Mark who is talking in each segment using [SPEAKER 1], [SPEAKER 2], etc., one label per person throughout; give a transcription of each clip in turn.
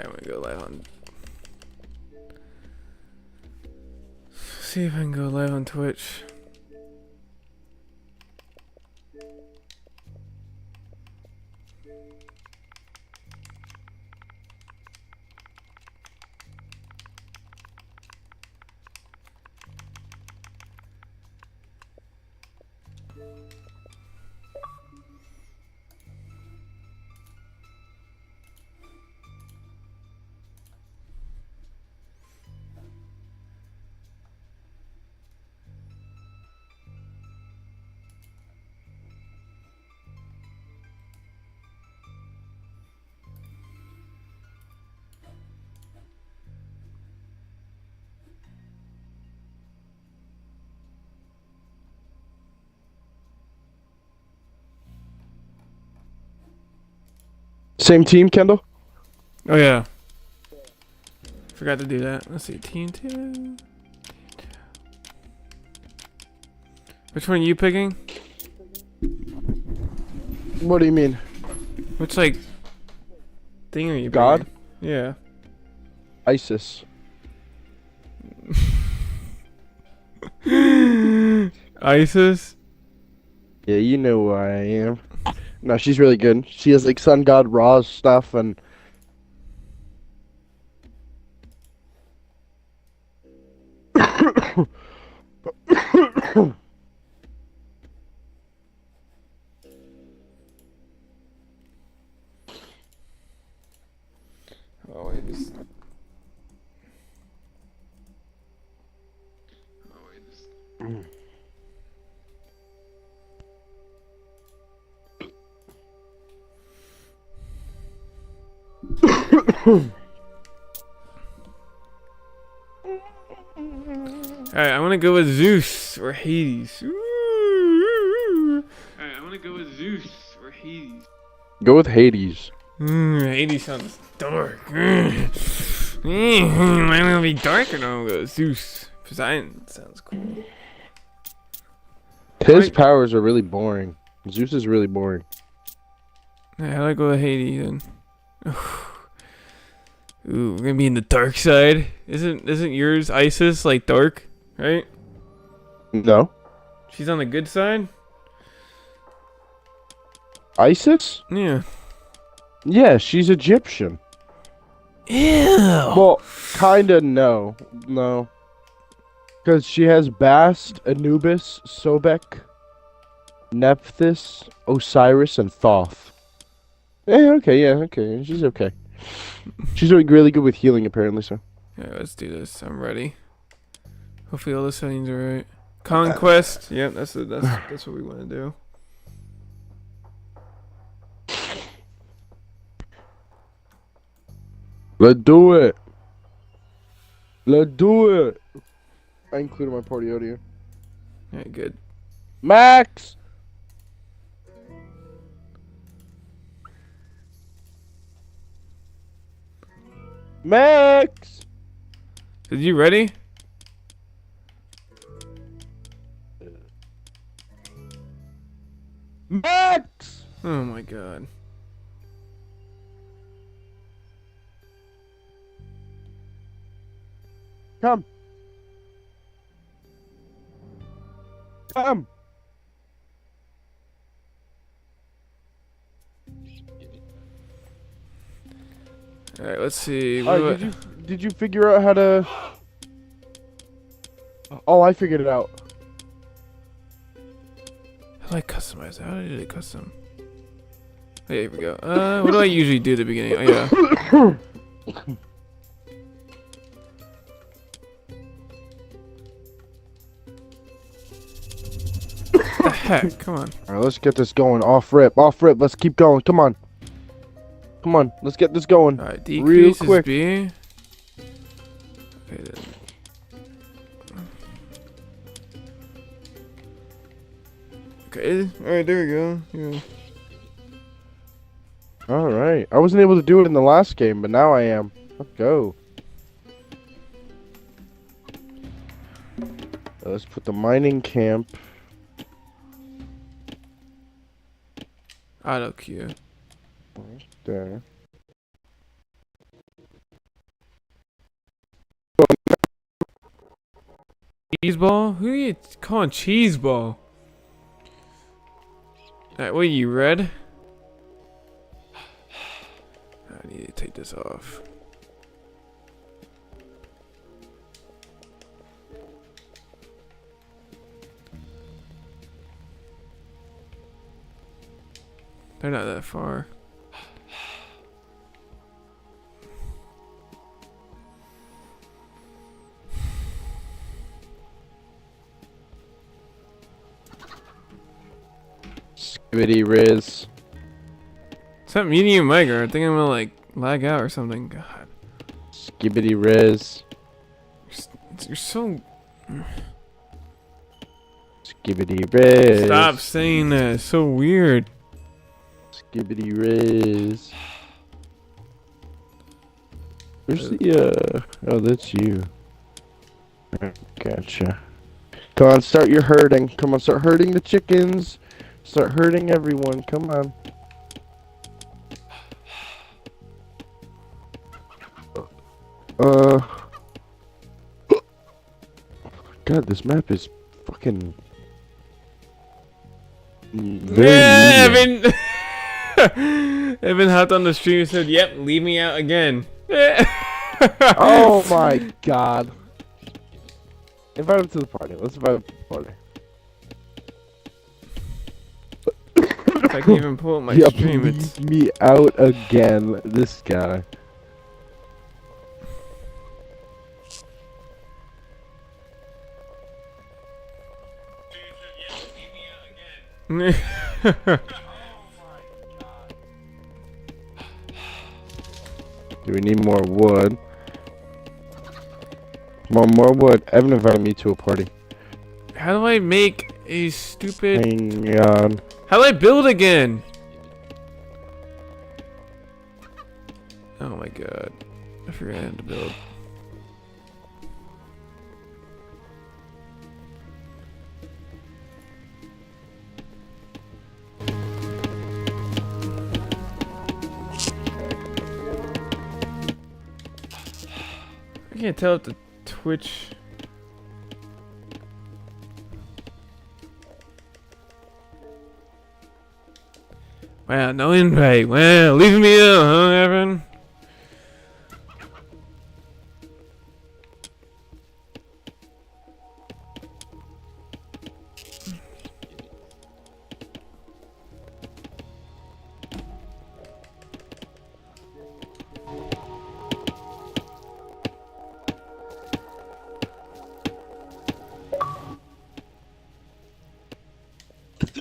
[SPEAKER 1] Alright, I'm gonna go live on. See if I can go live on Twitch.
[SPEAKER 2] Same team, Kendall?
[SPEAKER 1] Oh yeah. Forgot to do that. Let's see, team 2. Which one are you picking?
[SPEAKER 2] What do you mean?
[SPEAKER 1] Which like thing are you picking?
[SPEAKER 2] God?
[SPEAKER 1] Yeah.
[SPEAKER 2] ISIS.
[SPEAKER 1] ISIS?
[SPEAKER 2] Yeah, you know who I am. No, she's really good. She has like Sun God Ra's stuff and
[SPEAKER 1] Oh wait, this. Alright, I'm gonna go with Zeus or Hades. Alright, I'm gonna go with Zeus or Hades.
[SPEAKER 2] go with Hades.
[SPEAKER 1] Hades sounds dark. I'm gonna be dark or no? I'm gonna go Zeus. Poseidon sounds cool.
[SPEAKER 2] His powers are really boring. Zeus is really boring.
[SPEAKER 1] Yeah, I like go with Hades then. Ooh, we're gonna be in the dark side. Isn't yours Isis like dark, right?
[SPEAKER 2] No.
[SPEAKER 1] She's on the good side?
[SPEAKER 2] ISIS?
[SPEAKER 1] Yeah.
[SPEAKER 2] Yeah, she's Egyptian.
[SPEAKER 1] Ew.
[SPEAKER 2] Well, kinda no. No. Because she has Bast, Anubis, Sobek, Nephthys, Osiris, and Thoth. Yeah, okay. She's okay. She's like really good with healing, apparently, so.
[SPEAKER 1] Yeah, let's do this. I'm ready. Hopefully all the settings are right. Conquest. Yep, that's what we want to do.
[SPEAKER 2] Let's do it. Let's do it. I included my party audio.
[SPEAKER 1] Alright, good.
[SPEAKER 2] Max! Max!
[SPEAKER 1] Did you ready?
[SPEAKER 2] Max!
[SPEAKER 1] Oh my god.
[SPEAKER 2] Come. Come.
[SPEAKER 1] Alright, let's see.
[SPEAKER 2] Did you figure out how to? Oh, I figured it out.
[SPEAKER 1] How do I customize? How did it custom? Oh, yeah, here we go. What do I usually do at the beginning? Oh yeah. What the heck? Come on.
[SPEAKER 2] All right, let's get this going. Off rip. Let's keep going. Come on. Let's get this going.
[SPEAKER 1] Alright,
[SPEAKER 2] Real
[SPEAKER 1] decrease
[SPEAKER 2] quick.
[SPEAKER 1] is B. Okay, then. Okay, alright, there we go. Yeah.
[SPEAKER 2] All right. I wasn't able to do it in the last game, but now I am. Let's go. Let's put the mining camp.
[SPEAKER 1] Auto queue.
[SPEAKER 2] There.
[SPEAKER 1] Cheese ball? Who are you calling cheese ball? Alright, what are you, red? I need to take this off. They're not that far.
[SPEAKER 2] Skibbity Riz.
[SPEAKER 1] It's not medium micro. I think I'm gonna like lag out or something. God.
[SPEAKER 2] Skibbity Riz.
[SPEAKER 1] You're so.
[SPEAKER 2] Skibbity Riz.
[SPEAKER 1] Stop saying that. It's so weird.
[SPEAKER 2] Skibbity Riz. Where's the oh, that's you. Gotcha. Come on, start your herding. Come on, start herding the chickens. Start herding everyone. Come on. God, this map is fucking
[SPEAKER 1] Yeah,
[SPEAKER 2] very
[SPEAKER 1] Evan. Evan hopped on the stream and said, "Yep, leave me out again."
[SPEAKER 2] Oh my God! Invite him to the party. Let's invite him to the party.
[SPEAKER 1] If I can even pull up my
[SPEAKER 2] Yeah,
[SPEAKER 1] stream,
[SPEAKER 2] leave
[SPEAKER 1] it's
[SPEAKER 2] me out again. This guy. Do we need more wood? Come on, more wood. Evan invited me to a party.
[SPEAKER 1] How do I make a stupid?
[SPEAKER 2] Hang on.
[SPEAKER 1] How do I build again? Oh my God! I forgot I had to build. I can't tell if the Twitch. Wow, no invite. Wow, leaving me out, huh, Evan?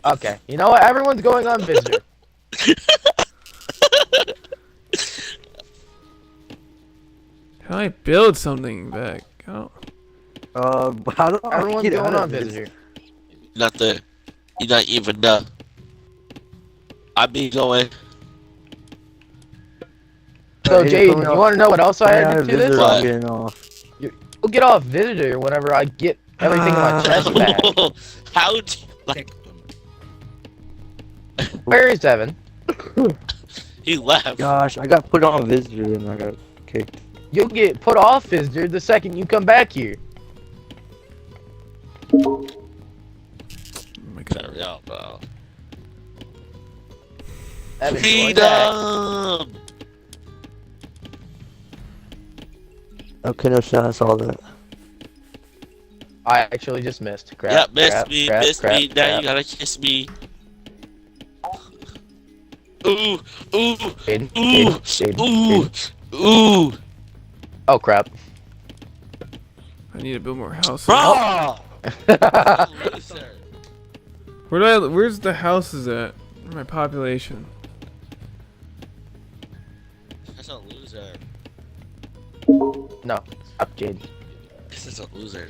[SPEAKER 3] Okay, you know what? Everyone's going on visitor.
[SPEAKER 1] How do I build something back? Oh.
[SPEAKER 4] How do I
[SPEAKER 3] Everyone's
[SPEAKER 4] get
[SPEAKER 3] going
[SPEAKER 4] out
[SPEAKER 3] on
[SPEAKER 4] of this?
[SPEAKER 3] visitor.
[SPEAKER 5] Nothing. You're not even done. I be going.
[SPEAKER 3] So,
[SPEAKER 4] Hey,
[SPEAKER 3] Jaden, you want to know what else I had to do this?
[SPEAKER 5] What?
[SPEAKER 4] I'm getting off.
[SPEAKER 3] We'll get off visitor whenever I get everything in my chest back.
[SPEAKER 5] How do you, like,
[SPEAKER 3] Where is Evan?
[SPEAKER 5] he left?
[SPEAKER 4] Gosh, I got put on visitor and I got kicked.
[SPEAKER 3] You'll get put off visitor the second you come back here.
[SPEAKER 1] Oh my God.
[SPEAKER 5] Hurry up, bro.
[SPEAKER 3] Evan, you want that?
[SPEAKER 5] Freedom!
[SPEAKER 4] Okay, no shot, I saw that.
[SPEAKER 3] I actually just missed. Crap.
[SPEAKER 5] Yep, miss
[SPEAKER 3] crap,
[SPEAKER 5] me,
[SPEAKER 3] crap,
[SPEAKER 5] miss
[SPEAKER 3] crap,
[SPEAKER 5] me. Now
[SPEAKER 3] crap.
[SPEAKER 5] you gotta kiss me. Ooh, ooh,
[SPEAKER 3] Jaden,
[SPEAKER 5] ooh,
[SPEAKER 3] Jaden,
[SPEAKER 5] ooh,
[SPEAKER 3] Jaden.
[SPEAKER 5] ooh.
[SPEAKER 3] Oh crap.
[SPEAKER 1] I need to build more houses.
[SPEAKER 5] Bro! Loser.
[SPEAKER 1] Where's the houses at? My population.
[SPEAKER 5] That's a loser.
[SPEAKER 3] No, up, Jaden.
[SPEAKER 5] This is a loser.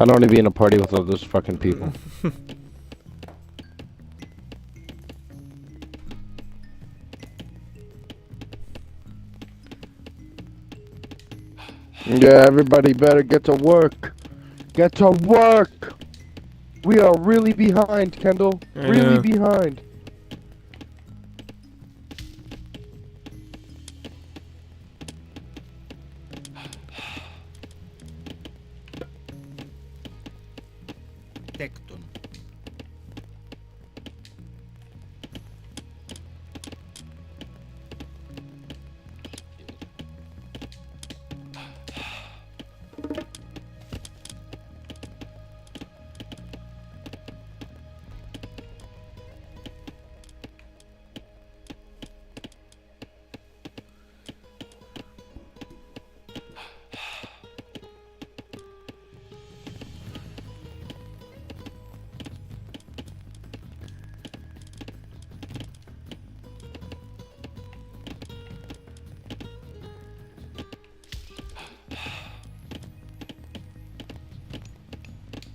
[SPEAKER 2] I don't want to be in a party with all those fucking people. Yeah, everybody better get to work. Get to work! We are really behind, Kendall.
[SPEAKER 1] I
[SPEAKER 2] Really
[SPEAKER 1] know.
[SPEAKER 2] behind.
[SPEAKER 6] Tecton.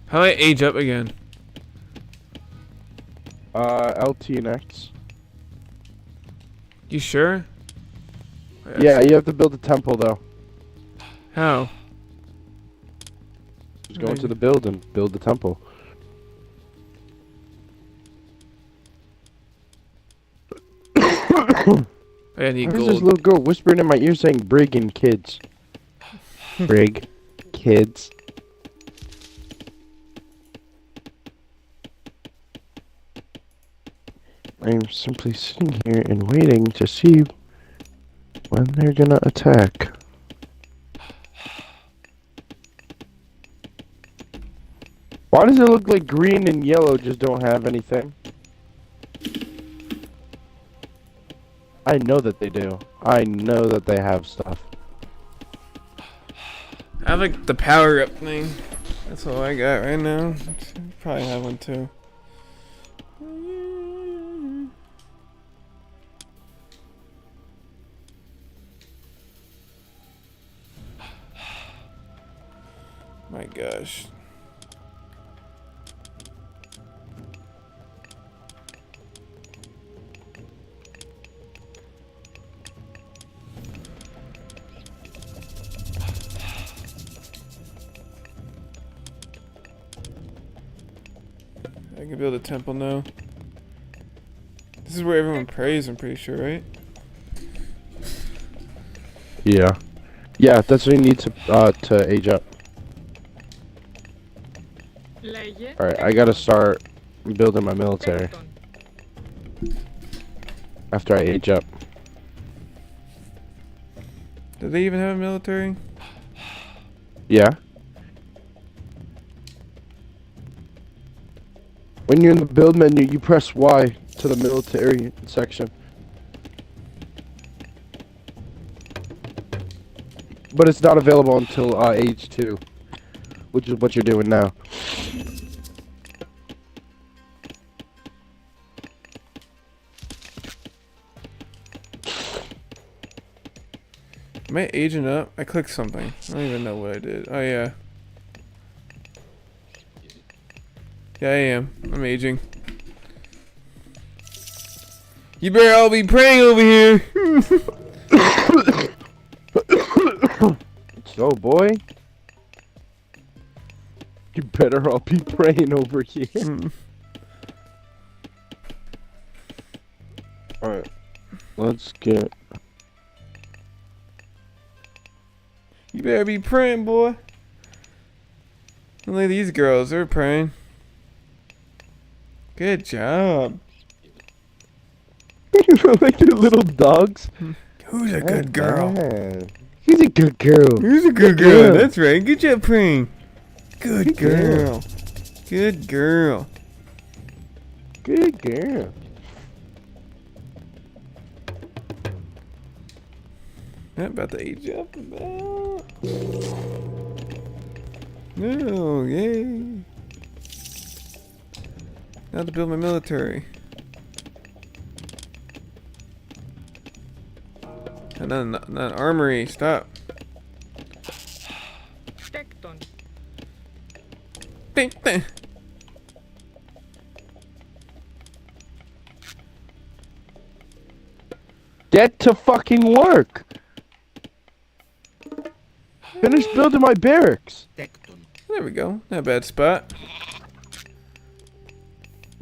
[SPEAKER 1] How do I age up again?
[SPEAKER 2] LT and X.
[SPEAKER 1] You sure?
[SPEAKER 2] Yeah, you have to build a temple though.
[SPEAKER 1] How?
[SPEAKER 2] Just go into the build and build the temple.
[SPEAKER 1] I need
[SPEAKER 2] Where's this
[SPEAKER 1] gold.
[SPEAKER 2] little girl whispering in my ear saying Brig and kids? Brig. Kids. I'm simply sitting here and waiting to see when they're gonna attack. Why does it look like green and yellow just don't have anything? I know that they do. I know that they have stuff.
[SPEAKER 1] I have like the power up thing. That's all I got right now. Probably have one too. My gosh. I can build a temple now. This is where everyone prays, I'm pretty sure, right?
[SPEAKER 2] Yeah. Yeah, that's what you need to age up. Alright, I gotta start building my military after I age up.
[SPEAKER 1] Do they even have a military?
[SPEAKER 2] Yeah. When you're in the build menu, you press Y to the military section. But it's not available until age 2, which is what you're doing now.
[SPEAKER 1] Am I aging up? I clicked something. I don't even know what I did. Oh yeah. Yeah, I am. I'm aging. You better all be praying over here.
[SPEAKER 2] So, boy, you better all be praying over here. Alright, let's get...
[SPEAKER 1] You better be praying, boy. Look at these girls. They're praying. Good job.
[SPEAKER 2] Like the little dogs.
[SPEAKER 1] Who's a good girl?
[SPEAKER 2] Man. He's a good girl.
[SPEAKER 1] Who's a good girl? That's right. Good job praying. Good girl. Good girl.
[SPEAKER 2] Good girl.
[SPEAKER 1] I'm about to age up about. No, yay. Now to build my military. And not armory. Stop. Bing, bing.
[SPEAKER 2] Get to fucking work. Finish building my barracks.
[SPEAKER 6] Tecton.
[SPEAKER 1] There we go. Not a bad spot.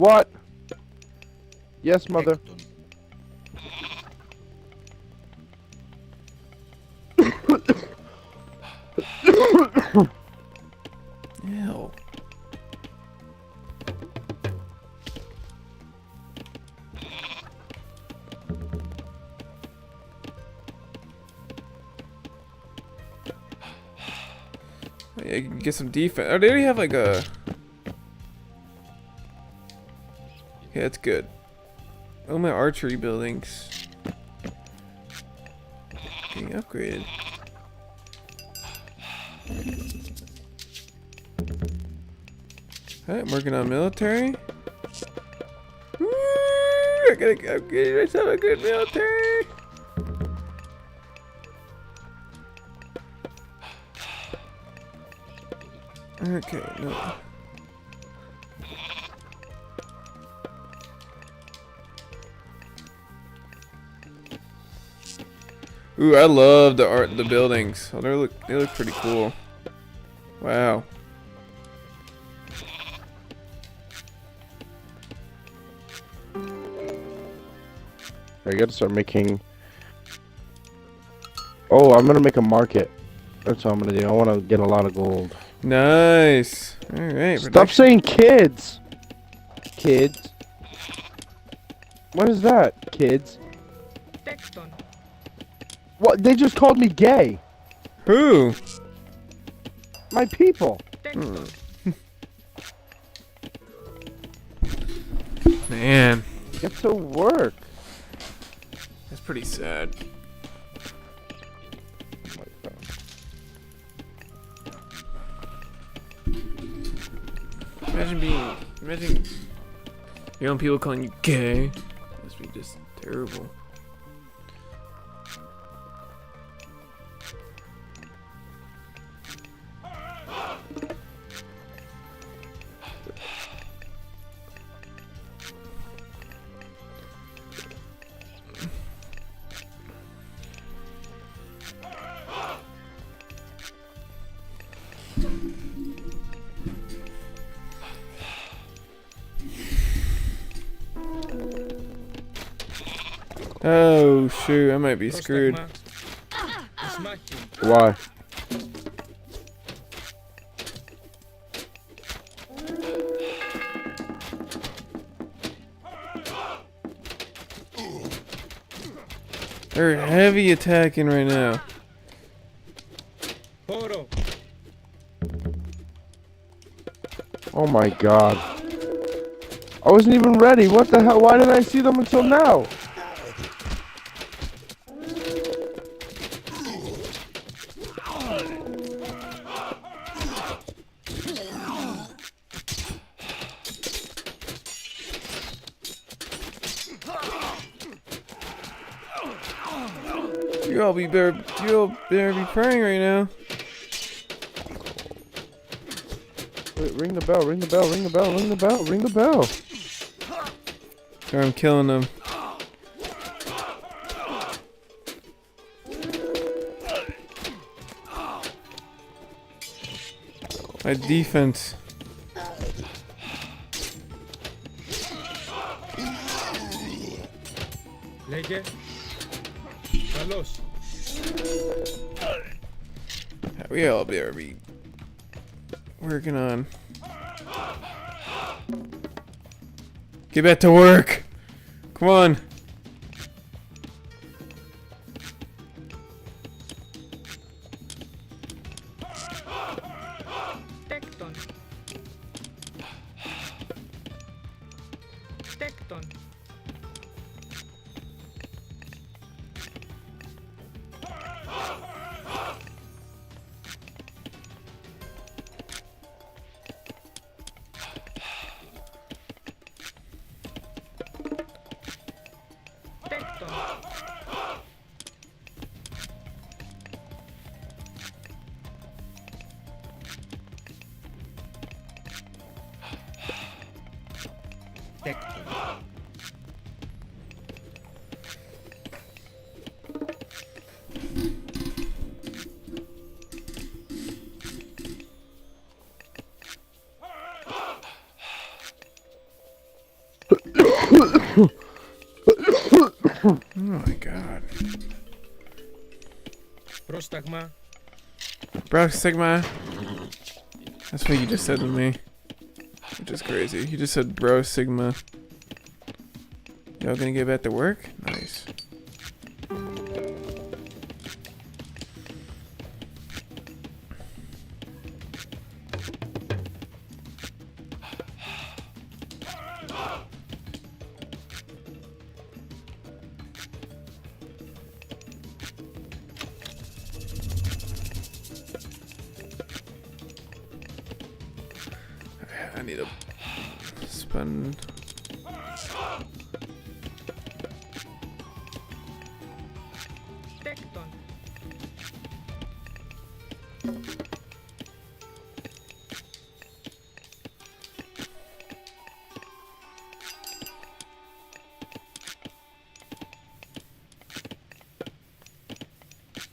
[SPEAKER 2] What? Yes, mother.
[SPEAKER 1] Ew. Yeah, you can get some defense. Oh, they already have like a. Yeah, it's good. Oh, my archery buildings. Getting upgraded. Alright, I'm working on military. Woo! I gotta upgrade myself a good military. Okay, no. Ooh, I love the art, the buildings. Oh, they look pretty cool. Wow.
[SPEAKER 2] I gotta start making. Oh, I'm gonna make a market. That's what I'm gonna do. I want to get a lot of gold.
[SPEAKER 1] Nice. All right.
[SPEAKER 2] Stop saying kids. Kids. What is that? Kids. What? They just called me gay.
[SPEAKER 1] Who?
[SPEAKER 2] My people.
[SPEAKER 1] Man,
[SPEAKER 2] Get to work.
[SPEAKER 1] that's pretty sad. Imagine your own people calling you gay. Must be just terrible. Oh shoot, I might be screwed.
[SPEAKER 2] Why?
[SPEAKER 1] They're heavy attacking right now.
[SPEAKER 2] Oh my god. I wasn't even ready. What the hell? Why didn't I see them until now?
[SPEAKER 1] You all better be praying right now.
[SPEAKER 2] Wait, ring the bell, ring the bell, ring the bell, ring the bell, ring the bell.
[SPEAKER 1] Or I'm killing them. My defense. We all better be working on. Get back to work. Come on. Oh my god.
[SPEAKER 6] Prostagma.
[SPEAKER 1] Bro, Sigma. That's what you just said to me. Which is crazy. You just said bro, Sigma. Y'all gonna get back to work? Nice. I need to spend.
[SPEAKER 6] Tecton.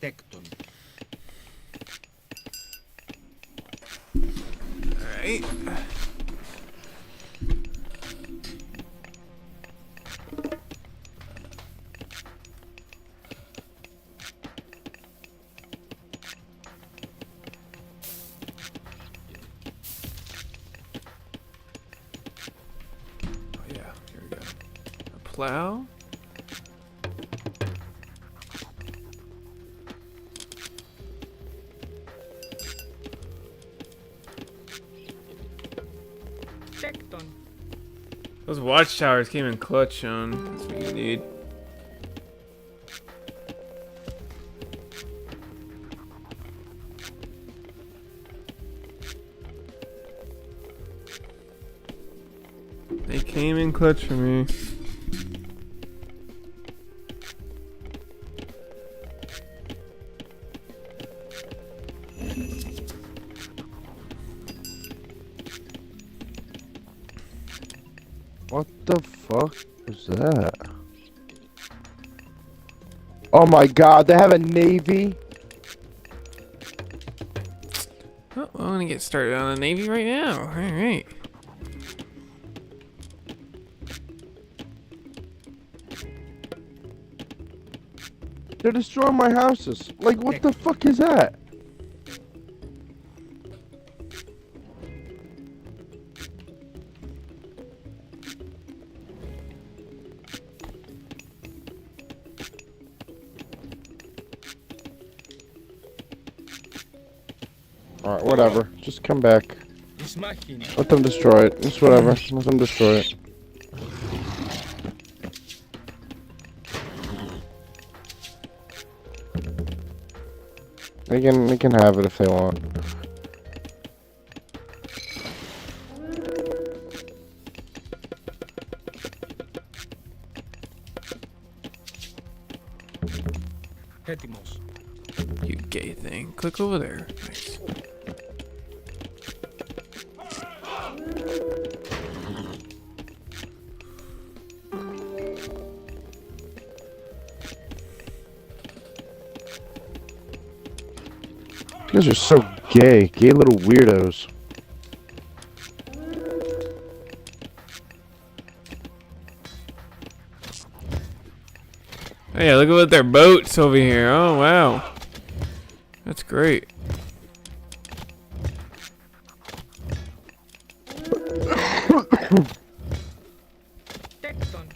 [SPEAKER 6] Tecton.
[SPEAKER 1] Alright. Oh yeah, here we go. A plow.
[SPEAKER 6] Tecton.
[SPEAKER 1] Those watchtowers came in clutch, Sean. That's what you need. They came in clutch for me.
[SPEAKER 2] What the fuck was that? Oh my god, they have a navy?
[SPEAKER 1] Oh, well, I'm gonna get started on the Navy right now. Alright.
[SPEAKER 2] They're destroying my houses. Like, what the fuck is that? Alright, whatever. Just come back.
[SPEAKER 6] Is machina.
[SPEAKER 2] Let them destroy it. It's whatever. Let them destroy it. They can have it if they want.
[SPEAKER 6] Hetimos.
[SPEAKER 1] You gay thing. Click over there. Nice.
[SPEAKER 2] You guys are so gay. Gay little weirdos.
[SPEAKER 1] Hey, look at their boats over here. Oh, wow. That's great.
[SPEAKER 6] Tecton.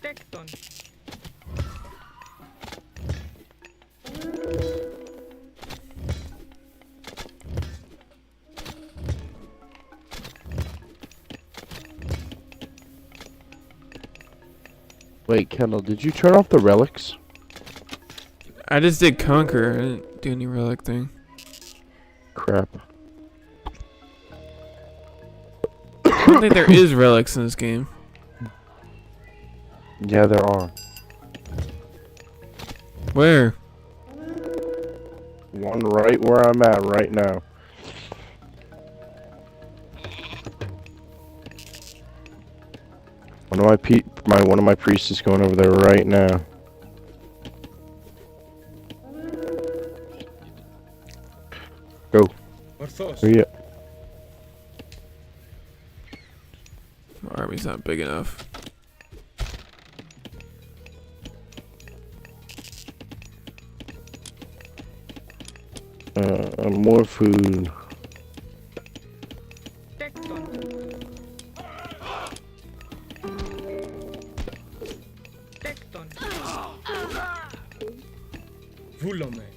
[SPEAKER 6] Tecton.
[SPEAKER 2] Wait, Kendall, did you turn off the relics?
[SPEAKER 1] I just did conquer. I didn't do any relic thing.
[SPEAKER 2] Crap.
[SPEAKER 1] I don't think there is relics in this game.
[SPEAKER 2] Yeah, there are.
[SPEAKER 1] Where?
[SPEAKER 2] One right where I'm at right now. One of my priests is going over there right now. Go.
[SPEAKER 6] Ορθώς.
[SPEAKER 2] Hurry up.
[SPEAKER 1] My army's not big enough.
[SPEAKER 2] More food.
[SPEAKER 6] Τέκτον. Τέκτον. Βούλομαι.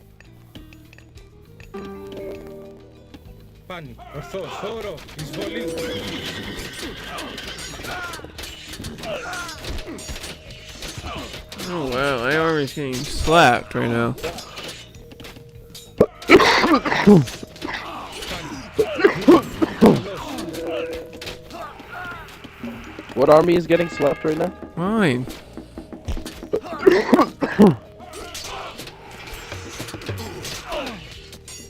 [SPEAKER 6] Πάνι. Ορθώς. Χώρο. Εισβολή.
[SPEAKER 1] Oh wow, my army's getting slapped right now.
[SPEAKER 2] What army is getting slapped right now?
[SPEAKER 1] Mine.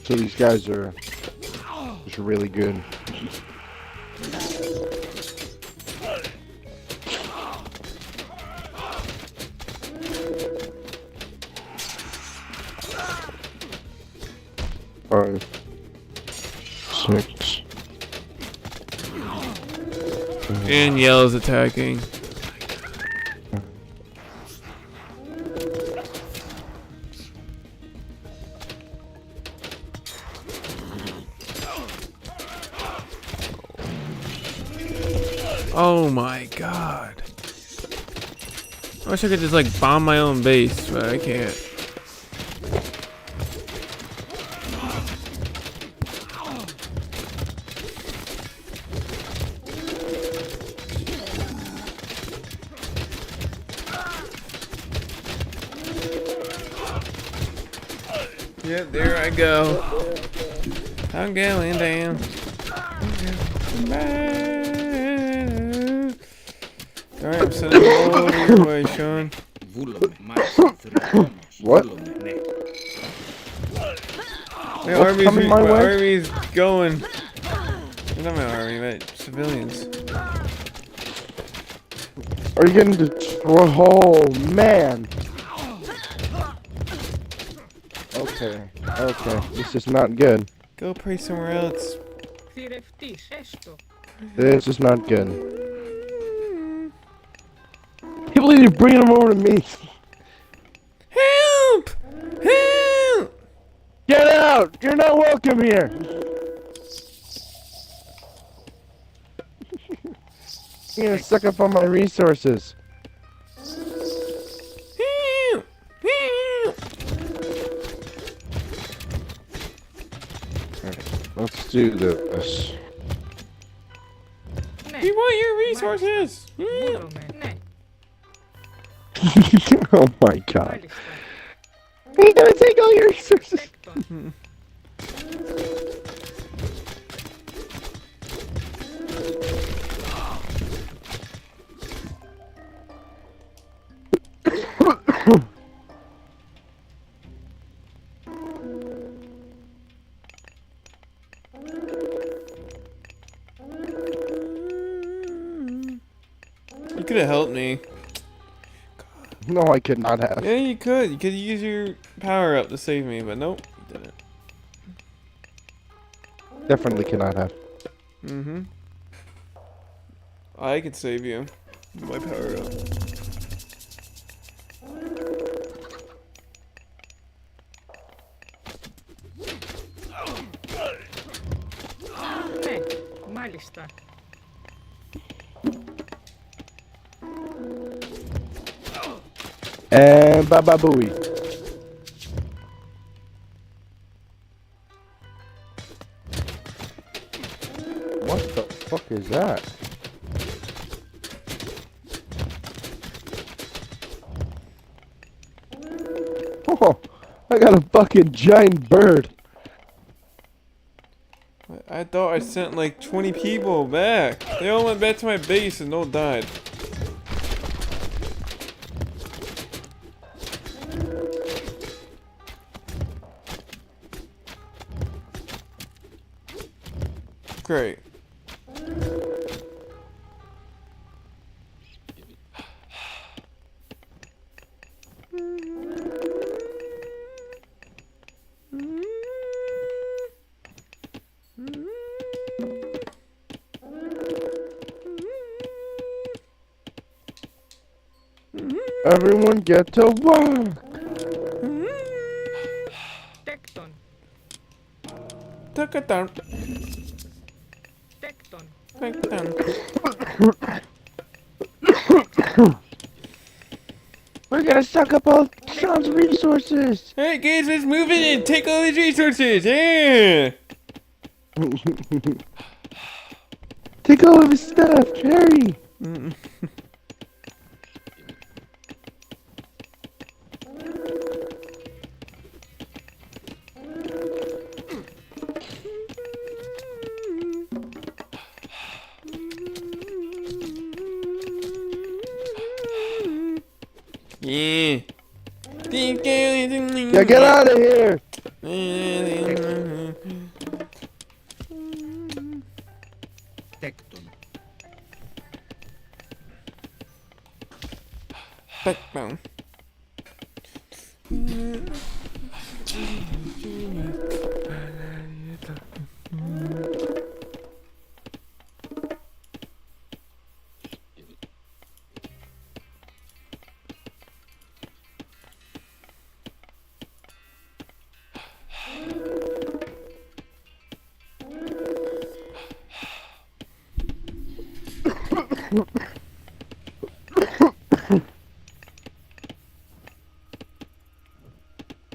[SPEAKER 2] So these guys are just really good. Five, 6.
[SPEAKER 1] And Yellow's attacking. Oh my god. I wish I could just like bomb my own base, but I can't. Yep, there I go. I'm going down. Alright, I'm sending them all over your way, Sean.
[SPEAKER 2] What?
[SPEAKER 1] My
[SPEAKER 2] What's coming my way?
[SPEAKER 1] army's going. Not my army, but civilians.
[SPEAKER 2] Are you getting destroyed? Oh man. Okay, this is not good.
[SPEAKER 1] Go pray somewhere else.
[SPEAKER 6] Θηρευτής. Έστω.
[SPEAKER 2] This is not good. I can't believe you're bringing them over to me.
[SPEAKER 1] Help! Help!
[SPEAKER 2] Get out! You're not welcome here. You're gonna suck up on my resources.
[SPEAKER 1] Help! Help!
[SPEAKER 2] Let's do this.
[SPEAKER 6] Ναι.
[SPEAKER 1] We want your resources! Help!
[SPEAKER 6] Βούλομαι. Ναι.
[SPEAKER 2] Oh my god.
[SPEAKER 6] Μάλιστα.
[SPEAKER 2] He's gonna take all your resources.
[SPEAKER 6] Τέκτον.
[SPEAKER 1] You could have helped me.
[SPEAKER 2] No, I could not have.
[SPEAKER 1] Yeah, you could. You could use your power up to save me, but nope, you didn't.
[SPEAKER 2] Definitely cannot have.
[SPEAKER 1] Mm-hmm. I could save you. My power up.
[SPEAKER 6] Ναι. Μάλιστα.
[SPEAKER 2] And Baba Booey. What the fuck is that? Oh, I got a fucking giant bird.
[SPEAKER 1] I thought I sent like 20 people back. They all went back to my base and no died. Great.
[SPEAKER 2] Everyone get to work.
[SPEAKER 6] Τέκτον.
[SPEAKER 1] Tuck-a-thump,
[SPEAKER 6] Τέκτον.
[SPEAKER 1] tuck-a-thump.
[SPEAKER 2] We're gonna suck up all Sean's resources.
[SPEAKER 1] All right, guys, let's move in and take all these resources. Yeah.
[SPEAKER 2] Take all of his stuff, hurry.
[SPEAKER 1] Yeah.
[SPEAKER 2] Yeah, get out of here.
[SPEAKER 6] Τέκτον.
[SPEAKER 1] Backbone.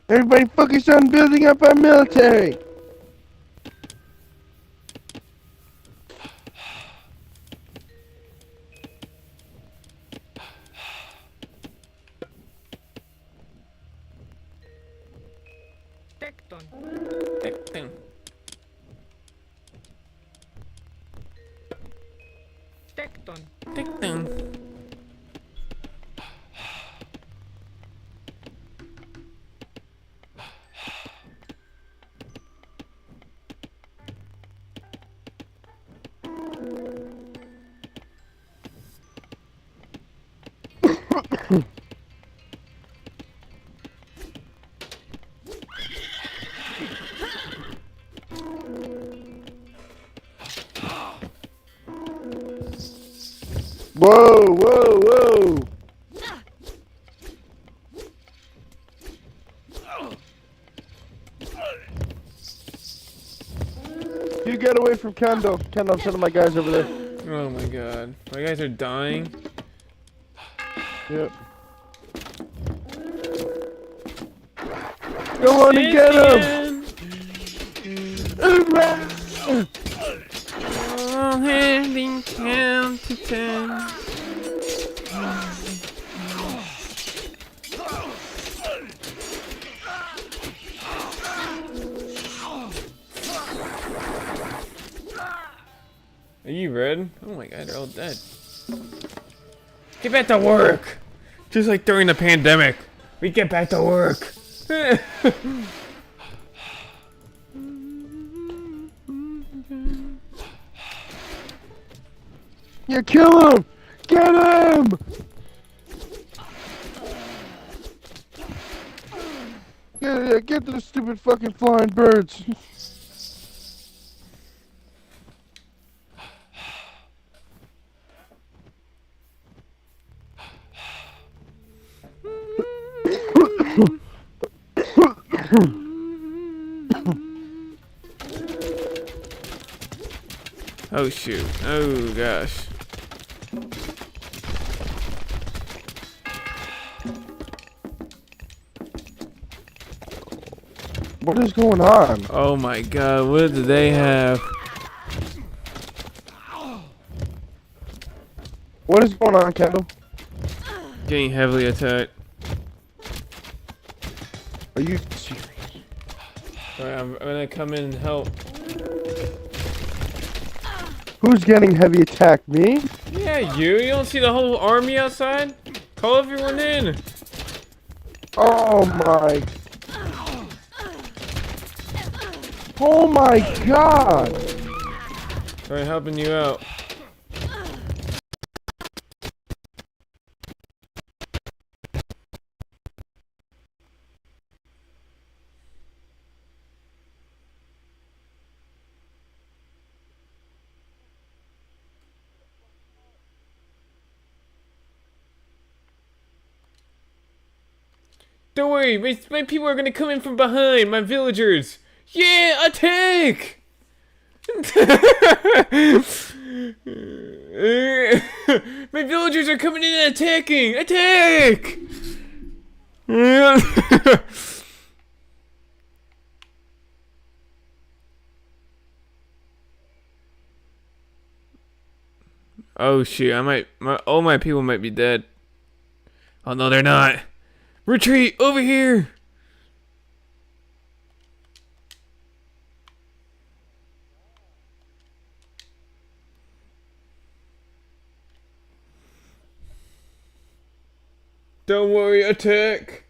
[SPEAKER 2] Everybody focus on building up our military.
[SPEAKER 6] Τέκτον.
[SPEAKER 1] Backbone.
[SPEAKER 6] Τέκτον.
[SPEAKER 1] Backbone.
[SPEAKER 2] Whoa, whoa, whoa. You get away from Kendall. Kendall, I'm sending my guys over there.
[SPEAKER 1] Oh my god. My guys are dying.
[SPEAKER 2] Yep. Go on and get him!
[SPEAKER 1] All heading count to 10. Are you red? Oh my god, they're all dead. Get back to work! Just like during the pandemic. We get back to work.
[SPEAKER 2] You kill him! Get him! Get those stupid fucking flying birds.
[SPEAKER 1] Oh shoot. Oh gosh.
[SPEAKER 2] What is going on?
[SPEAKER 1] Oh my god, what do they have?
[SPEAKER 2] What is going on, Kendall?
[SPEAKER 1] Getting heavily attacked.
[SPEAKER 2] Are you serious?
[SPEAKER 1] Alright, I'm gonna come in and help.
[SPEAKER 2] Who's getting heavy attacked? Me?
[SPEAKER 1] Yeah, you don't see the whole army outside? Call everyone in.
[SPEAKER 2] Oh my. Oh my god!
[SPEAKER 1] Alright, helping you out. Don't worry, my people are gonna come in from behind, my villagers. Yeah, attack! My villagers are coming in and attacking! Attack! Oh shit, all my people might be dead. Oh no, they're not. Retreat, over here! Don't worry, attack!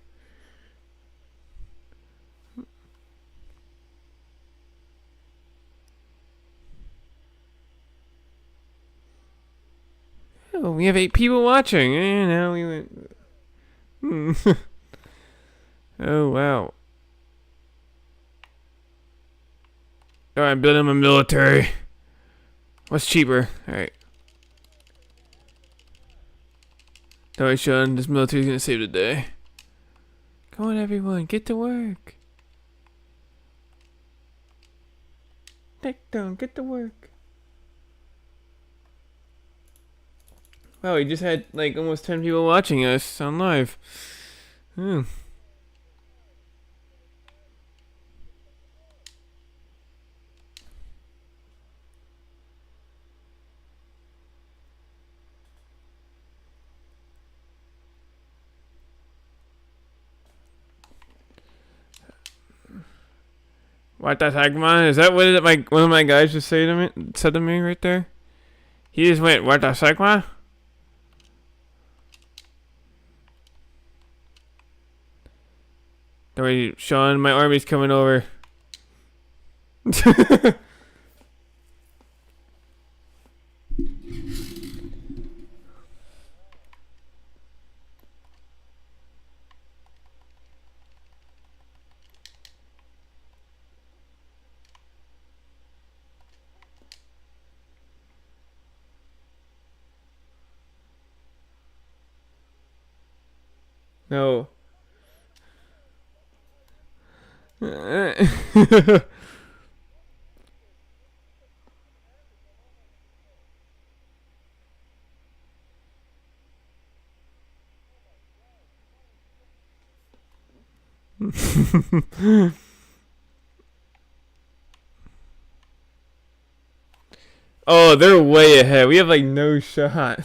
[SPEAKER 1] Oh, we have 8 people watching. Now we went. Oh wow. Alright, building a military. What's cheaper? Alright. Don't worry, Sean. This military's gonna save the day. Come on, everyone. Get to work. Take down. Get to work. Wow, we just had like almost 10 people watching us on live. What the heck, man? Is that what one of my guys just said to me right there? He just went, what the heck, man? Don't worry, Sean, my army's coming over. No. Oh, they're way ahead. We have like no shot.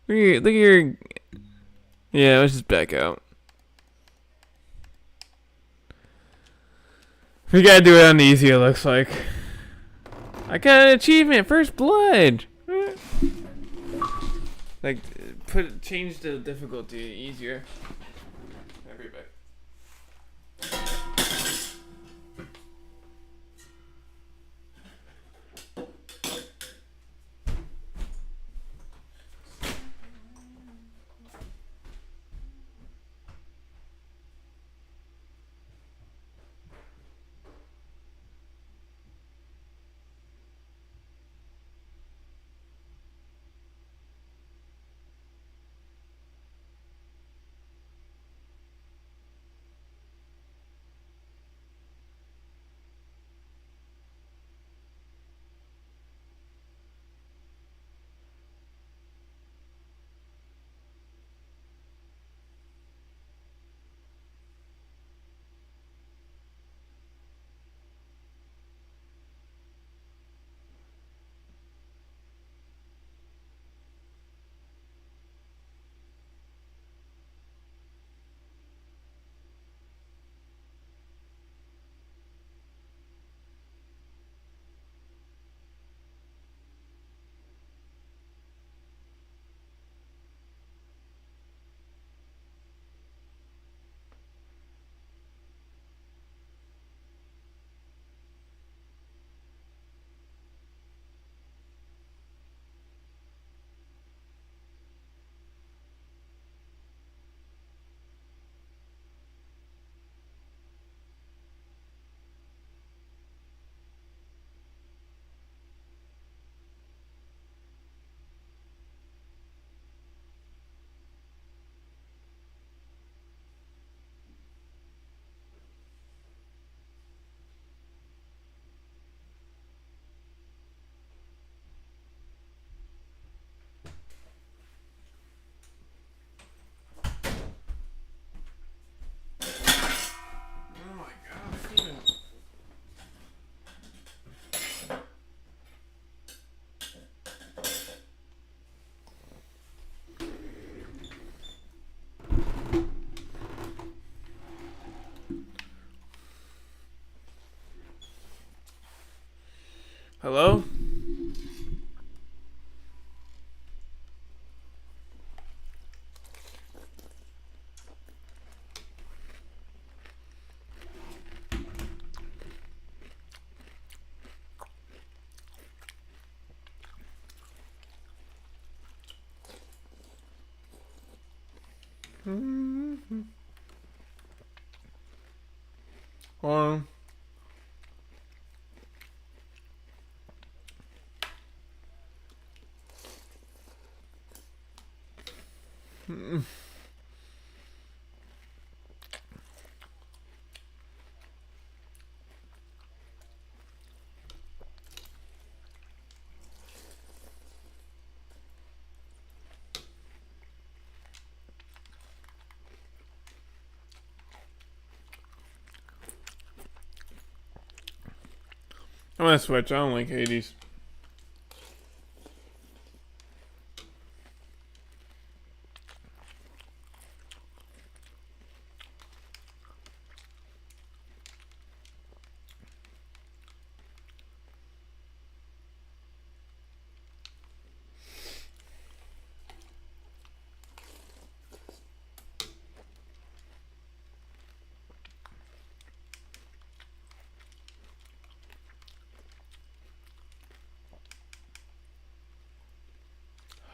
[SPEAKER 1] Look at your. Yeah, let's just back out. We gotta do it on the easy, it looks like. I got an achievement, first blood. Like, change the difficulty easier. Everybody. Hello? Hold on. I'm gonna switch. I don't like Hades.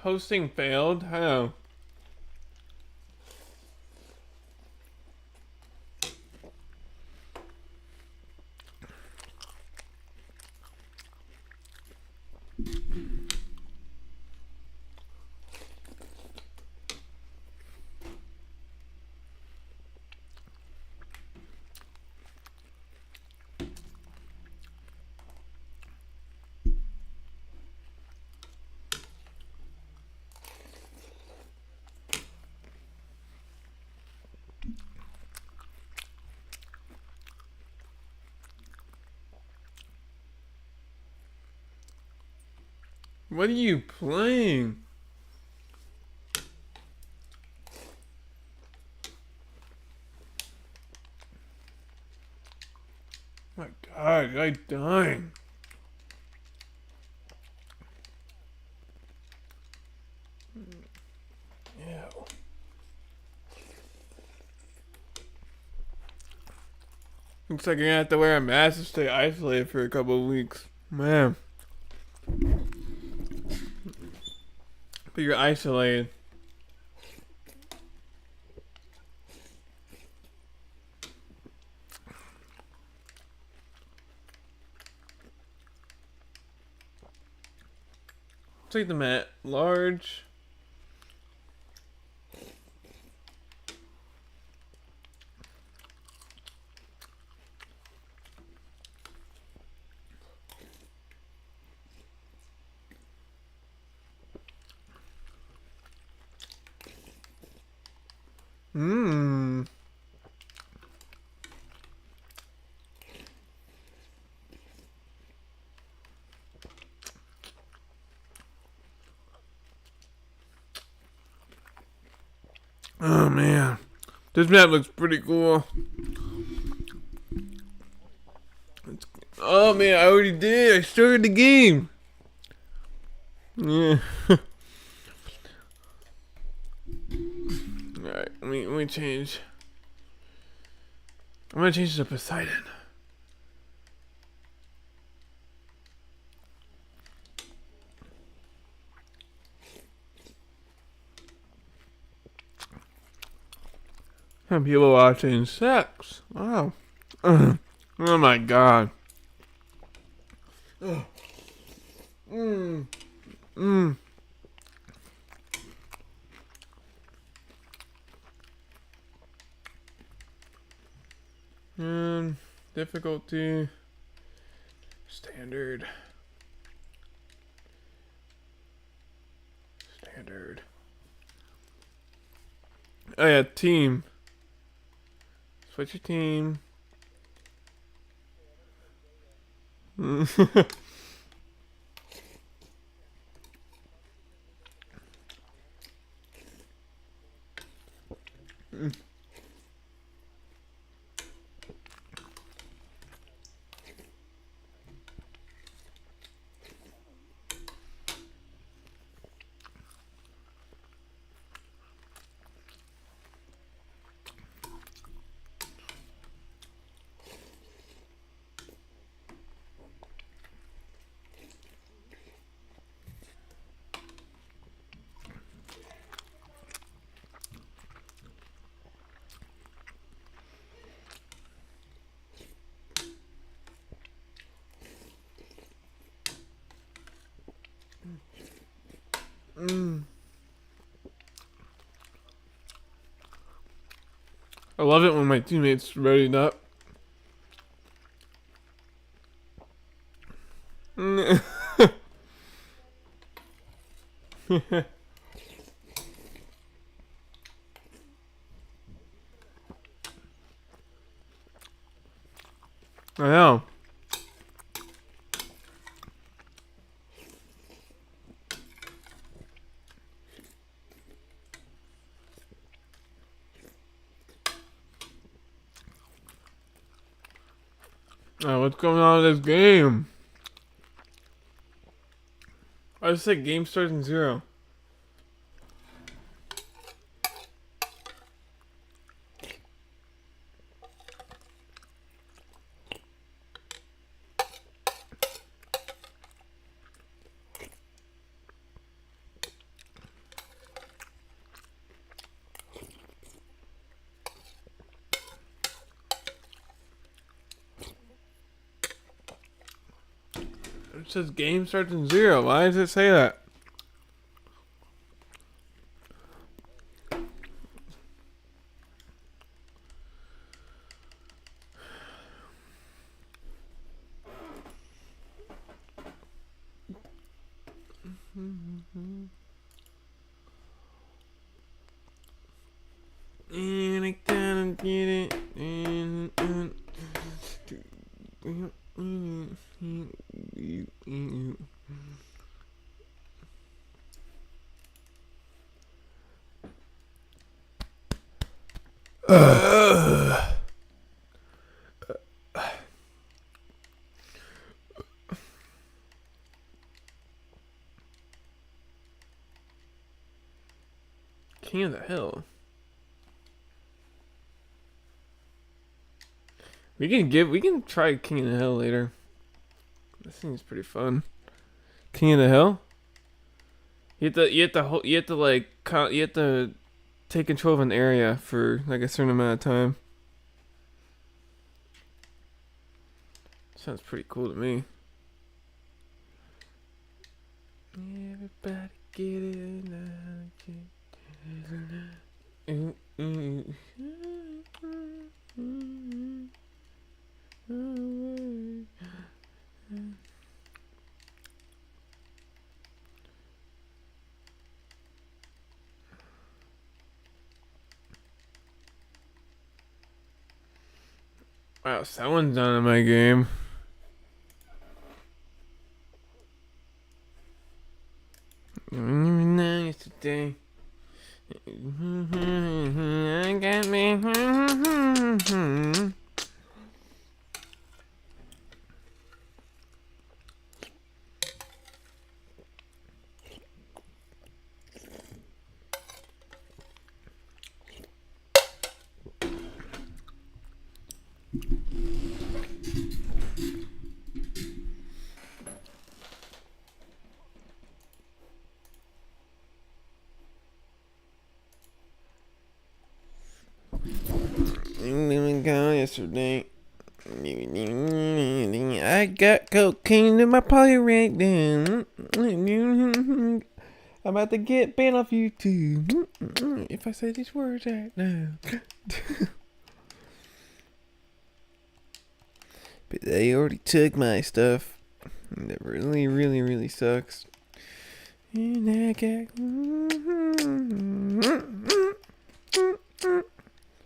[SPEAKER 1] Hosting failed? How? What are you playing? My God, I'm dying. Ew. Looks like you're gonna have to wear a mask to stay isolated for a couple of weeks. Man. But you're isolated. Take the mat. Large. Mmm. Oh man. This map looks pretty cool. Oh man, I already did. I started the game. Yeah. Alright, let me change. I'm gonna change to Poseidon. And people watching sex. Wow. Oh my God. Mmm. Mmm. Difficulty. Standard. Standard. Oh yeah, team. Switch your team. I love it when my teammates ready it up. I know. What's going on in this game? I just said game starts in 0. It says game starts in 0. Why does it say that? And I gotta get it. King of the Hill. We can try King of the Hill later. This seems pretty fun. King of the Hill? You have to take control of an area for like a certain amount of time. Sounds pretty cool to me. Everybody get it now. Wow, someone's done in my game. Yesterday. I got me. Yesterday. I got cocaine in my pocket right now. I'm about to get banned off YouTube if I say these words right now. But they already took my stuff. And that really, really, really sucks. And I got...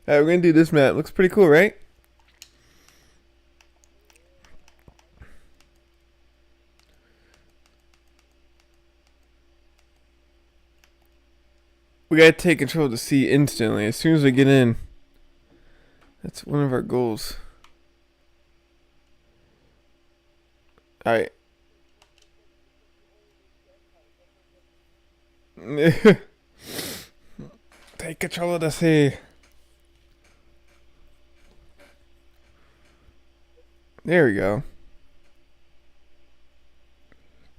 [SPEAKER 1] Alright, we're gonna do this map. Looks pretty cool, right? We gotta take control of the sea instantly, as soon as we get in. That's one of our goals. Alright. Take control of the sea. There we go.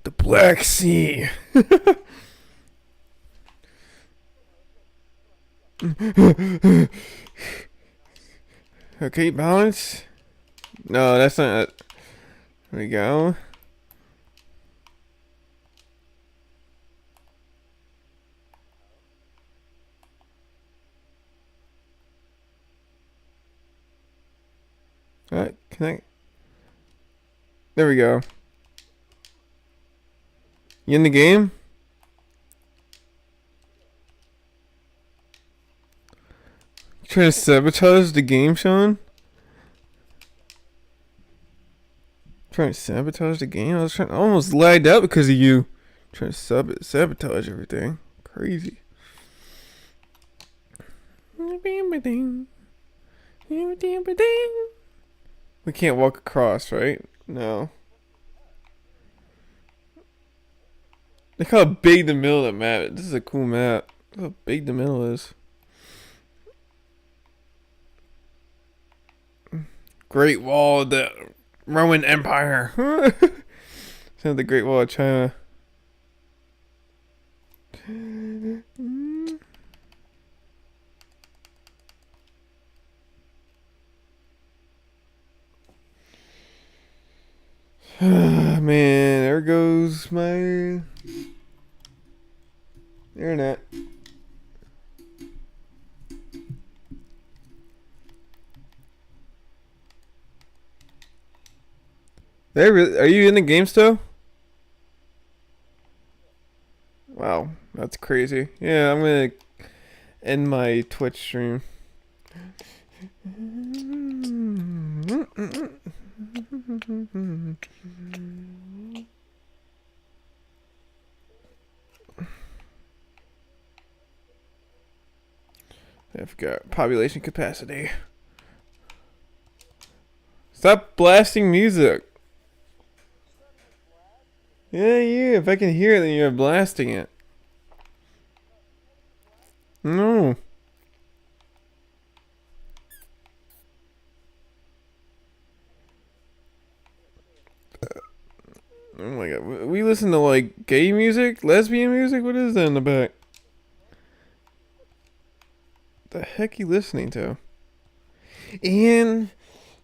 [SPEAKER 1] The Black Sea. Okay, balance. No, that's not it. There we go. Alright, connect. There we go. You in the game? You trying to sabotage the game, Sean? Trying to sabotage the game? I almost lagged out because of you. Trying to sabotage everything. Crazy. We can't walk across, right? No. Look how big the middle of the map is. This is a cool map. Look how big the middle is. Great Wall of the Roman Empire. Sound the Great Wall of China. Man, there goes my internet. Are you in the game still? Wow, that's crazy. Yeah, I'm gonna end my Twitch stream. I forgot population capacity. Stop blasting music. Yeah, if I can hear it, then you're blasting it. No. Oh my god. We listen to like gay music? Lesbian music? What is that in the back? The heck you listening to? And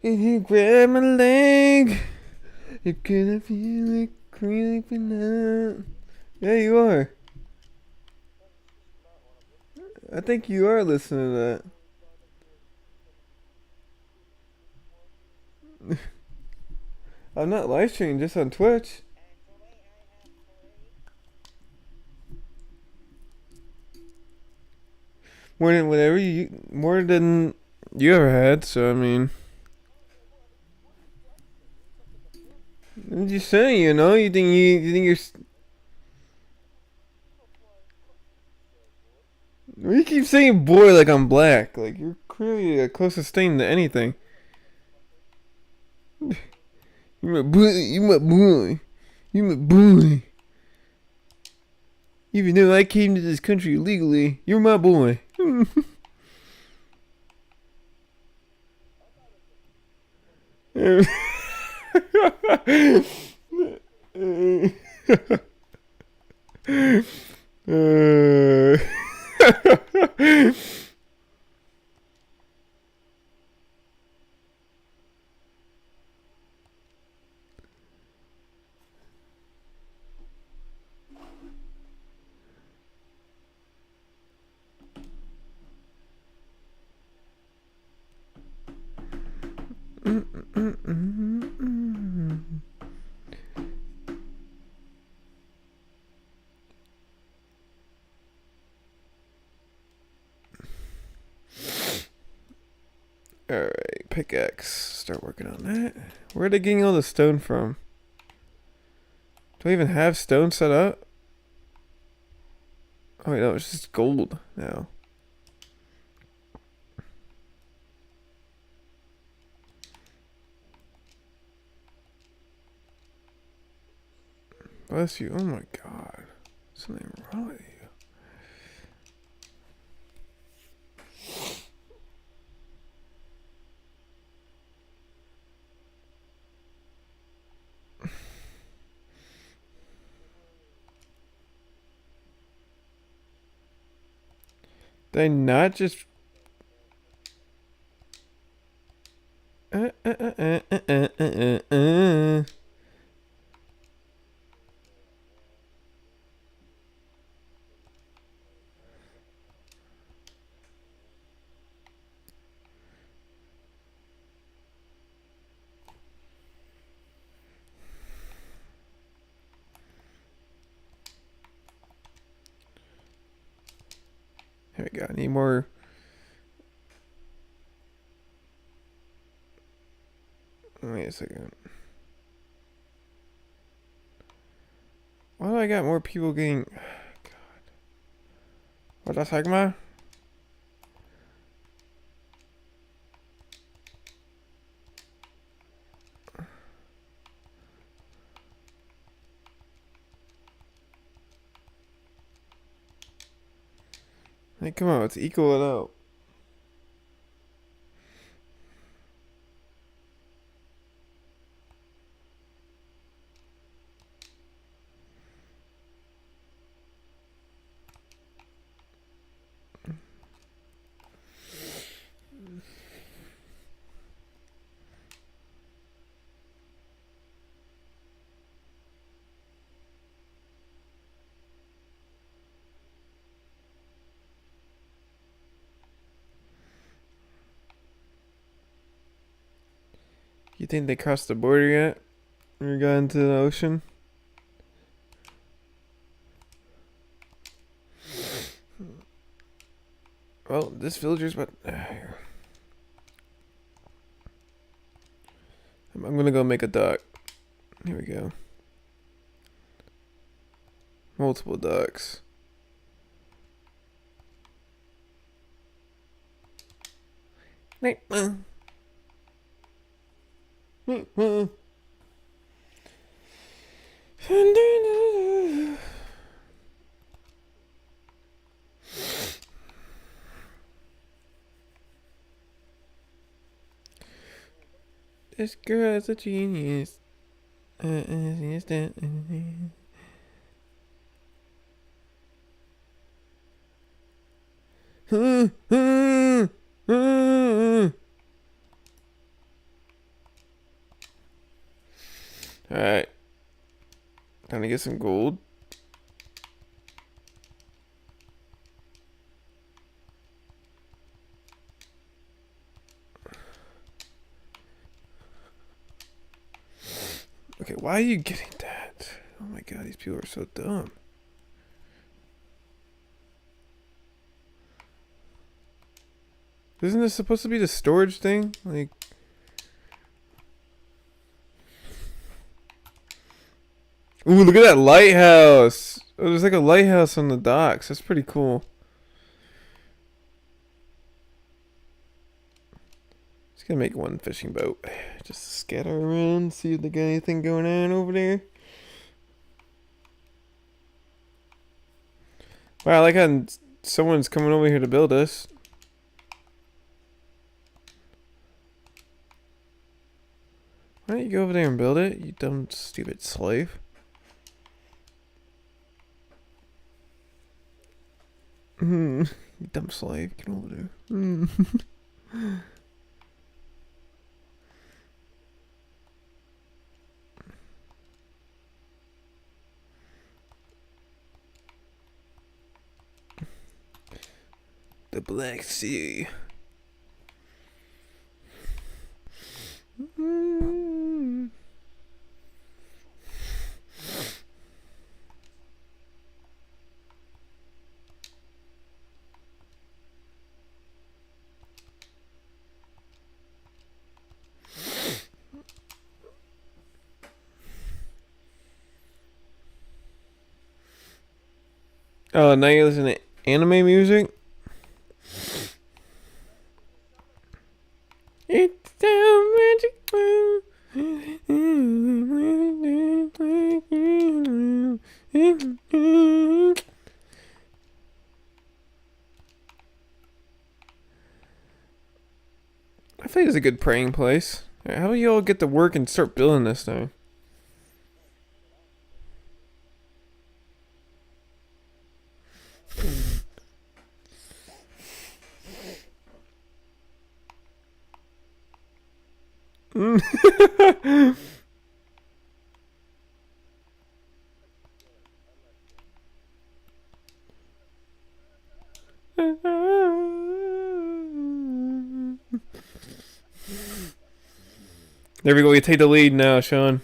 [SPEAKER 1] if you grab my leg, you're gonna feel it creeping up. Yeah, you are. I think you are listening to that. I'm not live streaming, just on Twitch. More than you ever had. So I mean, I'm just saying, you think you're. You keep saying boy like I'm black. Like you're clearly the closest thing to anything. You my boy. You my boy. You my boy. Even though I came to this country illegally, you're my boy. Alright, pickaxe. Start working on that. Where are they getting all the stone from? Do I even have stone set up? Oh wait, no, it's just gold now. Bless you. Oh my god. Something wrong with you. Did I not just... There we go. I need more. Wait a second. Why do I got more people getting? God. What the heck, man? Hey, come on, let's equal it out. You think they crossed the border yet? Or got into the ocean? Well, this villager's but here. I'm gonna go make a dock. Here we go. Multiple docks. This girl is a genius. Alright. Time to get some gold. Okay, why are you getting that? Oh my god, these people are so dumb. Isn't this supposed to be the storage thing? Like... Ooh, look at that lighthouse! Oh, there's like a lighthouse on the docks. That's pretty cool. Just gonna make one fishing boat. Just scatter around, see if they got anything going on over there. Wow, I like how someone's coming over here to build us. Why don't you go over there and build it, you dumb, stupid slave? You dumb slave, get over there. The Black Sea. Oh, now you listen to anime music? It's the magic world. I think it's a good praying place. How do you all get to work and start building this thing? There we go. We take the lead now, Sean.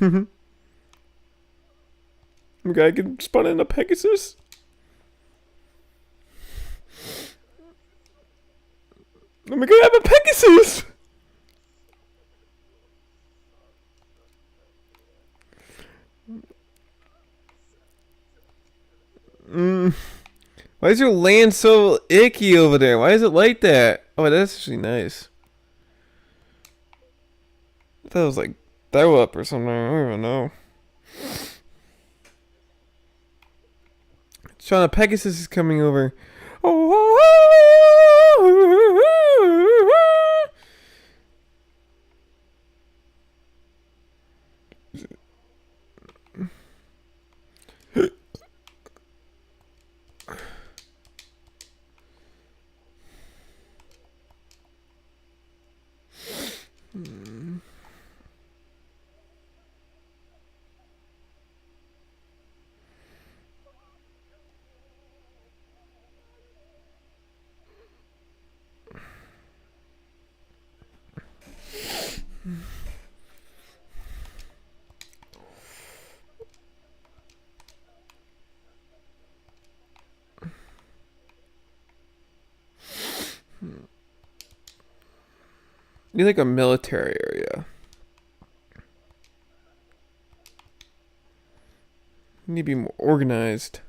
[SPEAKER 1] Okay, I can spawn in a Pegasus. Oh my god, I have a Pegasus! Why is your land so icky over there? Why is it like that? Oh, that's actually nice. I thought it was like throw up or something. I don't even know. Shauna Pegasus is coming over. Oh. Need like a military area. Need to be more organized.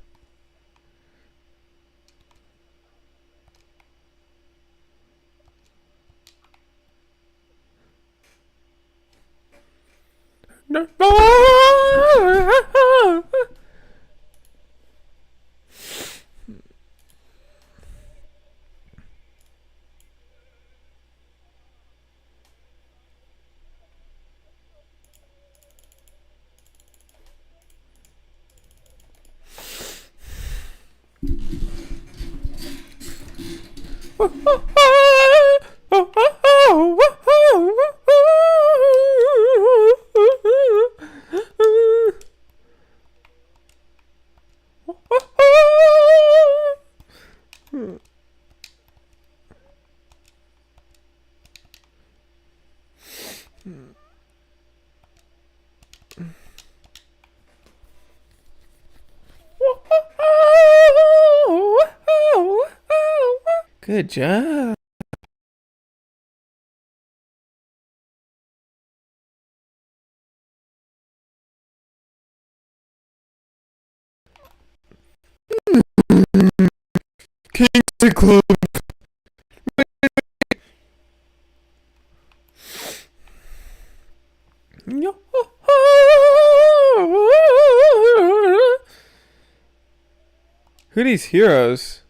[SPEAKER 1] No. Good job. King's Club. Who are these heroes?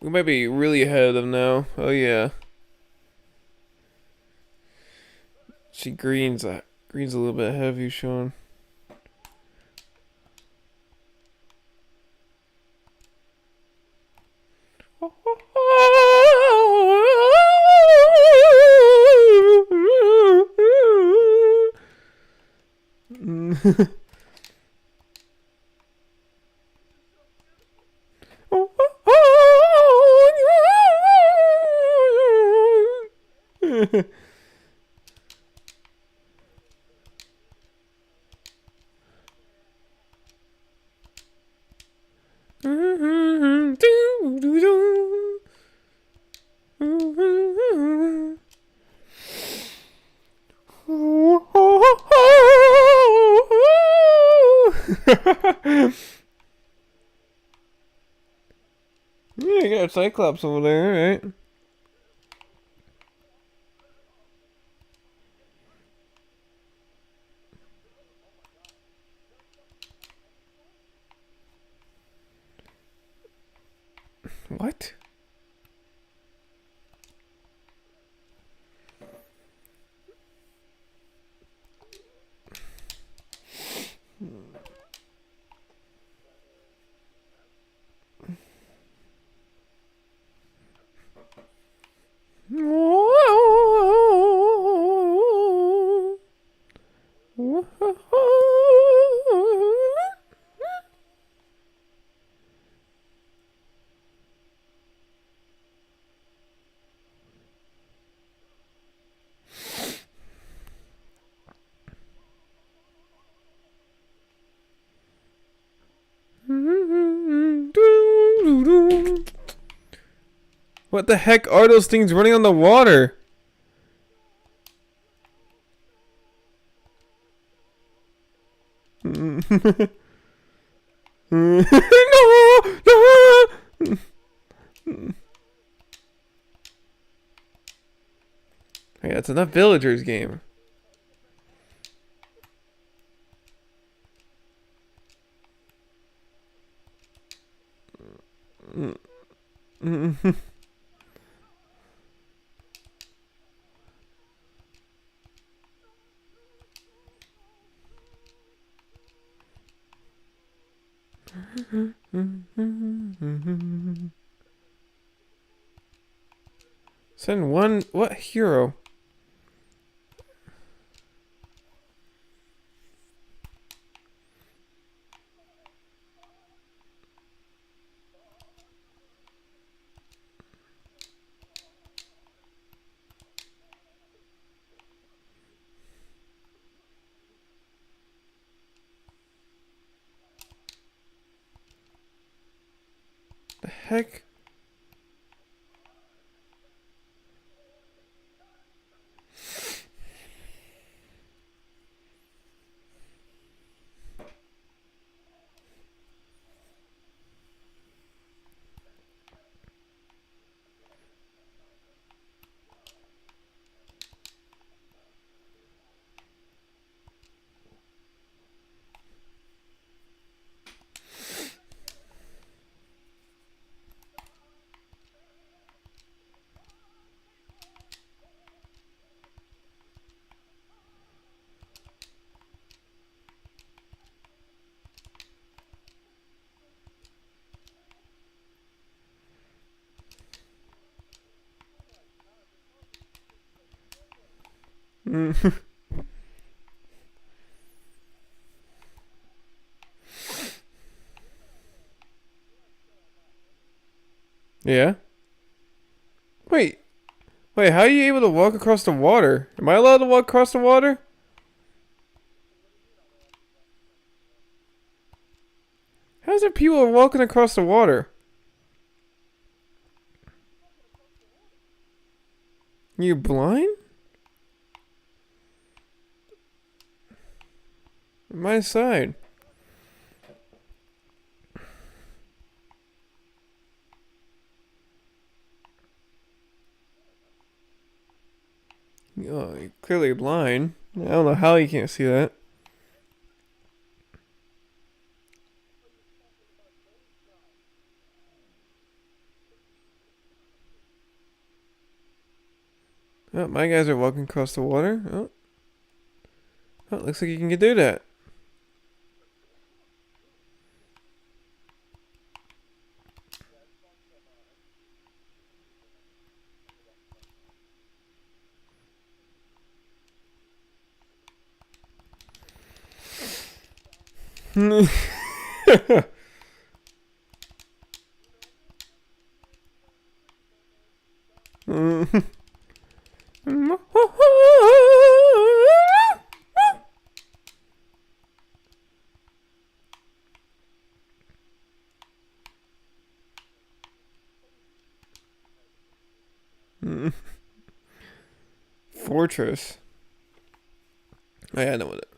[SPEAKER 1] We might be really ahead of them now. Oh yeah. She green's a little bit ahead of you, Sean. Yeah, you got a Cyclops over there, right? What? What the heck are those things running on the water? No, no. Hey, that's enough villagers game. Send one. What hero? The heck? Yeah. Wait. Wait, how are you able to walk across the water? Am I allowed to walk across the water? How's there people walking across the water? You blind? My side. Oh, you're clearly blind. I don't know how you can't see that. Oh, my guys are walking across the water. Oh, oh looks like you can do that. Fortress. Oh, yeah, I know what it.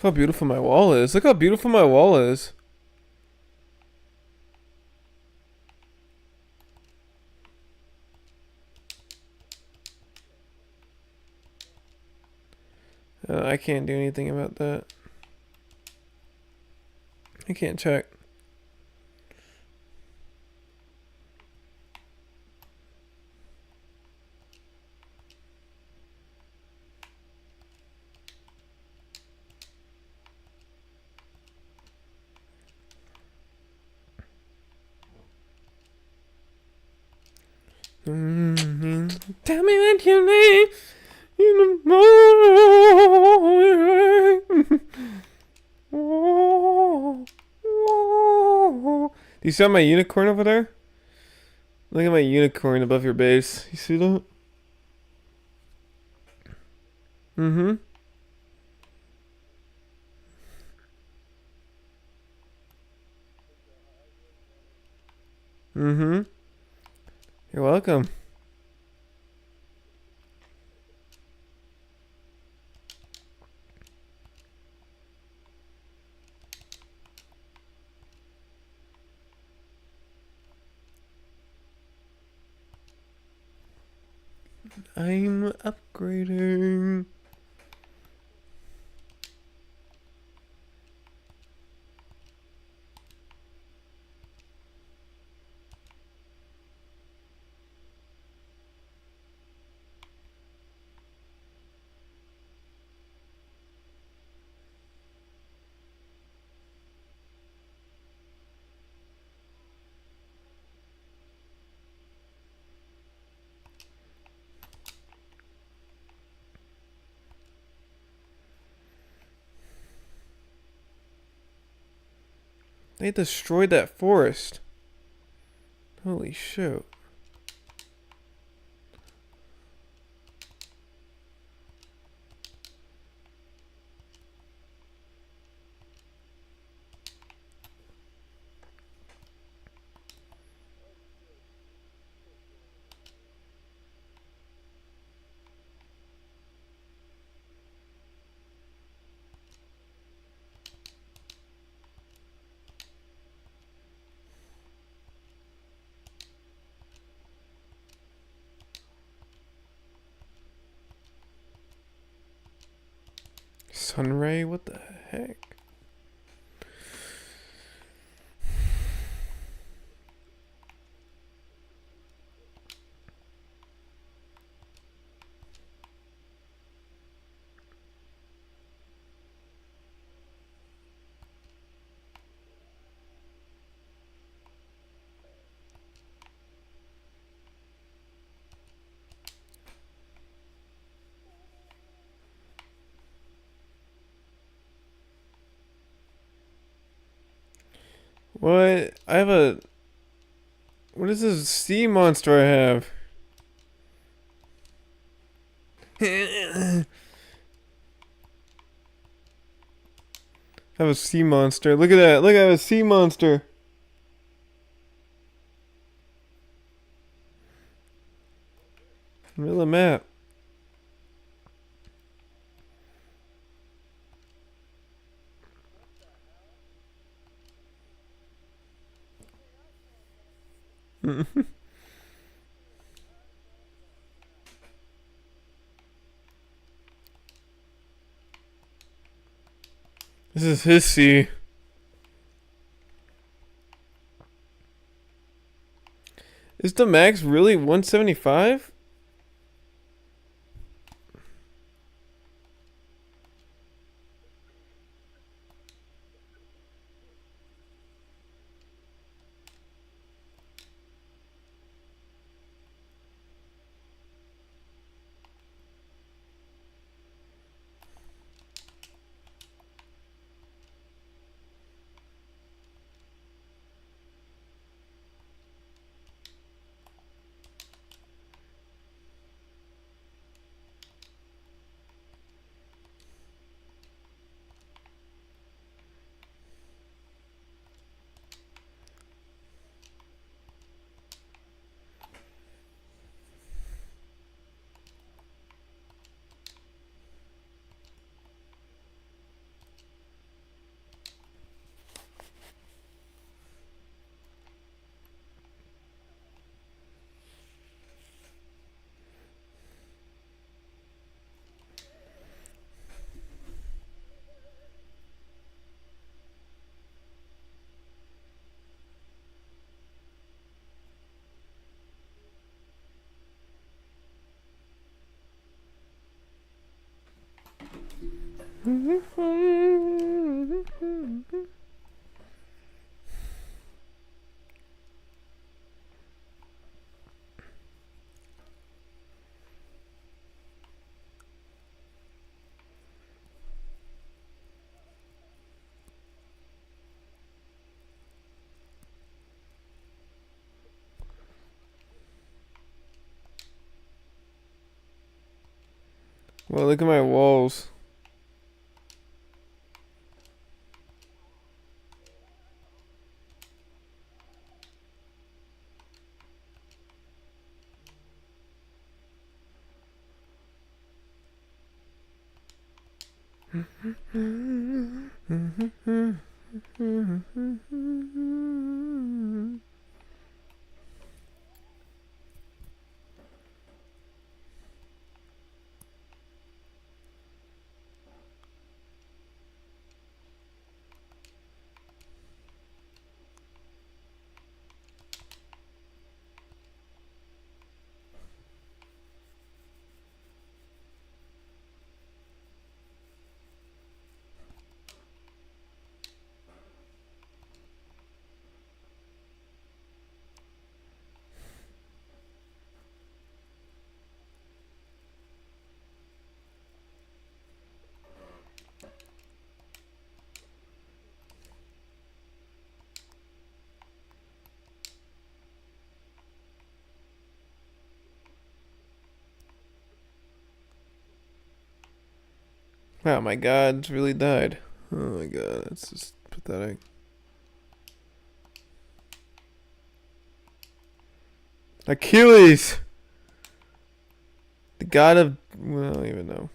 [SPEAKER 1] Look how beautiful my wall is. Look how beautiful my wall is. I can't do anything about that. I can't check. Tell me what you need. You know. Do you see my unicorn over there? Look at my unicorn above your base. You see that? Mm-hmm. Mm-hmm. You're welcome. I'm upgrading. They destroyed that forest. Holy shit. Sunray? What the heck? What? I have a... What is this sea monster I have? Have a sea monster. Look at that. Look, I have a sea monster. Middle of the map. This is his sea. Is the max really 175? Well, look at my walls. Wow, my god's really died. Oh my god, that's just pathetic. Achilles! The god of... well, I don't even know.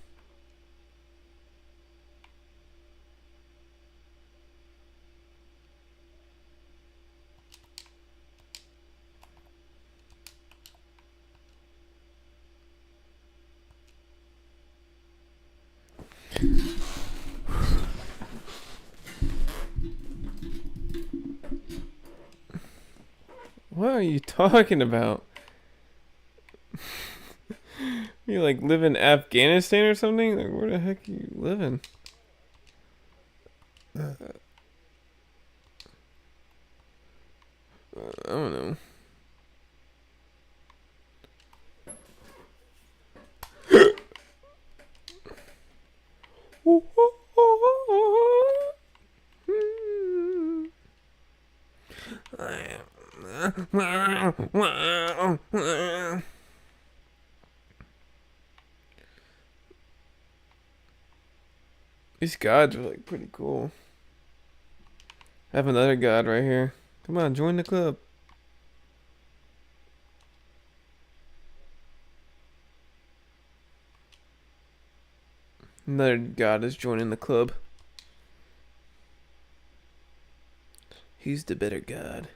[SPEAKER 1] What are you talking about? You like live in Afghanistan or something? Like where the heck are you living? I don't know. These gods are like pretty cool. I have another god right here. Come on, join the club. Another god is joining the club. He's the better god.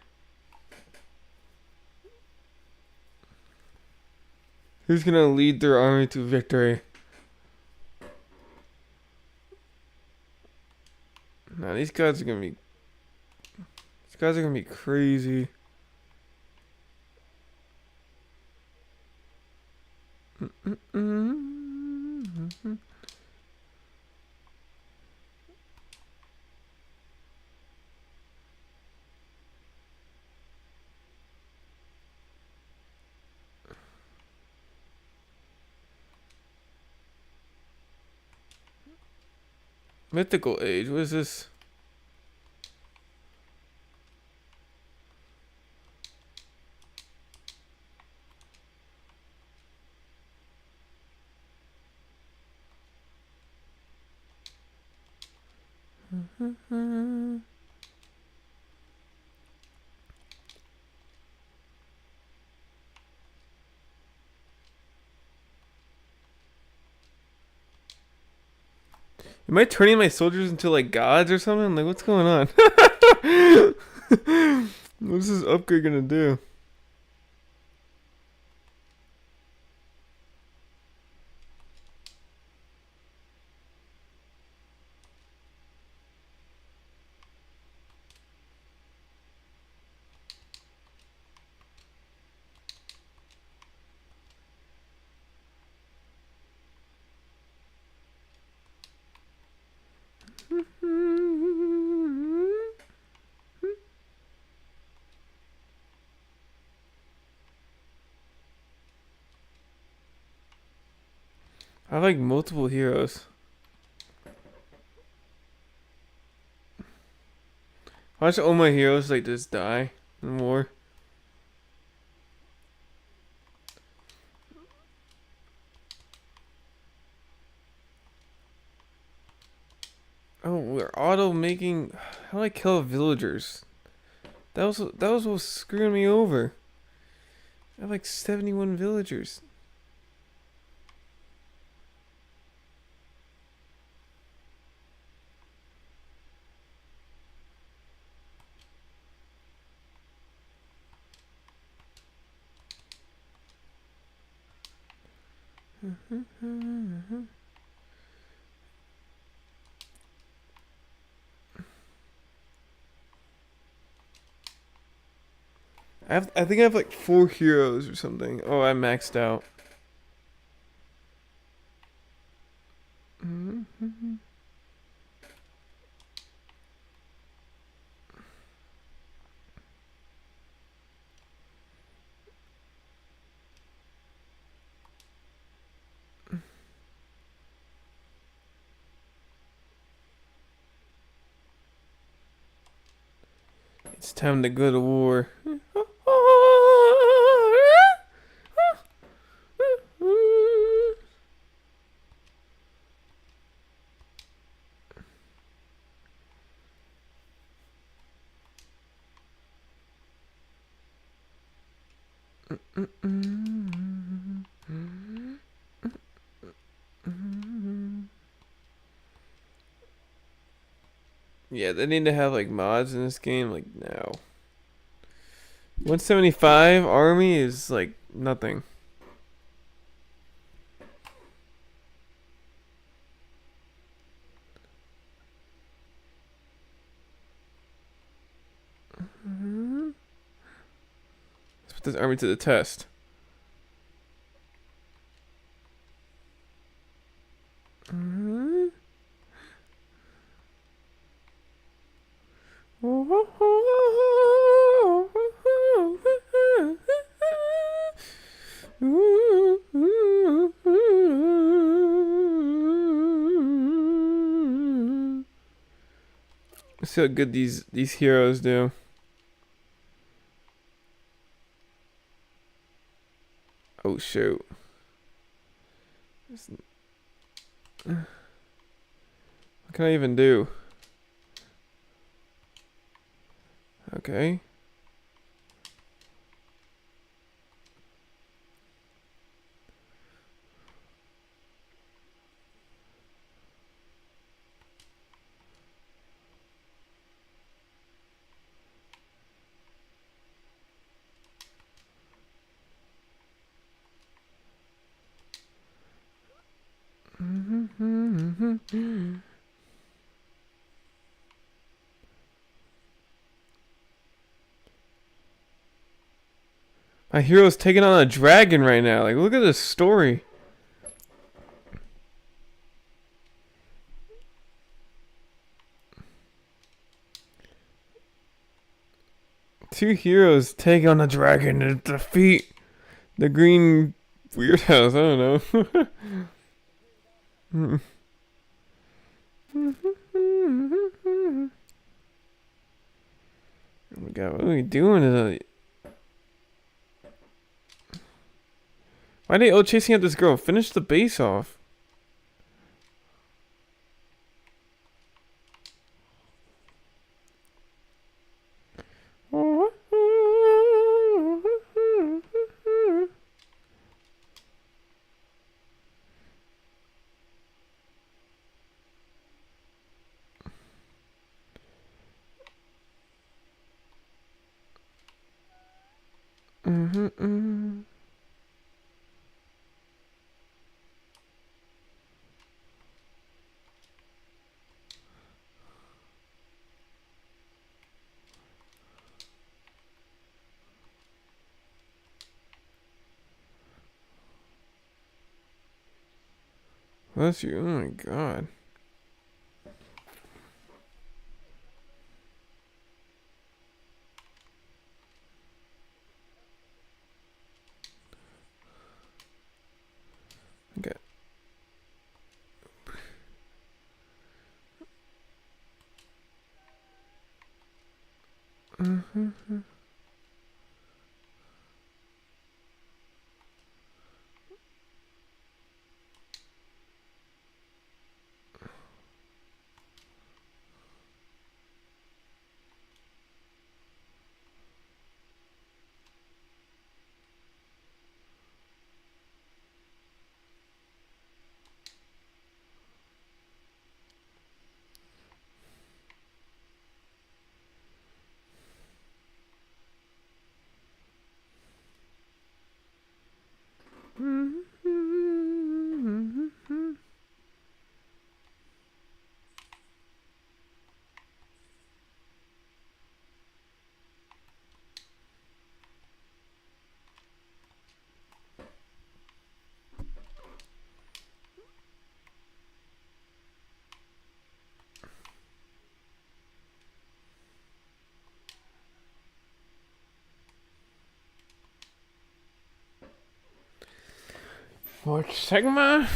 [SPEAKER 1] Who's gonna lead their army to victory? Nah, these guys are gonna be. These guys are gonna be crazy. Mythical age. What is this? Am I turning my soldiers into like gods or something? Like, what's going on? What's this upgrade gonna do? I have like multiple heroes. Watch all my heroes like just die in war. Oh, we're auto making. How do I kill villagers? That was what was screwing me over. I have like 71 villagers. I think I have like 4 heroes or something. Oh, I maxed out. It's time to go to war. Yeah, they need to have like mods in this game like now. 175 army is like nothing. Let's put this army to the test. Let's see how good these heroes do. Oh shoot. What can I even do? Okay. My hero's taking on a dragon right now. Like, look at this story. Two heroes take on a dragon to defeat the green weird house. I don't know. Oh my god, what are we doing? Why are they all chasing at this girl? Finish the base off. Bless you. Oh my god. Okay. What Sigma?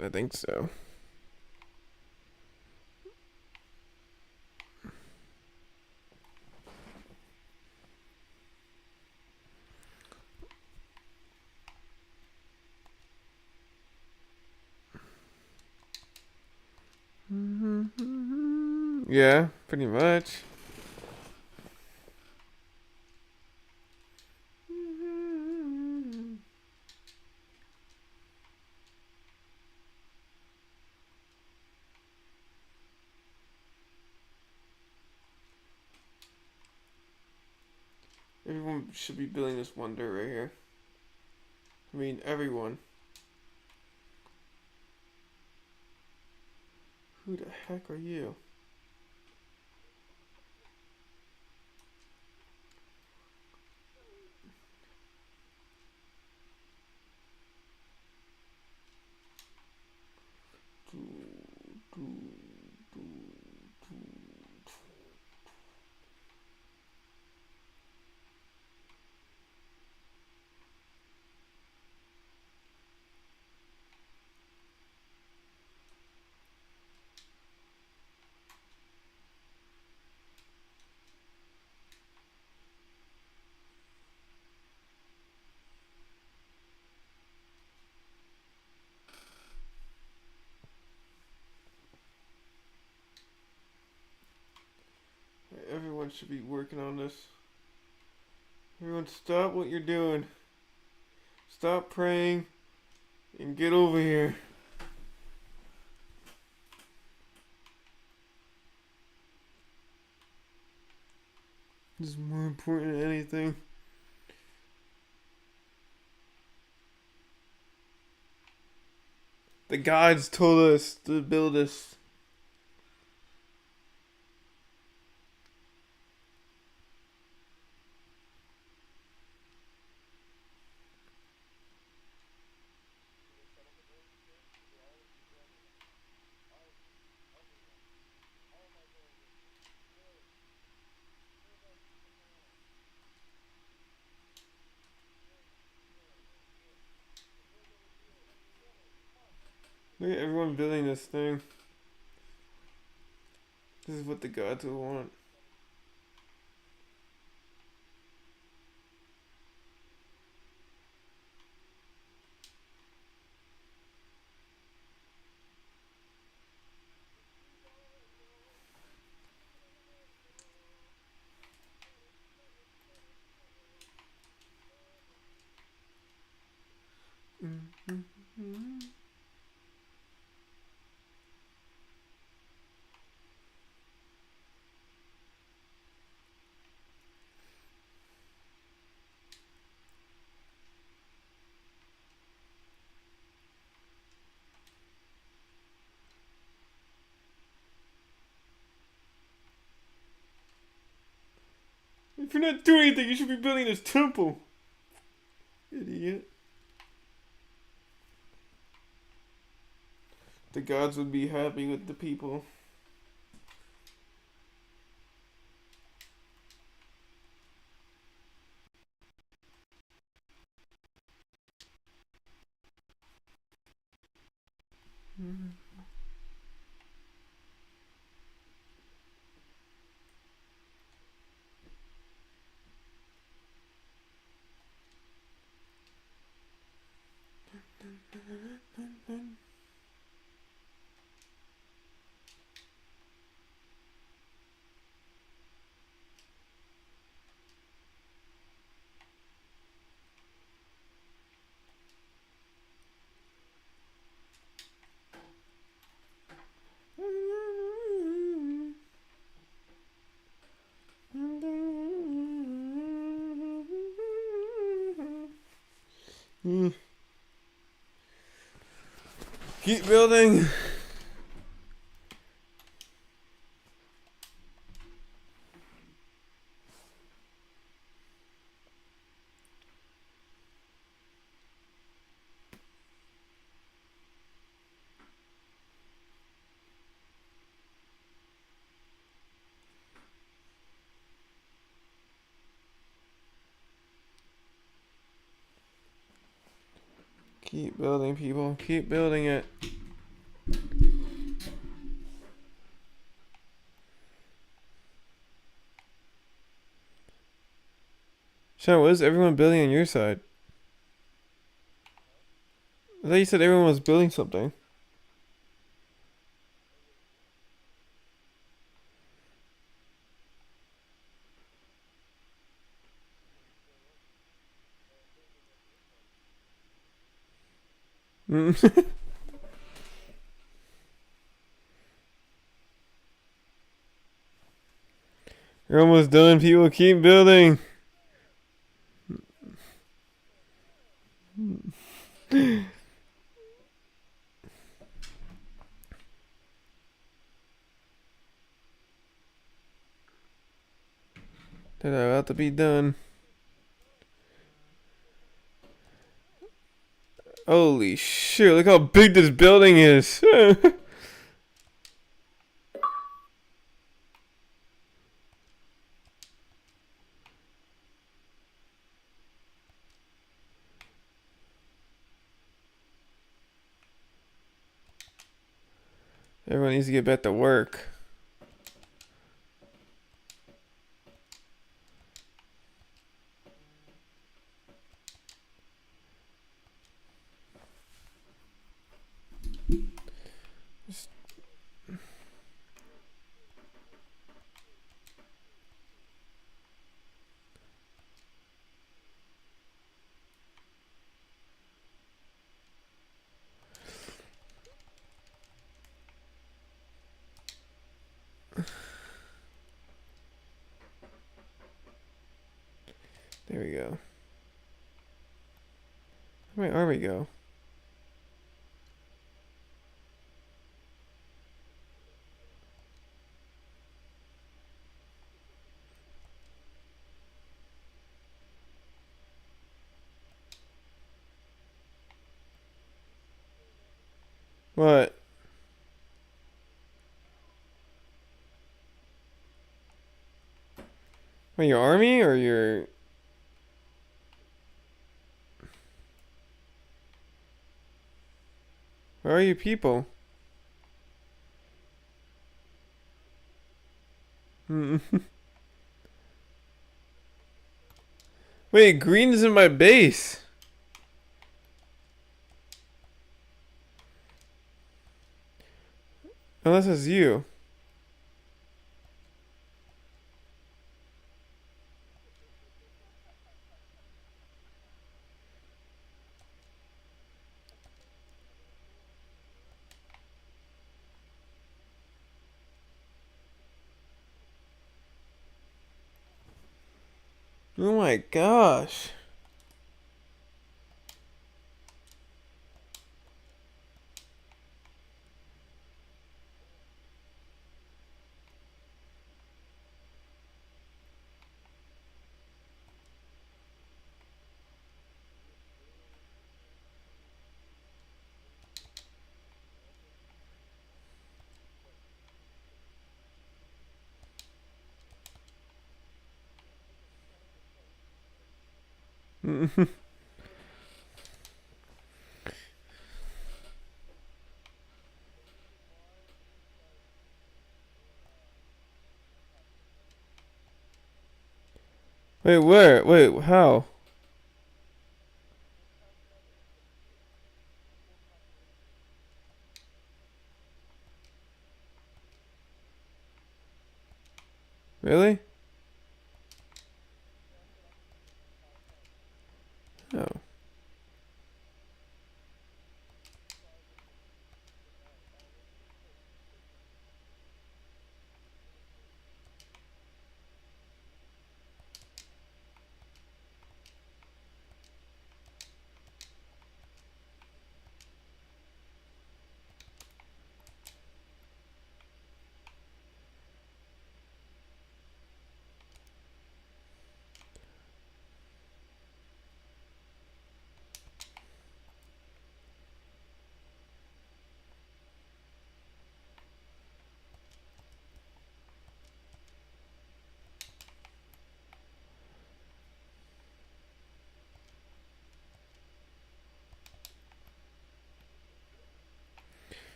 [SPEAKER 1] I think so. Yeah, pretty much. Everyone should be building this wonder right here. I mean, everyone. Who the heck are you? Everyone should be working on this. Everyone, stop what you're doing. Stop praying and get over here. This is more important than anything. The gods told us to build this. Look at everyone building this thing. This is what the gods will want. If you're not doing anything, you should be building this temple. Idiot. The gods would be happy with the people. Keep building. Keep building, people. Keep building it. Sean, what is everyone building on your side? I thought you said everyone was building something. You're almost done, people. Keep building. They're about to be done. Holy shit, look how big this building is. Everyone needs to get back to work. There we go. Where'd my army go? What? What, your army or your... Where are you people? Wait, green is in my base. Unless it's you. Oh my gosh. Wait, where? Wait, how? Really? Oh.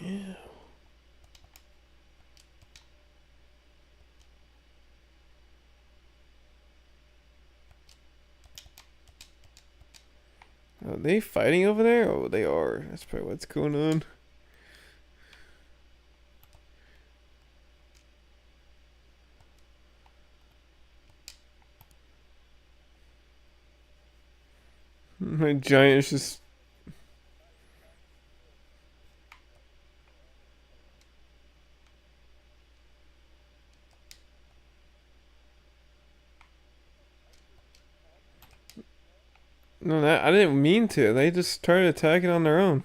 [SPEAKER 1] Yeah. Are they fighting over there? Oh, they are. That's probably what's going on. My giant is just... No, that I didn't mean to. They just started attacking on their own.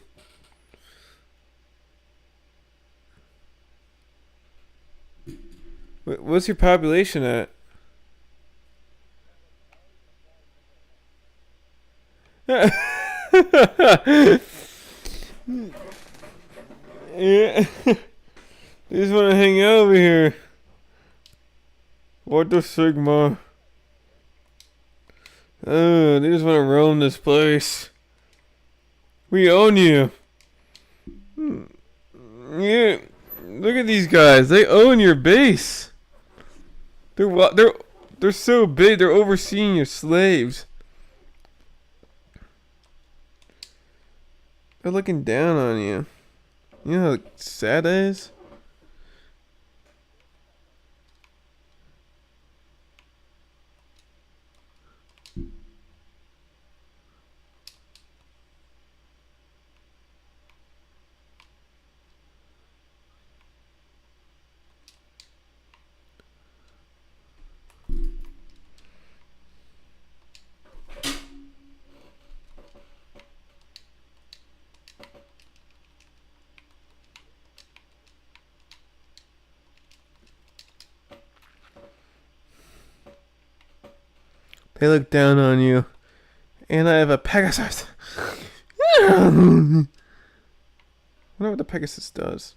[SPEAKER 1] What's your population at? Yeah. They just want to hang out over here. What the Sigma? Oh, they just want to roam this place. We own you. Yeah. Look at these guys. They own your base. They're so big. They're overseeing your slaves. They're looking down on you. You know how sad that is? They look down on you. And I have a Pegasus. I wonder what the Pegasus does.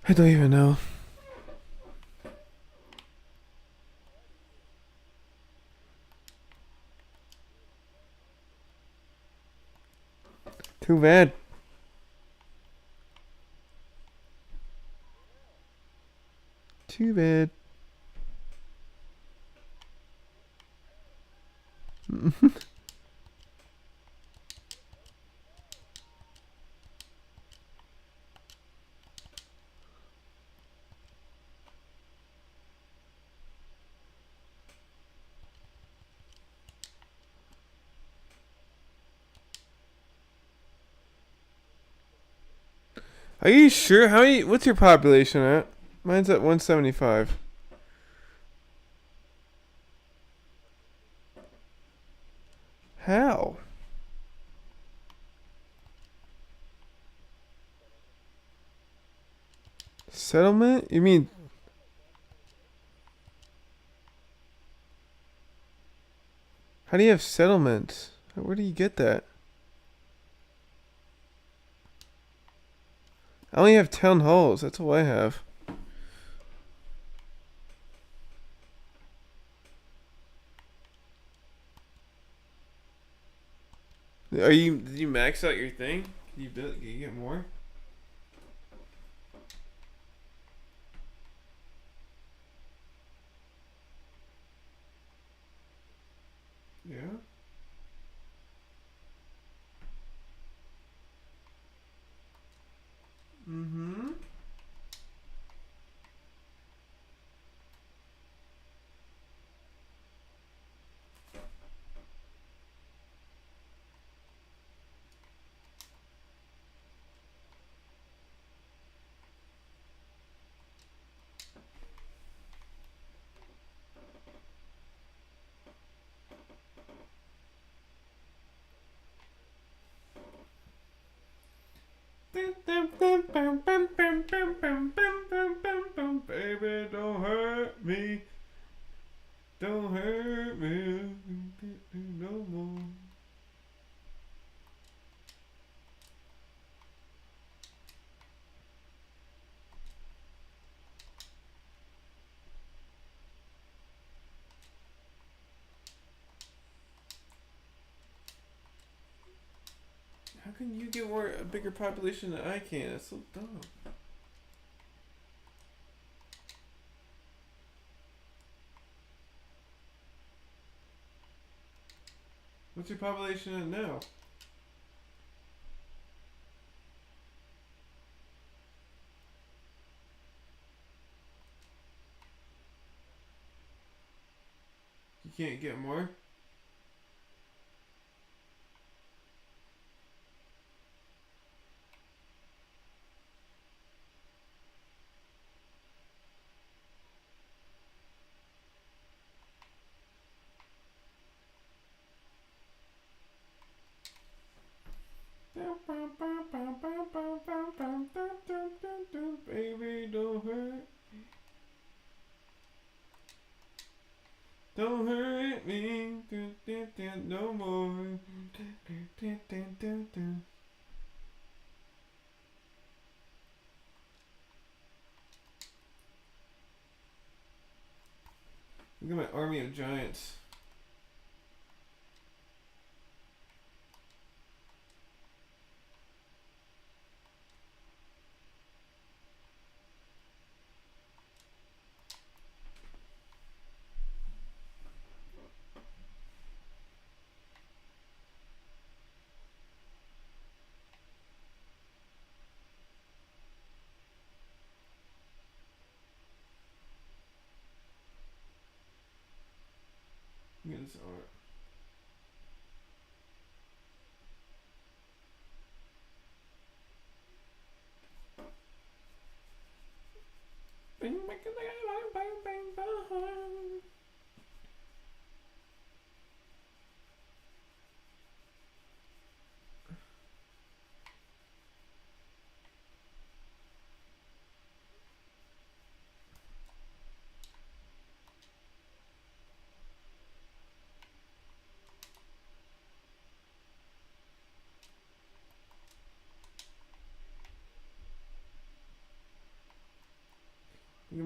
[SPEAKER 1] I don't even know. Too bad. Too bad. Are you sure? What's your population at? Mine's at 175. How? Settlement? You mean... How do you have settlements? Where do you get that? I only have town halls. That's all I have. Did you max out your thing? Can you get more? Yeah. Mm-hmm. Baby, don't hurt me. Don't hurt me no more. How can you get a bigger population than I can? That's so dumb. What's your population at now? You can't get more? Baby, don't hurt. Don't hurt me no more. Look at my army of giants. Look at this art.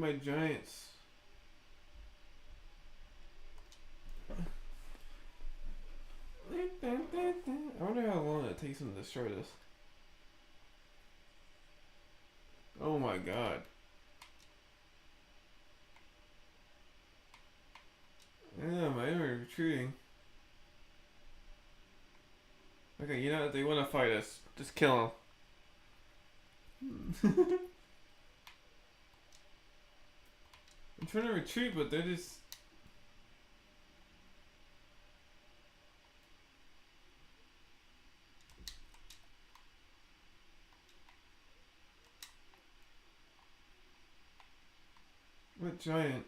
[SPEAKER 1] my giants? I wonder how long it takes them to destroy this. Oh my god. Yeah, my enemy retreating. Okay, you know what? They want to fight us. Just kill them. I'm trying to retreat, but they're just... What giant?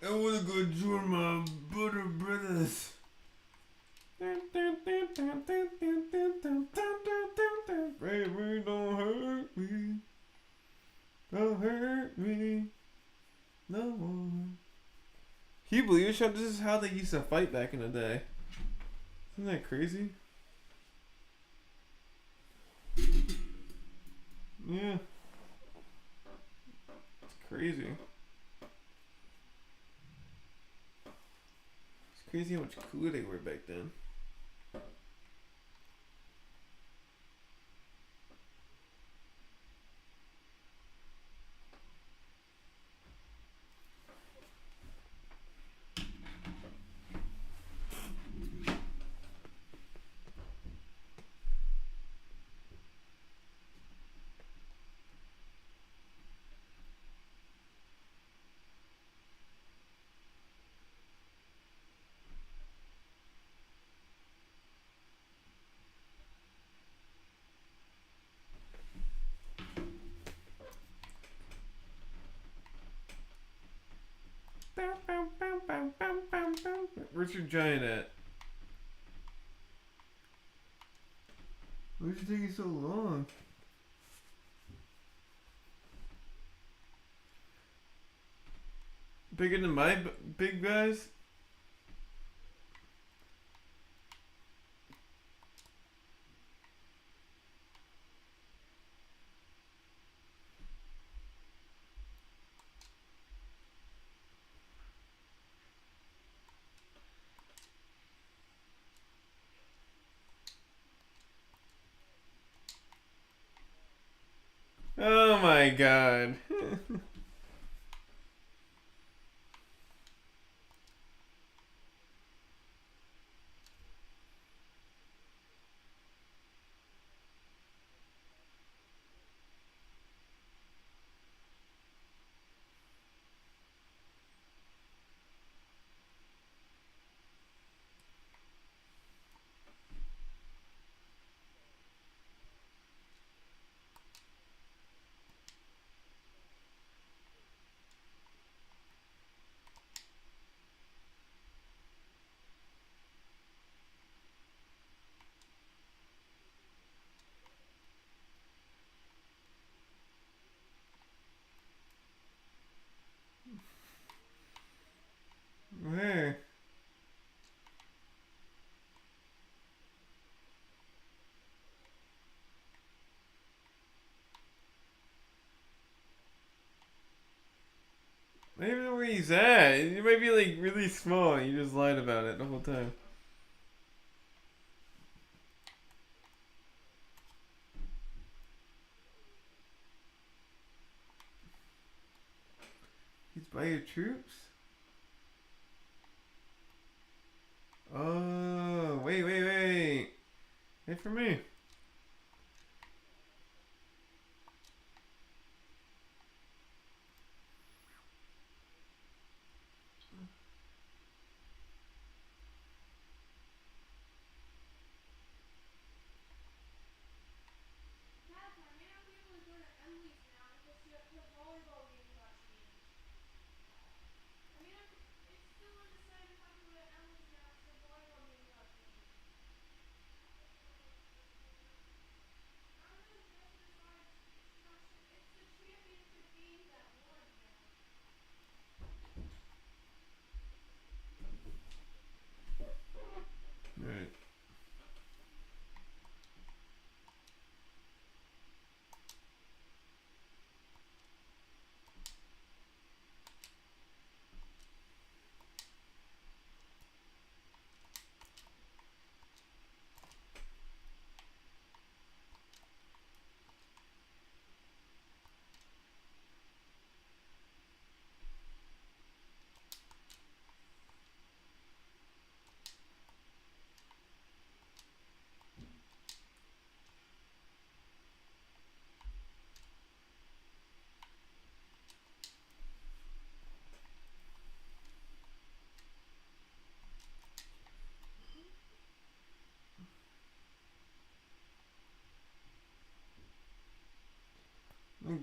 [SPEAKER 1] I wanna go join my brother brothers. Baby, don't hurt me. Don't hurt me. No more. Can you believe it, Sean? This is how they used to fight back in the day. Isn't that crazy? Yeah. It's crazy. It's crazy how much cooler they were back then. Where's your giant at? Why's it taking so long? Bigger than my big guys? Oh my god. Where? I don't even know where he's at. He might be like really small. You just lied about it the whole time. He's by your troops? Oh, wait. Wait for me.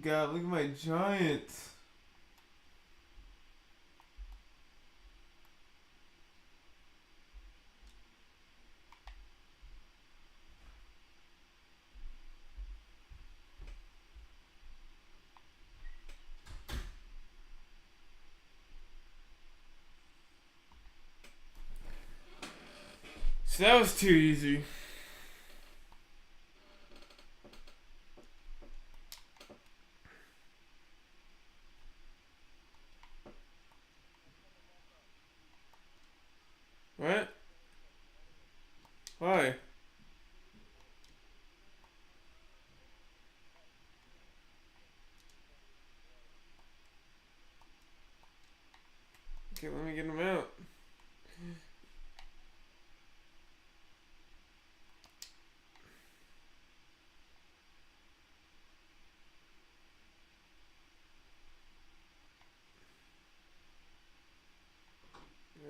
[SPEAKER 1] god, look at my giant. So that was too easy. What? Why? Okay, let me get him out.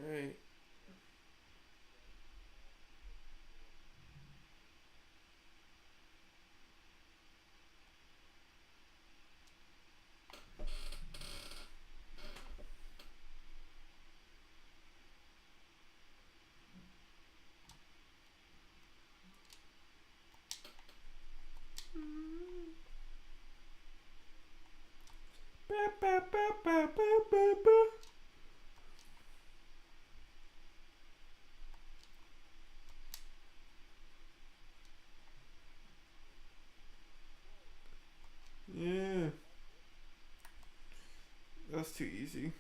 [SPEAKER 1] Alright. Ba, ba, ba, ba, ba, ba, ba. Yeah. That's too easy.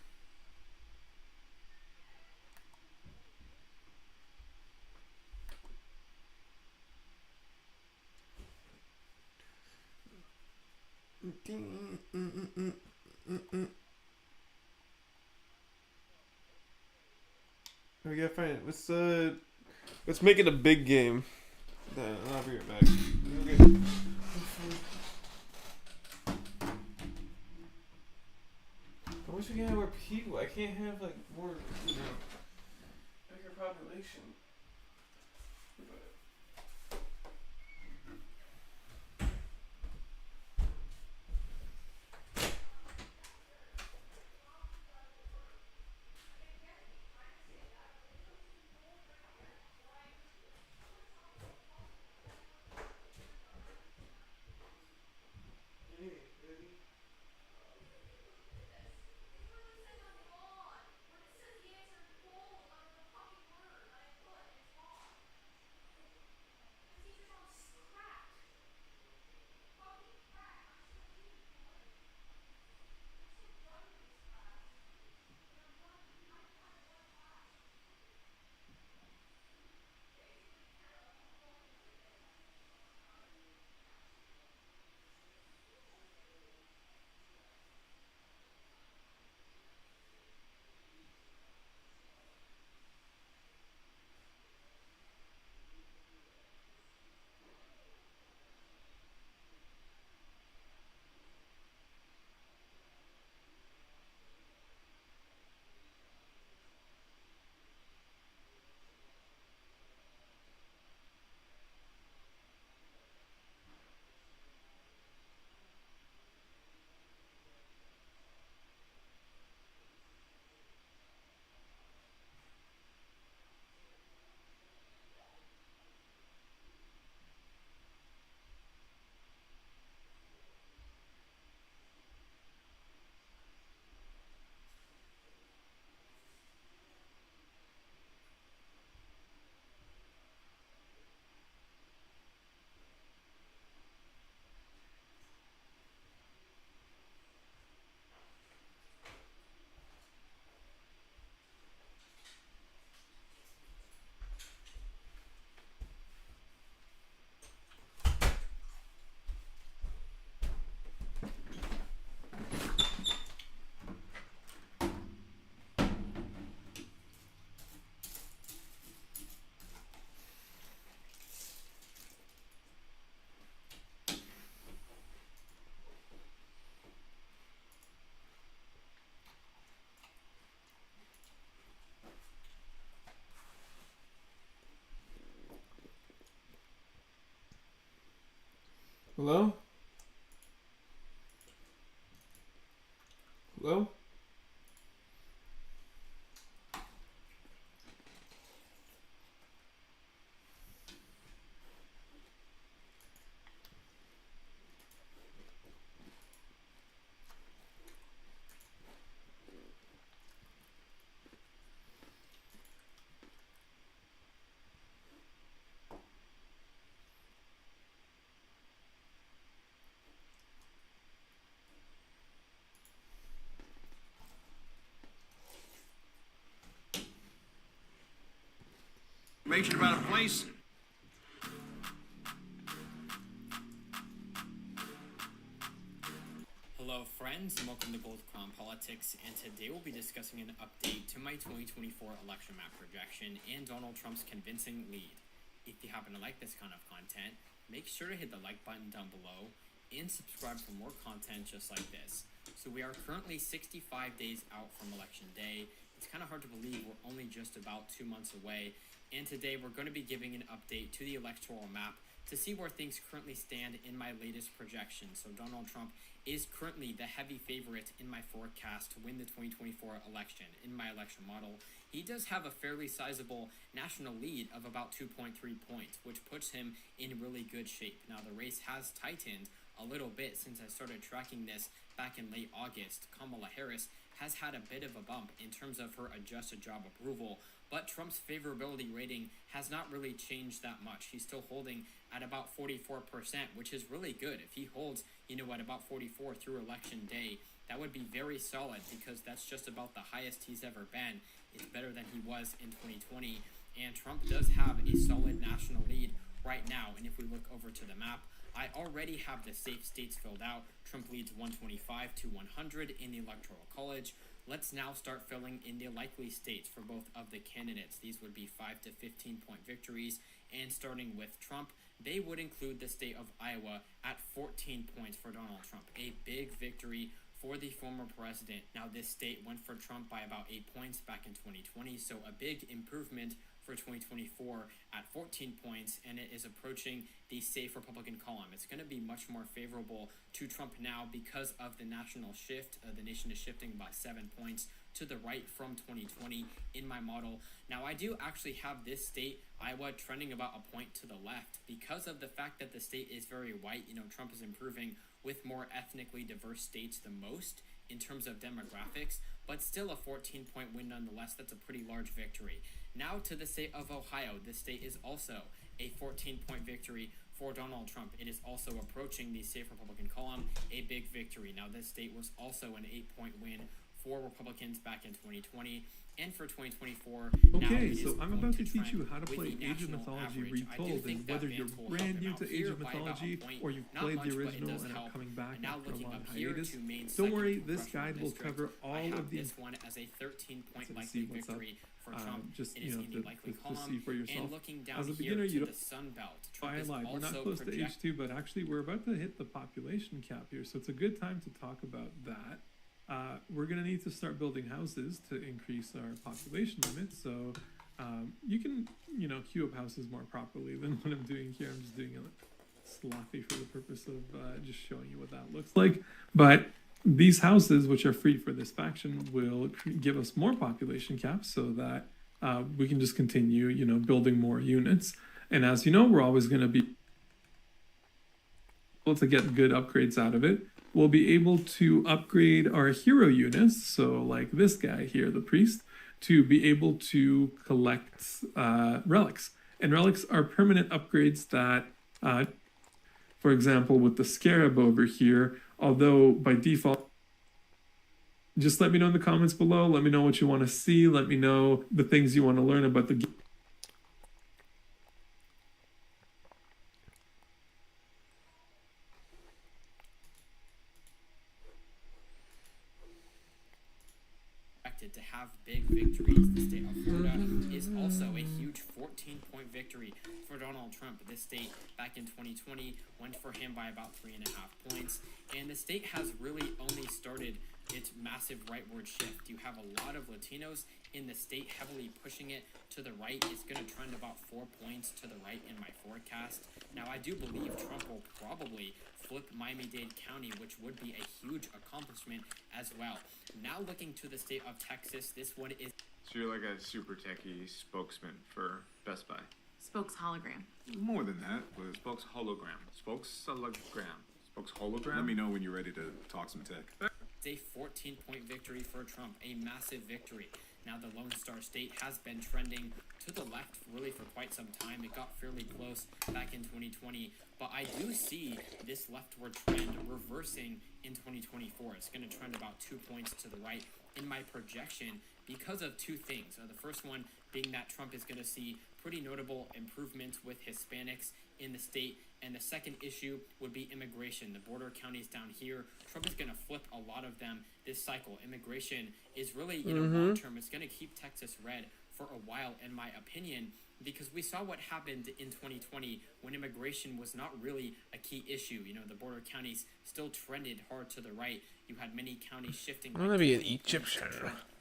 [SPEAKER 1] We gotta find it. Let's make it a big game. Then I'll be right back. Okay. I wish we could have more people. I can't have like more, bigger population. Hello? Hello?
[SPEAKER 7] Information about a place.
[SPEAKER 8] Hello friends, and welcome to Gold Crown Politics, and today we'll be discussing an update to my 2024 election map projection and Donald Trump's convincing lead. If you happen to like this kind of content, make sure to hit the like button down below and subscribe for more content just like this. So we are currently 65 days out from election day. It's kind of hard to believe we're only just about 2 months away, and today we're going to be giving an update to the electoral map to see where things currently stand in my latest projection. So Donald Trump is currently the heavy favorite in my forecast to win the 2024 election. In my election model, he does have a fairly sizable national lead of about 2.3 points, which puts him in really good shape. Now, the race has tightened a little bit since I started tracking this back in late August. Kamala Harris has had a bit of a bump in terms of her adjusted job approval, but Trump's favorability rating has not really changed that much. He's still holding at about 44%, which is really good. If he holds, at about 44 through election day, that would be very solid because that's just about the highest he's ever been. It's better than he was in 2020, and Trump does have a solid national lead right now. And if we look over to the map, I already have the safe states filled out. Trump leads 125 to 100 in the Electoral College. Let's now start filling in the likely states for both of the candidates. These would be 5 to 15 point victories, and starting with Trump, they would include the state of Iowa at 14 points for Donald Trump. A big victory for the former president. Now, this state went for Trump by about 8 points back in 2020, so a big improvement for 2024 at 14 points, and it is approaching the safe Republican column. It's going to be much more favorable to Trump now because of the national shift. The nation is shifting by 7 points to the right from 2020 in my model. Now, I do actually have this state, Iowa, trending about a point to the left because of the fact that the state is very white. Trump is improving with more ethnically diverse states the most in terms of demographics, but still a 14-point win nonetheless. That's a pretty large victory. Now to the state of Ohio. This state is also a 14-point victory for Donald Trump. It is also approaching the safe Republican column, a big victory. Now, this state was also an 8-point win for Republicans back in 2020. And for 2024,
[SPEAKER 9] okay, so I'm about to teach you how to play Age of Mythology Retold, and whether you're brand new to Age of Mythology or you've played the original and are coming back after a long hiatus, don't worry, this guide will cover all of these.
[SPEAKER 8] This one as a 13-point likely
[SPEAKER 9] see what's up.
[SPEAKER 8] victory for Trump.
[SPEAKER 9] Just
[SPEAKER 8] it is in the likely column.
[SPEAKER 9] to see for yourself.
[SPEAKER 8] And looking down
[SPEAKER 9] As a
[SPEAKER 8] here
[SPEAKER 9] beginner,
[SPEAKER 8] to
[SPEAKER 9] you
[SPEAKER 8] the
[SPEAKER 9] don't.
[SPEAKER 8] Sun Belt,
[SPEAKER 9] By
[SPEAKER 8] Trump
[SPEAKER 9] and
[SPEAKER 8] is
[SPEAKER 9] large, we're not
[SPEAKER 8] also
[SPEAKER 9] close to
[SPEAKER 8] project-
[SPEAKER 9] H2, but actually we're about to hit the population cap here, so it's a good time to talk about that. We're going to need to start building houses to increase our population limit. So you can, queue up houses more properly than what I'm doing here. I'm just doing it sloppy for the purpose of just showing you what that looks like. But these houses, which are free for this faction, will give us more population caps so that we can just continue, building more units. And as you know, we're always going to be able to get good upgrades out of it. We'll be able to upgrade our hero units, so like this guy here, the priest, to be able to collect relics. And relics are permanent upgrades that, for example, with the scarab over here, although by default, just let me know in the comments below. Let me know what you want to see. Let me know the things you want to learn about the game.
[SPEAKER 8] to have big victories. The state of Florida is also a huge 14-point victory for Donald Trump. This state back in 2020 went for him by about 3.5 points, and the state has really only started its massive rightward shift. You have a lot of Latinos in the state heavily pushing it to the right. It's going to trend about 4 points to the right in my forecast. Now, I do believe Trump will probably flip Miami-Dade County, which would be a huge accomplishment as well. Now looking to the state of Texas, this one is...
[SPEAKER 10] So you're like a super techie spokesman for Best Buy?
[SPEAKER 11] Spokes hologram.
[SPEAKER 10] More than that, with spokes hologram. Spokes hologram. Spokes hologram? Let me know when you're ready to talk some tech.
[SPEAKER 8] It's a 14-point victory for Trump, a massive victory. Now, the Lone Star State has been trending to the left really for quite some time. It got fairly close back in 2020, but I do see this leftward trend reversing in 2024. It's going to trend about 2 points to the right in my projection because of two things. The first one being that Trump is going to see pretty notable improvements with Hispanics in the state. And the second issue would be immigration. The border counties down here, Trump is going to flip a lot of them this cycle. Immigration is really, long term, it's going to keep Texas red for a while, in my opinion, because we saw what happened in 2020 when immigration was not really a key issue. The border counties still trended hard to the right. You had many counties shifting.
[SPEAKER 1] I want to be an Egyptian.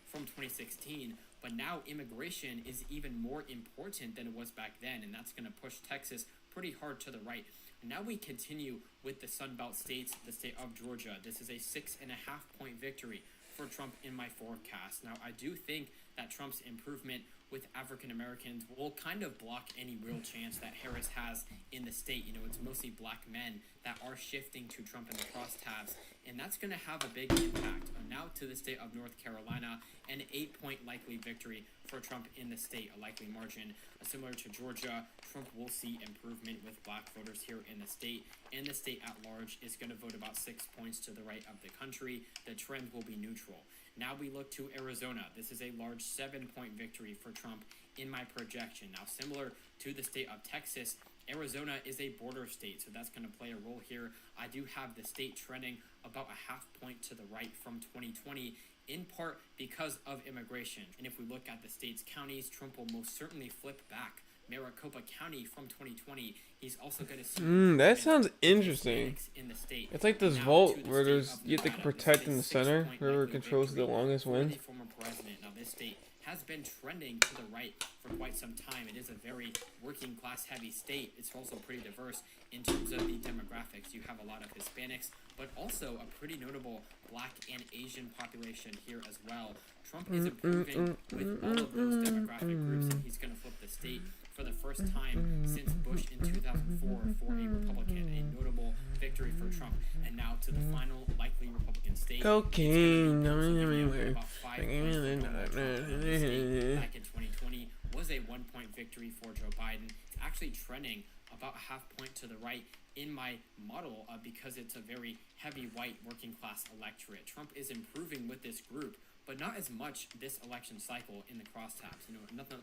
[SPEAKER 8] From 2016. But now immigration is even more important than it was back then, and that's going to push Texas pretty hard to the right. And now we continue with the Sun Belt states, the state of Georgia. This is a 6.5-point victory for Trump in my forecast. Now, I do think that Trump's improvement with African Americans will kind of block any real chance that Harris has in the state. It's mostly black men that are shifting to Trump in the crosstabs, and that's going to have a big impact. Now to the state of North Carolina, an 8-point likely victory for Trump in the state, a likely margin. Similar to Georgia, Trump will see improvement with black voters here in the state, and the state at large is going to vote about 6 points to the right of the country. The trend will be neutral. Now we look to Arizona. This is a large 7-point victory for Trump in my projection. Now, similar to the state of Texas, Arizona is a border state, so that's going to play a role here. I do have the state trending about a half point to the right from 2020, in part because of immigration. And if we look at the state's counties, Trump will most certainly flip back Maricopa County from 2020. He's also going to see
[SPEAKER 1] that sounds interesting.
[SPEAKER 8] In the state.
[SPEAKER 1] It's like this vault where you have to protect in the center. Whoever controls the longest wins.
[SPEAKER 8] Former president. Now, this state has been trending to the right for quite some time. It is a very working class heavy state. It's also pretty diverse in terms of the demographics. You have a lot of Hispanics, but also a pretty notable black and Asian population here as well. Trump is improving with all of those demographic groups, and he's going to flip the state for the first time since Bush in 2004 for a Republican, a notable victory for Trump. And now to the final likely Republican state.
[SPEAKER 1] Cocaine.
[SPEAKER 8] Back in 2020 was a 1-point victory for Joe Biden. It's actually trending about a half point to the right in my model because it's a very heavy white working class electorate. Trump is improving with this group, but not as much this election cycle in the crosstabs.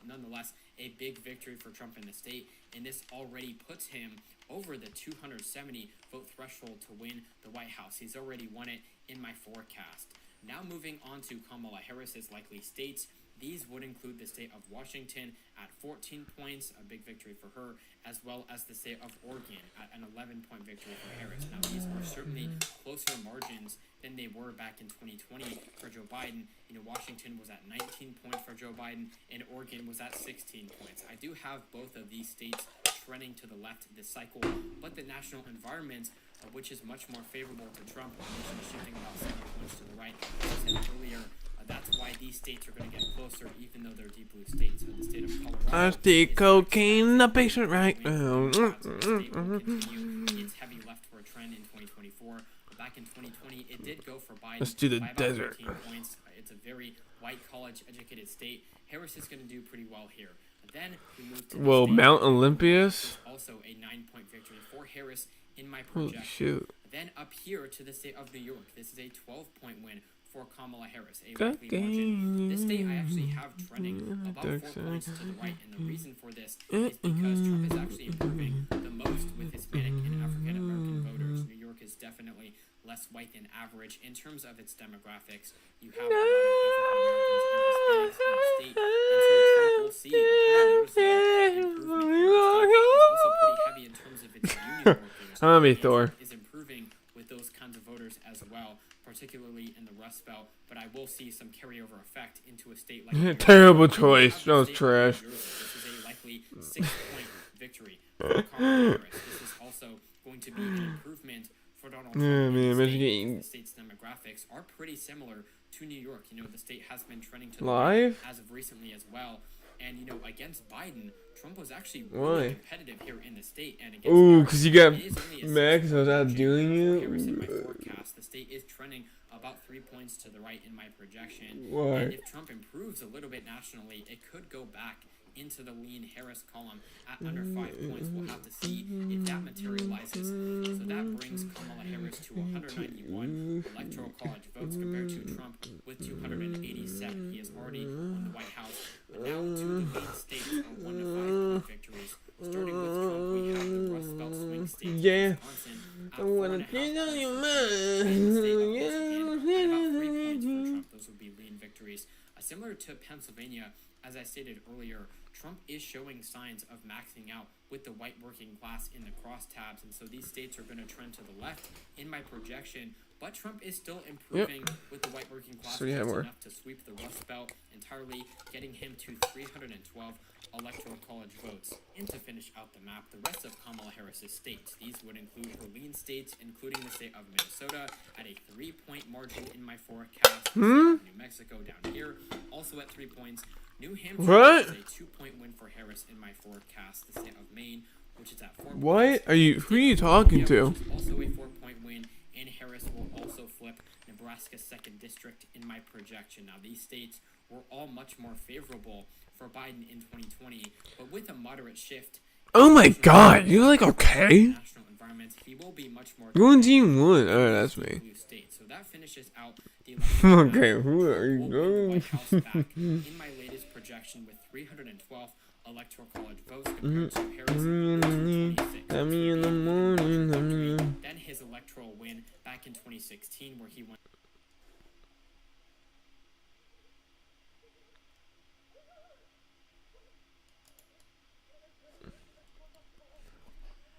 [SPEAKER 8] Nonetheless, a big victory for Trump in the state, and this already puts him over the 270 vote threshold to win the White House. He's already won it in my forecast. Now moving on to Kamala Harris's likely states. These would include the state of Washington at 14 points, a big victory for her, as well as the state of Oregon at an 11-point victory for Harris. Now, these are certainly closer margins than they were back in 2020 for Joe Biden. Washington was at 19 points for Joe Biden, and Oregon was at 16 points. I do have both of these states trending to the left this cycle, but the national environment, which is much more favorable to Trump, is shifting about 7 points to the right. As I said earlier, that's why these states are going to get closer, even though they're deep blue states. So the state of Colorado.
[SPEAKER 1] I see cocaine in the patient right now.
[SPEAKER 8] Its heavy leftward trend in 2024. Back in 2020, it did go for Biden.
[SPEAKER 1] Let's do the
[SPEAKER 8] by about
[SPEAKER 1] desert.
[SPEAKER 8] 13 points. It's a very white college-educated state. Harris is going to do pretty well here. Then we move to
[SPEAKER 1] Whoa, Mount Olympus.
[SPEAKER 8] Also a 9-point victory for Harris in my
[SPEAKER 1] Holy
[SPEAKER 8] projection.
[SPEAKER 1] shoot.
[SPEAKER 8] Then up here to the state of New York. This is a 12-point win for Kamala Harris, a likely margin. This state I actually have trending about 4 points to the right, and the reason for this is because Trump is actually improving the most with Hispanic and African American voters. New York is definitely less white than average in terms of its demographics. You have a lot of African Americans and Hispanics in the state, and so Trump will see a pretty noticeable improvement. It's also pretty heavy in terms of its union workers.
[SPEAKER 1] I'm gonna be Thor.
[SPEAKER 8] Is improving with those kinds of voters as well, particularly in the Rust Belt, but I will see some carryover effect into a state like New York.
[SPEAKER 1] Terrible
[SPEAKER 8] And we
[SPEAKER 1] choice.
[SPEAKER 8] have
[SPEAKER 1] That
[SPEAKER 8] the
[SPEAKER 1] was
[SPEAKER 8] state of New
[SPEAKER 1] trash.
[SPEAKER 8] Jersey. This is a likely 6-point victory for Kamala Harris. This is also going to be an improvement for Donald Trump in the state. The state's demographics are pretty similar to New York. You know, the state has been trending to the right as of recently as well. And, you know, against Biden, Trump was actually really competitive here in the state. And against
[SPEAKER 1] Ooh,
[SPEAKER 8] Harris,
[SPEAKER 1] because you got
[SPEAKER 8] it is only a
[SPEAKER 1] Max, I was
[SPEAKER 8] 6-point
[SPEAKER 1] outdoing
[SPEAKER 8] margin for Harris in
[SPEAKER 1] you.
[SPEAKER 8] my forecast. The state is trending about 3 points to the right in my projection.
[SPEAKER 1] What?
[SPEAKER 8] And if Trump improves a little bit nationally, it could go back into the lean Harris column at under 5 points. We'll have to see if that materializes. So that brings Kamala Harris to 191 electoral college votes compared to Trump with 287. He is already won the White House. But now two of the lean states are 1 to 5 point victories. Starting with Trump, we have the Rust Belt swing states, Wisconsin, at 4.5 points for Trump, and the state of Michigan at about 3 points for Trump. Those would be lean victories. Similar to Pennsylvania, as I stated earlier, Trump is showing signs of maxing out with the white working class in the crosstabs, and so these states are going to trend to the left in my projection. But Trump is still improving with the white working class, just enough to sweep the Rust Belt entirely, getting him to 312 electoral college votes. And to finish out the map, the rest of Kamala Harris's states. These would include her lean states, including the state of Minnesota at a 3-point margin in my forecast. The state of New Mexico down here, also at 3 points. New Hampshire is a 2-point win for Harris in my forecast. The state of Maine, which is at 4 points.
[SPEAKER 1] What are you? Who are you talking to?
[SPEAKER 8] Which is also a 4-point win, and Harris will also flip Nebraska's 2nd district in my projection. Now, these states were all much more favorable for Biden in 2020, but with a moderate shift.
[SPEAKER 1] Oh my God! You're like okay.
[SPEAKER 8] National environment, he will be much more.
[SPEAKER 1] You're on team 1. Oh, that's me.
[SPEAKER 8] So that finishes out the
[SPEAKER 1] okay, who are you
[SPEAKER 8] going? White House back in my latest projection with 312 electoral college votes compared to Harris in 2026. Then his electoral win back in 2016, where he won.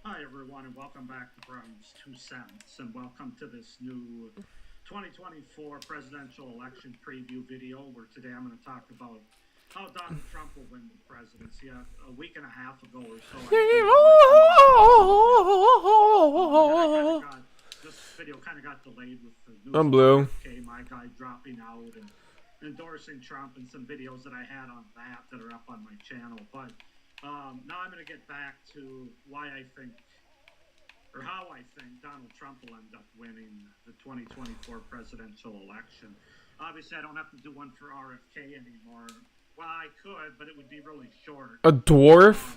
[SPEAKER 7] Hi, everyone, and welcome back to Brown's 2 Cents, and welcome to this new 2024 presidential election preview video, where today I'm going to talk about how Donald Trump will win the presidency. A week and a half ago or so, this video kind of got delayed with the news.
[SPEAKER 1] I'm blue.
[SPEAKER 7] Okay, my guy dropping out and endorsing Trump, and some videos that I had on that are up on my channel, but now I'm going to get back to why I think, or how I think, Donald Trump will end up winning the 2024 presidential election. Obviously, I don't have to do one for RFK anymore. Well, I could, but it would be really short.
[SPEAKER 1] A dwarf?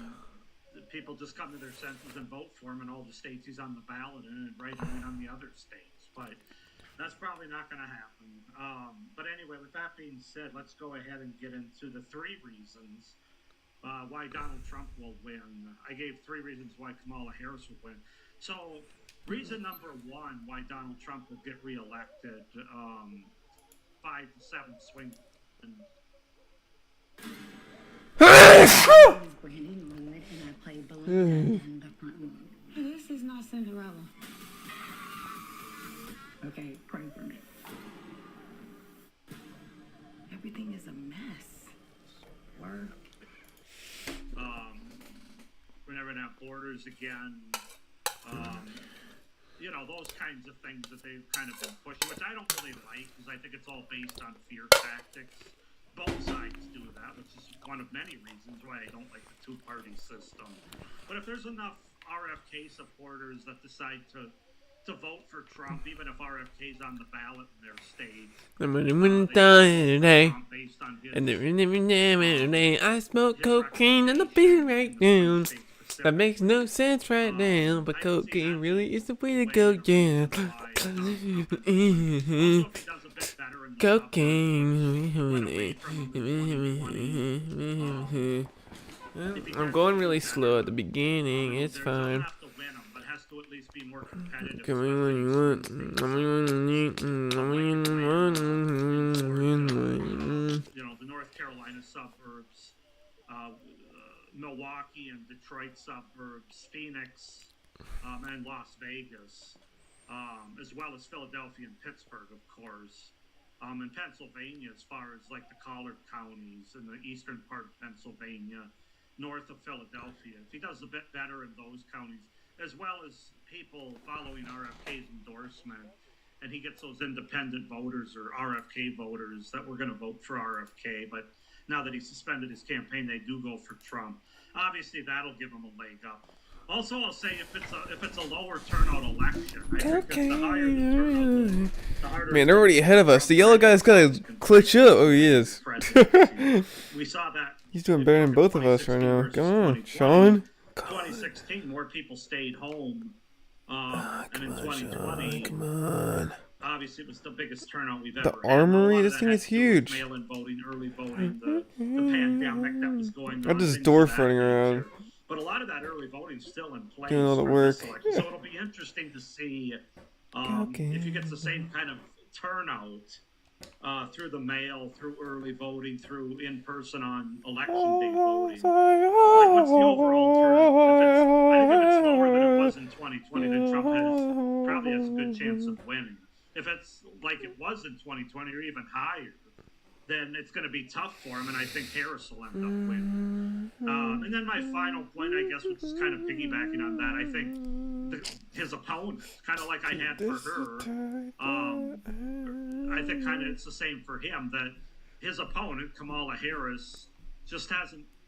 [SPEAKER 7] People just come to their senses and vote for him in all the states he's on the ballot in, and write him in on the other states. But that's probably not going to happen. But anyway, with that being said, let's go ahead and get into the 3 reasons why Donald Trump will win. I gave 3 reasons why Kamala Harris will win. So, reason number 1 why Donald Trump will get reelected, 5 to 7 swing.
[SPEAKER 6] This is not Cinderella. Okay, pray for me. Everything is a mess. Work.
[SPEAKER 7] We're never gonna have borders again. You know, those kinds of things that they've kind of been pushing, which I don't really like, because I think it's all based on fear tactics. Both sides do that, which is one of many reasons why I don't like the 2-party system. But if there's enough RFK supporters that decide to vote for Trump, even if RFK's on the ballot in their state,
[SPEAKER 1] I smoke cocaine and the beer right now. That makes no sense right now, but cocaine really is the way to go, yeah. Cocaine. I'm going really slow at the beginning, it's fine. Come in when you want.
[SPEAKER 7] You know, the North Carolina suburbs, Milwaukee and Detroit suburbs, Phoenix, and Las Vegas. as well as Philadelphia and Pittsburgh, of course. In Pennsylvania, as far as like the collar counties in the eastern part of Pennsylvania, north of Philadelphia, if he does a bit better in those counties, as well as people following RFK's endorsement, and he gets those independent voters or RFK voters that were going to vote for RFK, but now that he suspended his campaign, they do go for Trump. Obviously, that'll give him a leg up. Also, I'll say if it's a lower turnout election, I think that the higher the turnout, the harder.
[SPEAKER 1] Man, they're already ahead of us. The yellow guy's gotta clutch up. Oh, he is.
[SPEAKER 7] We saw that.
[SPEAKER 1] He's doing better than both of us right now. Come on, Sean.
[SPEAKER 7] 2016, more people stayed home. And in 2020,
[SPEAKER 1] come on.
[SPEAKER 7] Obviously, it was the biggest turnout we've ever
[SPEAKER 1] The
[SPEAKER 7] had.
[SPEAKER 1] armory, this thing is huge.
[SPEAKER 7] Mail-in voting, early voting, the pandemic that was going on.
[SPEAKER 1] Got this dwarf running around.
[SPEAKER 7] But a lot of that early voting is still in place.
[SPEAKER 1] Doing all the work.
[SPEAKER 7] So it'll be interesting to see if he gets the same kind of turnout through the mail, through early voting, through in-person on election day voting. Like, what's the overall turnout? I think if it's lower than it was in 2020, then Trump probably has a good chance of winning. If it's like it was in 2020 or even higher, then it's going to be tough for him, and I think Harris will end up winning. And then my final point, I guess, which is kind of piggybacking on that, I think his opponent, kind of like I had for her, I think kind of it's the same for him, that his opponent, Kamala Harris, just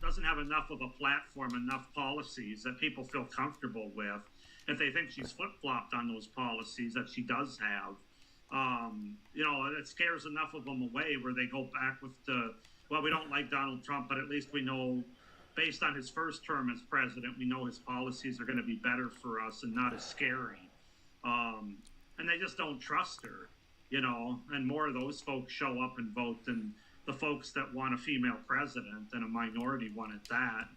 [SPEAKER 7] doesn't have enough of a platform, enough policies that people feel comfortable with. If they think she's flip-flopped on those policies that she does have, it scares enough of them away where they go back with we don't like Donald Trump, but at least we know, based on his first term as president, we know his policies are going to be better for us and not as scary. And they just don't trust her, and more of those folks show up and vote than the folks that want a female president, and a minority one at that,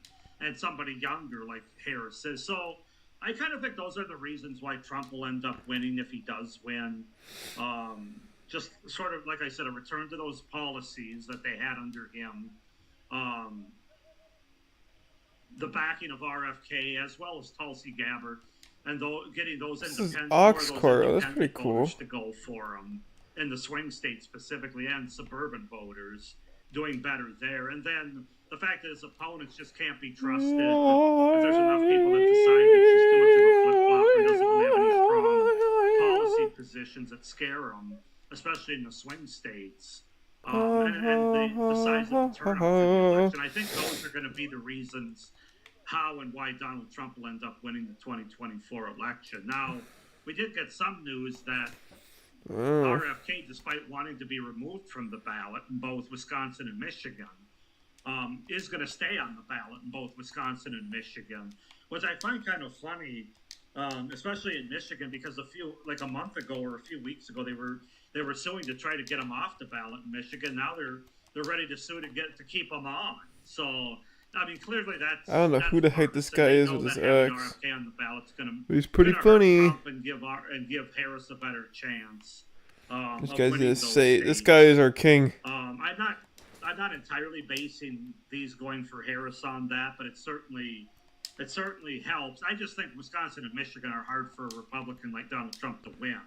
[SPEAKER 7] and somebody younger like Harris is. So I kind of think those are the reasons why Trump will end up winning if he does win. Just sort of, like I said, a return to those policies that they had under him. The backing of RFK as well as Tulsi Gabbard, and getting those independent
[SPEAKER 1] Oxcore. That's pretty cool.
[SPEAKER 7] voters to go for him in the swing states specifically, and suburban voters doing better there. And then the fact that his opponents just can't be trusted. If there's enough people that decide that she's too much of a flip-flop and doesn't really have any strong policy positions that scare them, especially in the swing states, and the size of the turnout for the election, I think those are going to be the reasons how and why Donald Trump will end up winning the 2024 election. Now, we did get some news that RFK, despite wanting to be removed from the ballot in both Wisconsin and Michigan, is going to stay on the ballot in both Wisconsin and Michigan, which I find kind of funny, especially in Michigan, because a month ago or a few weeks ago, they were suing to try to get him off the ballot in Michigan. Now they're ready to sue to keep him on. So I mean, clearly that's.
[SPEAKER 1] I don't know who the heck this guy is with his ex.
[SPEAKER 7] RFK on the ballot's
[SPEAKER 1] He's pretty funny.
[SPEAKER 7] And give Harris a better chance.
[SPEAKER 1] This guy's gonna say this guy is our king.
[SPEAKER 7] I'm not entirely basing these going for Harris on that, but it certainly helps. I just think Wisconsin and Michigan are hard for a Republican like Donald Trump to win.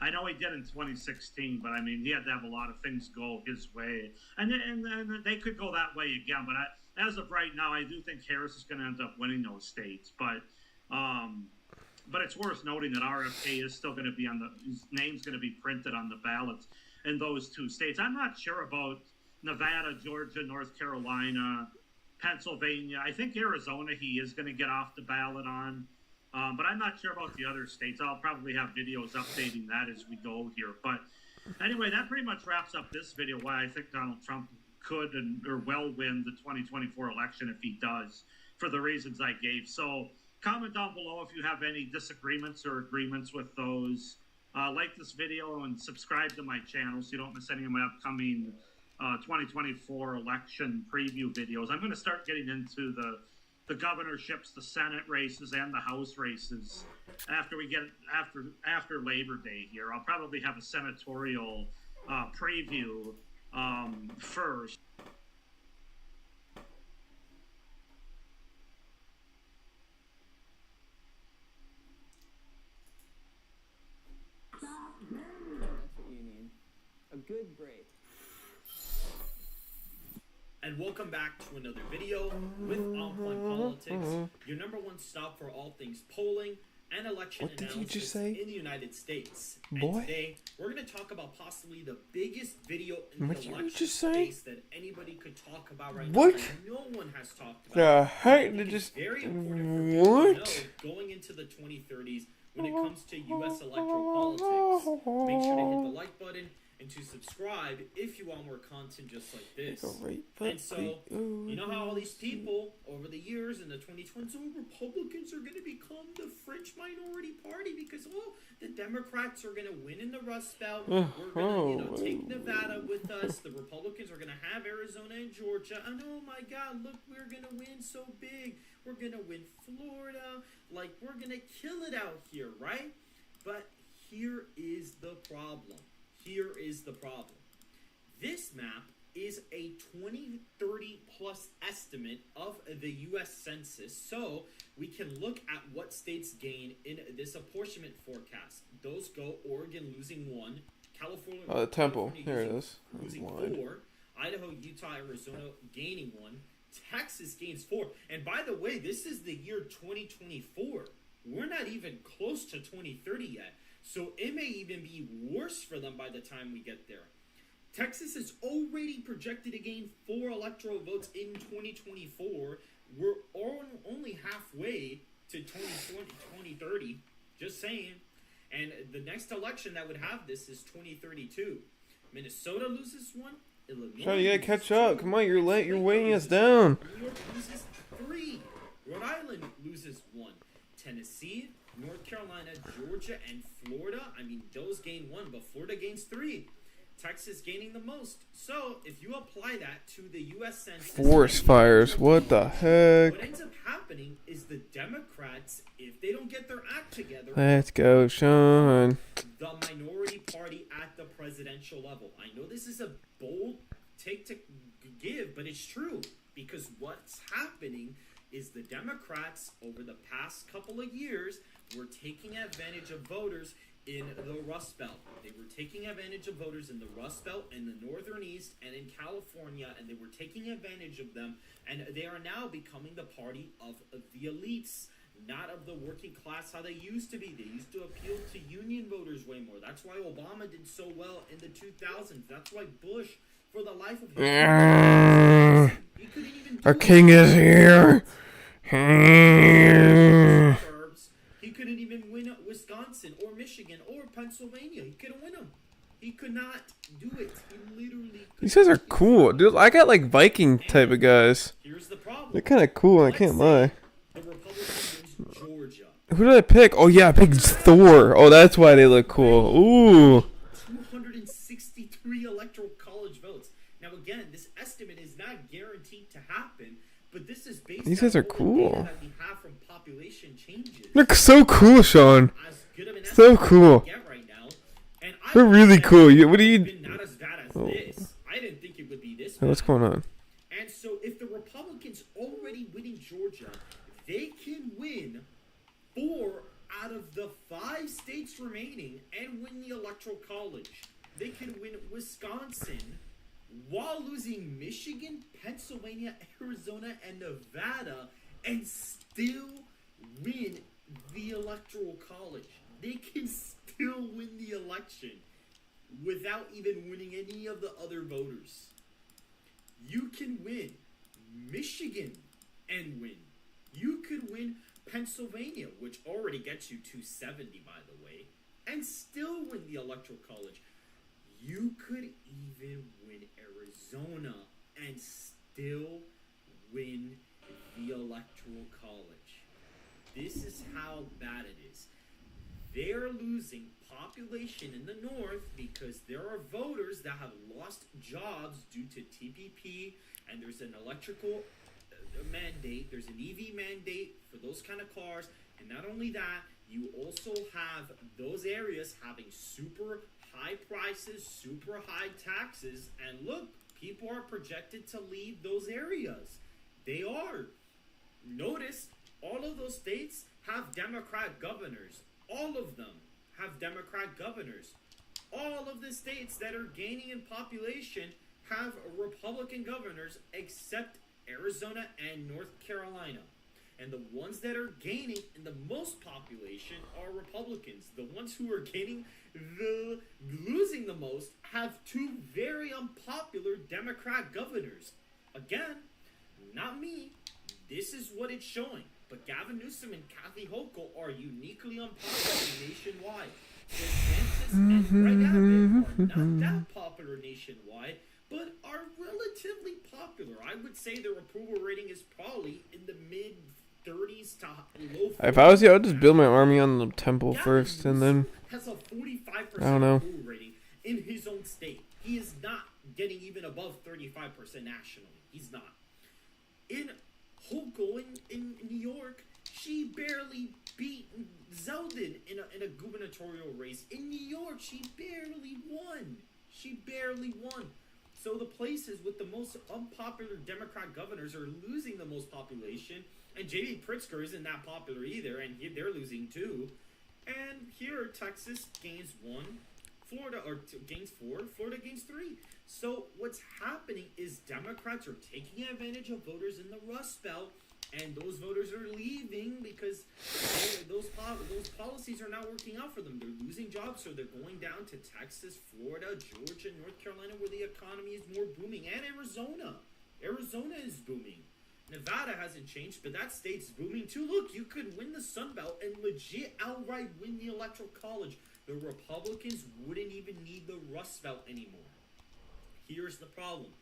[SPEAKER 7] I know he did in 2016, but I mean, he had to have a lot of things go his way, and they could go that way again. But as of right now, I do think Harris is going to end up winning those states. But it's worth noting that RFK is still going to be his name's going to be printed on the ballots in those two states. I'm not sure about Nevada, Georgia, North Carolina, Pennsylvania. I think Arizona he is going to get off the ballot on. But I'm not sure about the other states. I'll probably have videos updating that as we go here. But anyway, that pretty much wraps up this video, why I think Donald Trump could or will win the 2024 election if he does, for the reasons I gave. So comment down below if you have any disagreements or agreements with those. Like this video and subscribe to my channel so you don't miss any of my upcoming 2024 election preview videos. I'm going to start getting into the governorships, the Senate races, and the House races after Labor Day here. I'll probably have a senatorial preview first.
[SPEAKER 11] good break.
[SPEAKER 8] And welcome back to another video with On Point Politics, your number one stop for all things polling and election
[SPEAKER 1] What did you
[SPEAKER 8] analysis
[SPEAKER 1] just say?
[SPEAKER 8] in the United States.
[SPEAKER 1] Boy?
[SPEAKER 8] And today, we're going to talk about possibly the biggest video in
[SPEAKER 1] What
[SPEAKER 8] the
[SPEAKER 1] did you
[SPEAKER 8] election
[SPEAKER 1] just say?
[SPEAKER 8] space that anybody could talk about right
[SPEAKER 1] What?
[SPEAKER 8] now. And no one has talked about.
[SPEAKER 1] The
[SPEAKER 8] I
[SPEAKER 1] heck
[SPEAKER 8] think
[SPEAKER 1] did
[SPEAKER 8] it's
[SPEAKER 1] just
[SPEAKER 8] very important for people to
[SPEAKER 1] what?
[SPEAKER 8] know going into the 2030s when it comes to U.S. electoral politics. Make sure to hit the like button and to subscribe if you want more content just like this. And so, you know how all these people over the years in the 2020s, oh, Republicans are going to become the French minority party because, oh, the Democrats are going to win in the Rust Belt. We're going to, take Nevada with us. The Republicans are going to have Arizona and Georgia. And oh my God, look, we're going to win so big. We're going to win Florida. Like, we're going to kill it out here, right? But here is the problem. Here is the problem. This map is a 2030 plus estimate of the U.S. Census, so we can look at what states gain in this apportionment forecast. Those go Oregon losing 1, California.
[SPEAKER 1] Oh, the temple.
[SPEAKER 8] California
[SPEAKER 1] There it is.
[SPEAKER 8] losing
[SPEAKER 1] Blind.
[SPEAKER 8] 4, Idaho, Utah, Arizona gaining 1, Texas gains 4. And by the way, this is the year 2024. We're not even close to 2030 yet. So it may even be worse for them by the time we get there. Texas is already projected to gain 4 electoral votes in 2024. We're only halfway to 2030. Just saying. And the next election that would have this is 2032. Minnesota loses 1. Illinois.
[SPEAKER 1] Sean, you gotta catch
[SPEAKER 8] loses
[SPEAKER 1] up.
[SPEAKER 8] 2,
[SPEAKER 1] Come on, you're late. You're
[SPEAKER 8] Pennsylvania
[SPEAKER 1] weighing us
[SPEAKER 8] loses
[SPEAKER 1] down.
[SPEAKER 8] 2, New York loses 3. Rhode Island loses 1. Tennessee, North Carolina, Georgia, and Florida. I mean, those gain 1, but Florida gains 3. Texas gaining the most. So, if you apply that to the U.S. Census...
[SPEAKER 1] Forest fires. What the heck?
[SPEAKER 8] What ends up happening is the Democrats, if they don't get their act together...
[SPEAKER 1] Let's go, Sean.
[SPEAKER 8] ...the minority party at the presidential level. I know this is a bold take to give, but it's true. Because what's happening is the Democrats, over the past couple of years, were taking advantage of voters in the Rust Belt. They were taking advantage of voters in the Rust Belt, in the Northern East, and in California, and they were taking advantage of them, and they are now becoming the party of the elites, not of the working class how they used to be. They used to appeal to union voters way more. That's why Obama did so well in the 2000s. That's why Bush, for the life of him, he couldn't even do
[SPEAKER 1] Our king is here.
[SPEAKER 8] He couldn't even win Wisconsin or Michigan or Pennsylvania. He couldn't win them. He could not do it. He literally.
[SPEAKER 1] These guys are cool, dude. I got like Viking type of guys.
[SPEAKER 8] Here's the problem.
[SPEAKER 1] They're kind of cool. I can't lie.
[SPEAKER 8] The Republican wins Georgia.
[SPEAKER 1] Who did I pick? Oh yeah, I picked Thor. Oh, that's why they look cool. Ooh.
[SPEAKER 8] 263 electoral college votes. Now again, this estimate is not guaranteed to happen, but this is based.
[SPEAKER 1] These guys are
[SPEAKER 8] on all the
[SPEAKER 1] cool.
[SPEAKER 8] data that we have from population changes.
[SPEAKER 1] They're so cool, Sean.
[SPEAKER 8] As good of an
[SPEAKER 1] So
[SPEAKER 8] estimate as
[SPEAKER 1] cool.
[SPEAKER 8] we get right now. And I
[SPEAKER 1] They're really
[SPEAKER 8] think
[SPEAKER 1] cool.
[SPEAKER 8] that
[SPEAKER 1] What do you?
[SPEAKER 8] been not as bad as
[SPEAKER 1] Oh.
[SPEAKER 8] this. I didn't think it would be this
[SPEAKER 1] Hey, what's
[SPEAKER 8] bad.
[SPEAKER 1] going on?
[SPEAKER 8] And so if the Republicans already win in Georgia, they can win 4 out of the 5 states remaining and win the Electoral College. They can win Wisconsin while losing Michigan, Pennsylvania, Arizona, and Nevada and still win the Electoral College. They can still win the election without even winning any of the other voters. You can win Michigan and win. You could win Pennsylvania, which already gets you 270, by the way, and still win the Electoral College. You could even win Arizona and still win the Electoral College. This is how bad it is. They're losing population in the north because there are voters that have lost jobs due to TPP, and there's an electrical mandate, there's an EV mandate for those kind of cars, and not only that, you also have those areas having super high prices, super high taxes, and look, people are projected to leave those areas. They are. Notice, all of those states have Democrat governors. All of them have Democrat governors.
[SPEAKER 11] all of the states that are gaining in population have Republican governors except Arizona and North Carolina. And the ones that are gaining in the most population are Republicans. The ones who are losing the most have two very unpopular Democrat governors. Again, not me. This is what it's showing. But Gavin Newsom and Kathy Hochul are uniquely unpopular nationwide. DeSantis and Greg Abbott are not that popular nationwide, but are relatively popular. I would say their approval rating is probably in the mid 30s to low 40s.
[SPEAKER 1] If I was you, I would just build my army on the temple first, and then
[SPEAKER 11] has a 45%
[SPEAKER 1] I don't know.
[SPEAKER 11] approval rating in his own state. He is not getting even above 35% nationally. He's not. In Hochul in New York, she barely beat Zeldin in a gubernatorial race. In New York, she barely won. So the places with the most unpopular Democrat governors are losing the most population. And J.B. Pritzker isn't that popular either, and they're losing too. And here, Texas gains 1, Florida gains 4, Florida gains 3. So what's happening is Democrats are taking advantage of voters in the Rust Belt, and those voters are leaving because those policies are not working out for them. They're losing jobs, so they're going down to Texas, Florida, Georgia, North Carolina, where the economy is more booming, and Arizona. Arizona is booming. Nevada hasn't changed, but that state's booming too. Look, you could win the Sun Belt and legit outright win the Electoral College. The Republicans wouldn't even need the Rust Belt anymore. Here's the problem.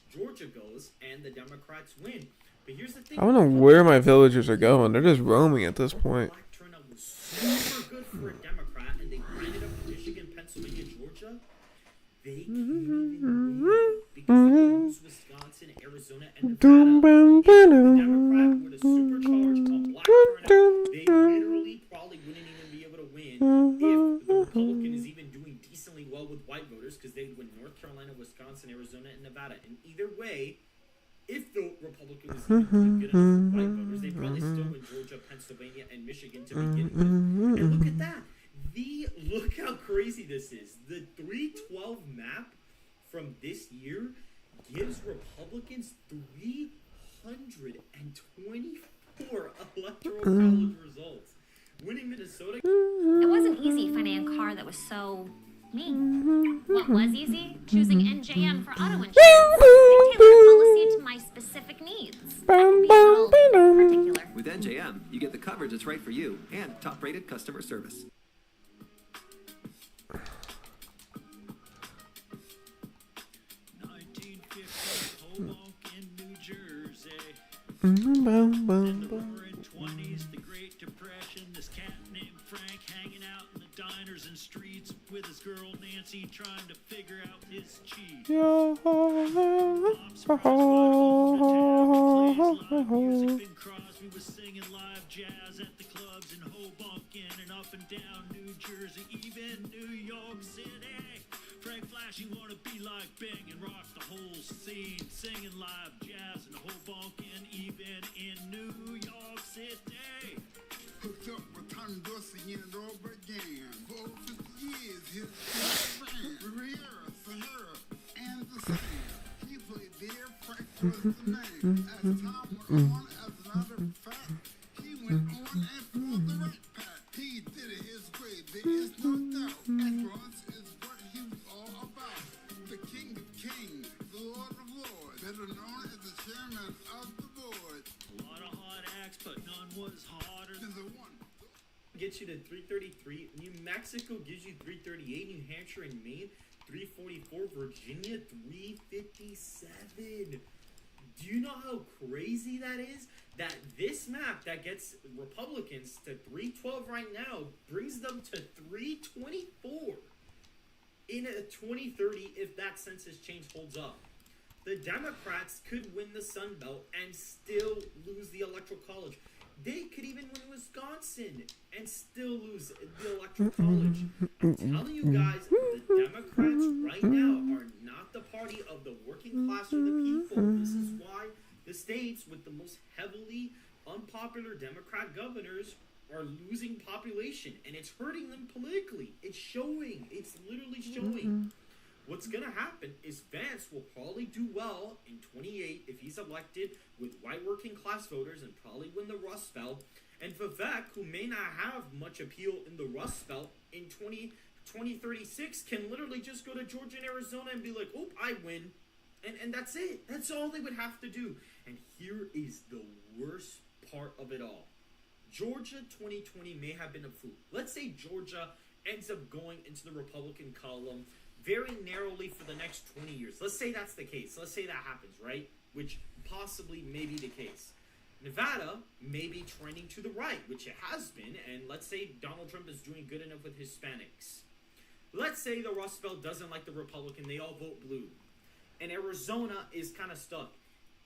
[SPEAKER 11] Georgia goes, and the Democrats win. But here's the thing.
[SPEAKER 1] I don't know where my villagers are going. They're just roaming at this point.
[SPEAKER 11] Black turnout was super good for a Democrat, and they grinded up Michigan, Pennsylvania, Georgia. They can't even win because they lose Wisconsin, Arizona, and Nevada. If the Democrat were to supercharge a black turnout, they literally probably wouldn't even be able to win if the Republican is even doing decently well with white voters, because they'd win North Carolina, Wisconsin, Arizona, and Nevada. And either way, if the Republican was even doing good enough with white voters, they'd probably still win Georgia, Pennsylvania, and Michigan to begin with. And look at that. Look how crazy this is. The 312 map from this year gives Republicans 324 electoral college results. Winning Minnesota.
[SPEAKER 12] It wasn't easy finding a car that was so me. What was easy? Choosing NJM for auto insurance. They tailored a policy to my specific needs. I can be a little particular.
[SPEAKER 13] With NJM, you get the coverage that's right for you and top-rated customer service.
[SPEAKER 1] Boom,
[SPEAKER 14] In the
[SPEAKER 1] boom,
[SPEAKER 14] roaring 20s, the Great Depression, this cat named Frank hanging out in the diners and streets with his girl Nancy trying to figure out his cheat. Bing Crosby was singing live jazz at the clubs in Hoboken and up and down New Jersey, even New York City. Frank Flash, you wanna be like Bing and rock the whole scene, singing live jazz in Hoboken, even in New York City.
[SPEAKER 15] Hooked up with Honduras and it all began. For over 50 years, his band, Riviera, Sahara, and the Sand. He played there, Frank was the man. As time went on, as a matter of fact, he went on and for the Rat Pack. He did it his way, there is no doubt. Influence is what he was all about. The King of Kings, the Lord of Lords, better known as the chairman of the board.
[SPEAKER 14] A lot of hot acts, but none was harder
[SPEAKER 15] than the one.
[SPEAKER 11] Gets you to 333. New Mexico gives you 338. New Hampshire and Maine 344. Virginia 357. Do you know how crazy that is? That this map that gets Republicans to 312 right now brings them to 324 in a 2030 if that census change holds up. The Democrats could win the Sun Belt and still lose the Electoral College. They could even win Wisconsin and still lose the Electoral College. I'm telling you guys, the Democrats right now are not the party of the working class or the people. This is why the states with the most heavily unpopular Democrat governors are losing population, and it's hurting them politically. It's showing. It's literally showing. What's going to happen is Vance will probably do well in 28 if he's elected with white working class voters and probably win the Rust Belt. And Vivek, who may not have much appeal in the Rust Belt, in 2036 can literally just go to Georgia and Arizona and be like, oh, I win. And that's it. That's all they would have to do. And here is the worst part of it all. Georgia 2020 may have been a fluke. Let's say Georgia ends up going into the Republican column very narrowly for the next 20 years. Let's say that's the case. Let's say that happens, right? Which possibly may be the case. Nevada may be trending to the right, which it has been, and let's say Donald Trump is doing good enough with Hispanics. Let's say the Rust Belt doesn't like the Republican, they all vote blue. And Arizona is kind of stuck.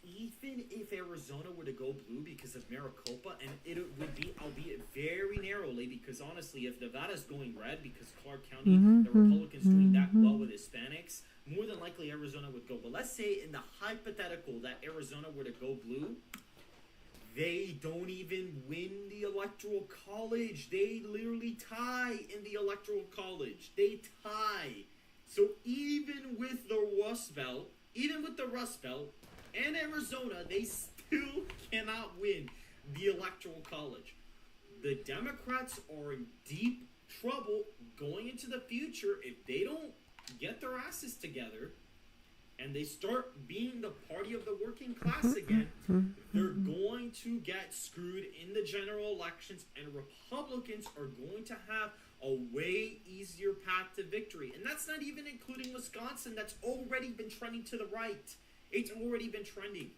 [SPEAKER 11] Even if Arizona were to go blue because of Maricopa, and it would be, albeit very narrowly, because honestly, if Nevada's going red because Clark County, the Republicans doing that well with Hispanics, more than likely Arizona would go. But let's say in the hypothetical that Arizona were to go blue, they don't even win the Electoral College. They literally tie in the Electoral College. They tie. So even with the Rust Belt, and Arizona, they still cannot win the Electoral College. The Democrats are in deep trouble going into the future if they don't get their asses together and they start being the party of the working class again. They're going to get screwed in the general elections, and Republicans are going to have a way easier path to victory. And that's not even including Wisconsin. That's already been trending to the right. It's already been trending.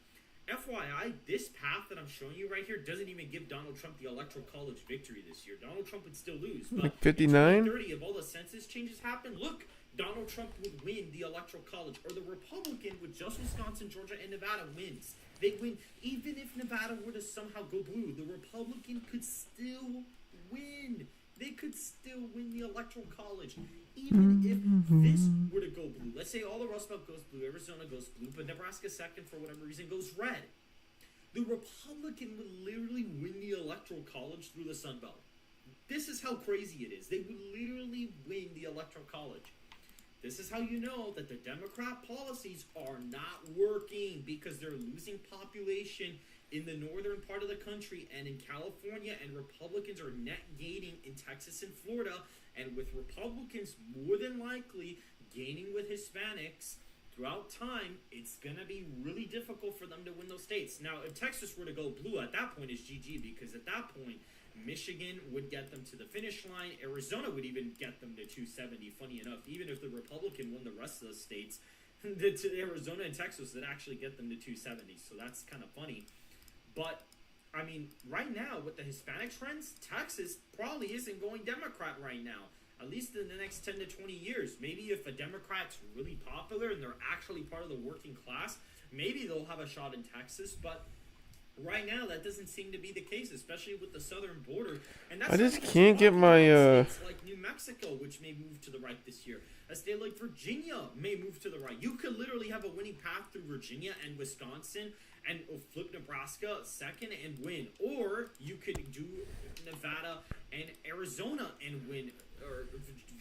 [SPEAKER 11] FYI, this path that I'm showing you right here doesn't even give Donald Trump the Electoral College victory this year. Donald Trump would still lose. But
[SPEAKER 1] like 59?
[SPEAKER 11] in 2030, if all the census changes happen, look, Donald Trump would win the Electoral College. Or the Republican with just Wisconsin, Georgia, and Nevada wins. They win. Even if Nevada were to somehow go blue, the Republican could still win. They could still win the Electoral College. Even if this were to go blue. Let's say all the Rust Belt goes blue, Arizona goes blue, but Nebraska second for whatever reason goes red. The Republican would literally win the Electoral College through the Sun Belt. This is how crazy it is. They would literally win the Electoral College. This is how you know that the Democrat policies are not working, because they're losing population in the northern part of the country and in California, and Republicans are net gaining in Texas and Florida, and with Republicans more than likely gaining with Hispanics throughout time, it's going to be really difficult for them to win those states. Now, if Texas were to go blue, at that point it's GG, because at that point, Michigan would get them to the finish line. Arizona would even get them to 270, funny enough. Even if the Republican won the rest of the states, Arizona and Texas would actually get them to 270, so that's kind of funny. But, I mean, right now, with the Hispanic trends, Texas probably isn't going Democrat right now. At least in the next 10 to 20 years. Maybe if a Democrat's really popular and they're actually part of the working class, maybe they'll have a shot in Texas. But right now, that doesn't seem to be the case, especially with the southern border. And that's
[SPEAKER 1] I just can't get my
[SPEAKER 11] states like New Mexico, which may move to the right this year. A state like Virginia may move to the right. You could literally have a winning path through Virginia and Wisconsin and flip Nebraska second and win. Or you could do Nevada and Arizona and win, or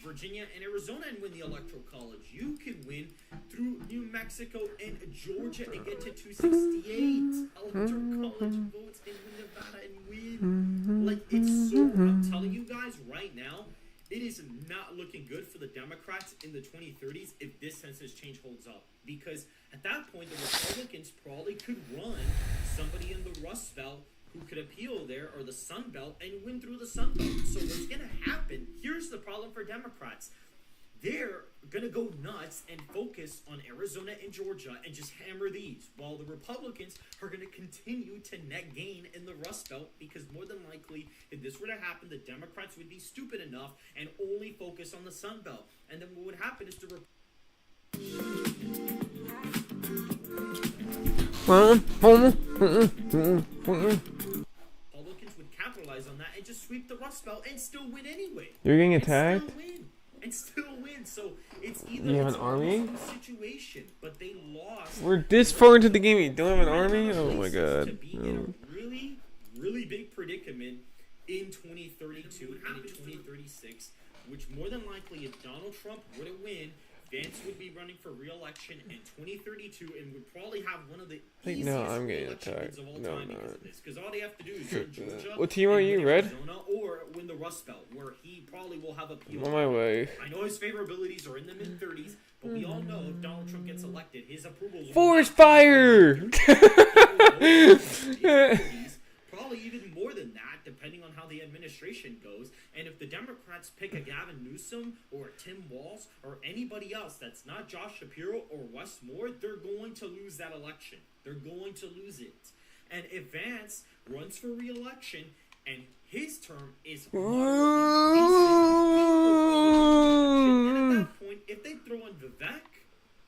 [SPEAKER 11] Virginia and Arizona and win the Electoral College. You could win through New Mexico and Georgia and get to 268 Electoral College votes and win Nevada and win. Like, it's so, I'm telling you guys right now, it is not looking good for the Democrats in the 2030s if this census change holds up. Because at that point, the Republicans probably could run somebody in the Rust Belt who could appeal there, or the Sun Belt, and win through the Sun Belt. So what's going to happen, here's the problem for Democrats. They're going to go nuts and focus on Arizona and Georgia and just hammer these, while the Republicans are going to continue to net gain in the Rust Belt, because more than likely, if this were to happen, the Democrats would be stupid enough and only focus on the Sun Belt. And then what would happen is the Republicans would capitalize on that and just sweep the Rust Belt and still win anyway.
[SPEAKER 1] You're getting attacked?
[SPEAKER 11] And still win. So it's either
[SPEAKER 1] You have an army?
[SPEAKER 11] situation, but they lost.
[SPEAKER 1] We're this far into the game. You don't have an army? Oh my god.
[SPEAKER 11] To be in a really, really big predicament in 2032 and in 2036, which more than likely, if Donald Trump were to win, Vance would be running for re-election in 2032 and would probably have one of the
[SPEAKER 1] think
[SPEAKER 11] easiest
[SPEAKER 1] now I'm getting
[SPEAKER 11] re-election
[SPEAKER 1] attacked.
[SPEAKER 11] bids of all
[SPEAKER 1] No,
[SPEAKER 11] time
[SPEAKER 1] I'm
[SPEAKER 11] because
[SPEAKER 1] not.
[SPEAKER 11] of this. Because all they have to do is win Georgia,
[SPEAKER 1] What team are
[SPEAKER 11] and
[SPEAKER 1] you,
[SPEAKER 11] win
[SPEAKER 1] Red?
[SPEAKER 11] Arizona, or win the Rust Belt, where he probably will have appeal.
[SPEAKER 1] I'm on my way.
[SPEAKER 11] I know his favorabilities are in the mid-30s, but we all know if Donald Trump gets elected, his approvals will
[SPEAKER 1] Forest
[SPEAKER 11] not be
[SPEAKER 1] fire!
[SPEAKER 11] mid-30s, probably even more than that, depending on how the administration goes. And if the Democrats pick a Gavin Newsom or a Tim Walz or anybody else that's not Josh Shapiro or Wes Moore, they're going to lose that election. They're going to lose it. And if Vance runs for re-election and his term is moderately decent, and at that point, if they throw in Vivek,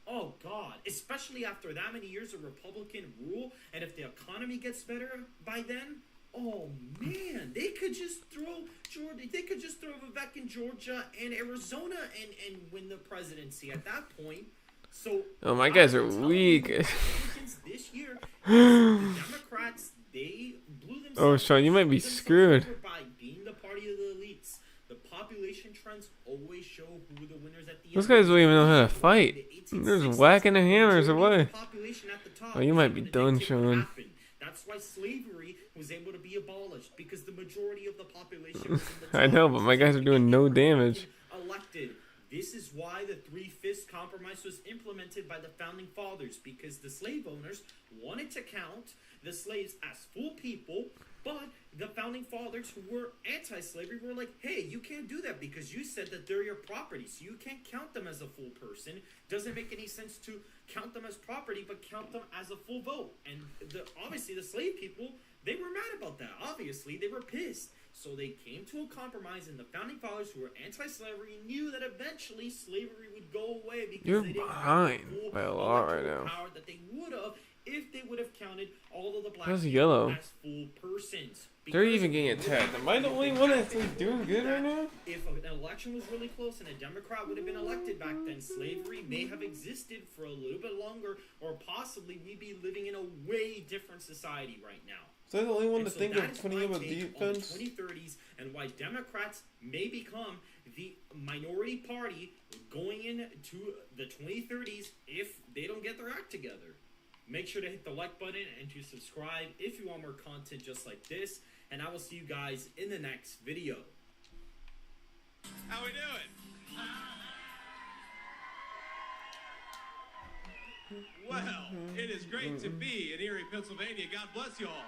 [SPEAKER 11] oh God, especially after that many years of Republican rule, and if the economy gets better by then, oh man, they could just throw Georgia, they could just throw Vivek in Georgia and Arizona and win the presidency at that point. So
[SPEAKER 1] Oh, my guys are weak.
[SPEAKER 11] this year, the Democrats, they blew themselves.
[SPEAKER 1] Oh, Sean, you might be screwed.
[SPEAKER 11] By being the party of the elites. The population trends always show who the winners at the
[SPEAKER 1] Those
[SPEAKER 11] end.
[SPEAKER 1] guys don't even know how to fight. They're just whacking the hammers away. Oh, you might be done, Sean.
[SPEAKER 11] That's why slavery was able to be abolished, because the majority of the population was in the
[SPEAKER 1] I know, but my guys are doing no damage.
[SPEAKER 11] elected. This is why the Three-Fifths Compromise was implemented by the Founding Fathers, because the slave owners wanted to count the slaves as full people, but the Founding Fathers, who were anti-slavery, were like, hey, you can't do that because you said that they're your property, so you can't count them as a full person. Doesn't make any sense to count them as property, but count them as a full vote. And obviously the slave people, they were mad about that. Obviously, they were pissed. So they came to a compromise, and the Founding Fathers, who were anti-slavery, knew that eventually slavery would go away because
[SPEAKER 1] You're
[SPEAKER 11] they didn't
[SPEAKER 1] behind
[SPEAKER 11] have the full
[SPEAKER 1] by a lot right
[SPEAKER 11] electoral
[SPEAKER 1] now.
[SPEAKER 11] power that they would have if they would have counted all of the black
[SPEAKER 1] That's
[SPEAKER 11] people
[SPEAKER 1] yellow.
[SPEAKER 11] as full persons.
[SPEAKER 1] They're
[SPEAKER 11] Because
[SPEAKER 1] even getting attacked. Am I the only one that's like, doing good right now?
[SPEAKER 11] if an election was really close and a Democrat would have been elected back then, slavery may have existed for a little bit longer, or possibly we'd be living in a way different society right now.
[SPEAKER 1] So I'm the only one
[SPEAKER 11] And
[SPEAKER 1] to
[SPEAKER 11] so
[SPEAKER 1] think
[SPEAKER 11] that
[SPEAKER 1] of
[SPEAKER 11] is
[SPEAKER 1] putting
[SPEAKER 11] my
[SPEAKER 1] up a
[SPEAKER 11] take on the
[SPEAKER 1] defense.
[SPEAKER 11] 2030s and why Democrats may become the minority party going into the 2030s if they don't get their act together. Make sure to hit the like button and to subscribe if you want more content just like this. And I will see you guys in the next video.
[SPEAKER 16] How we doing? Well, it is great to be in Erie, Pennsylvania. God bless you all.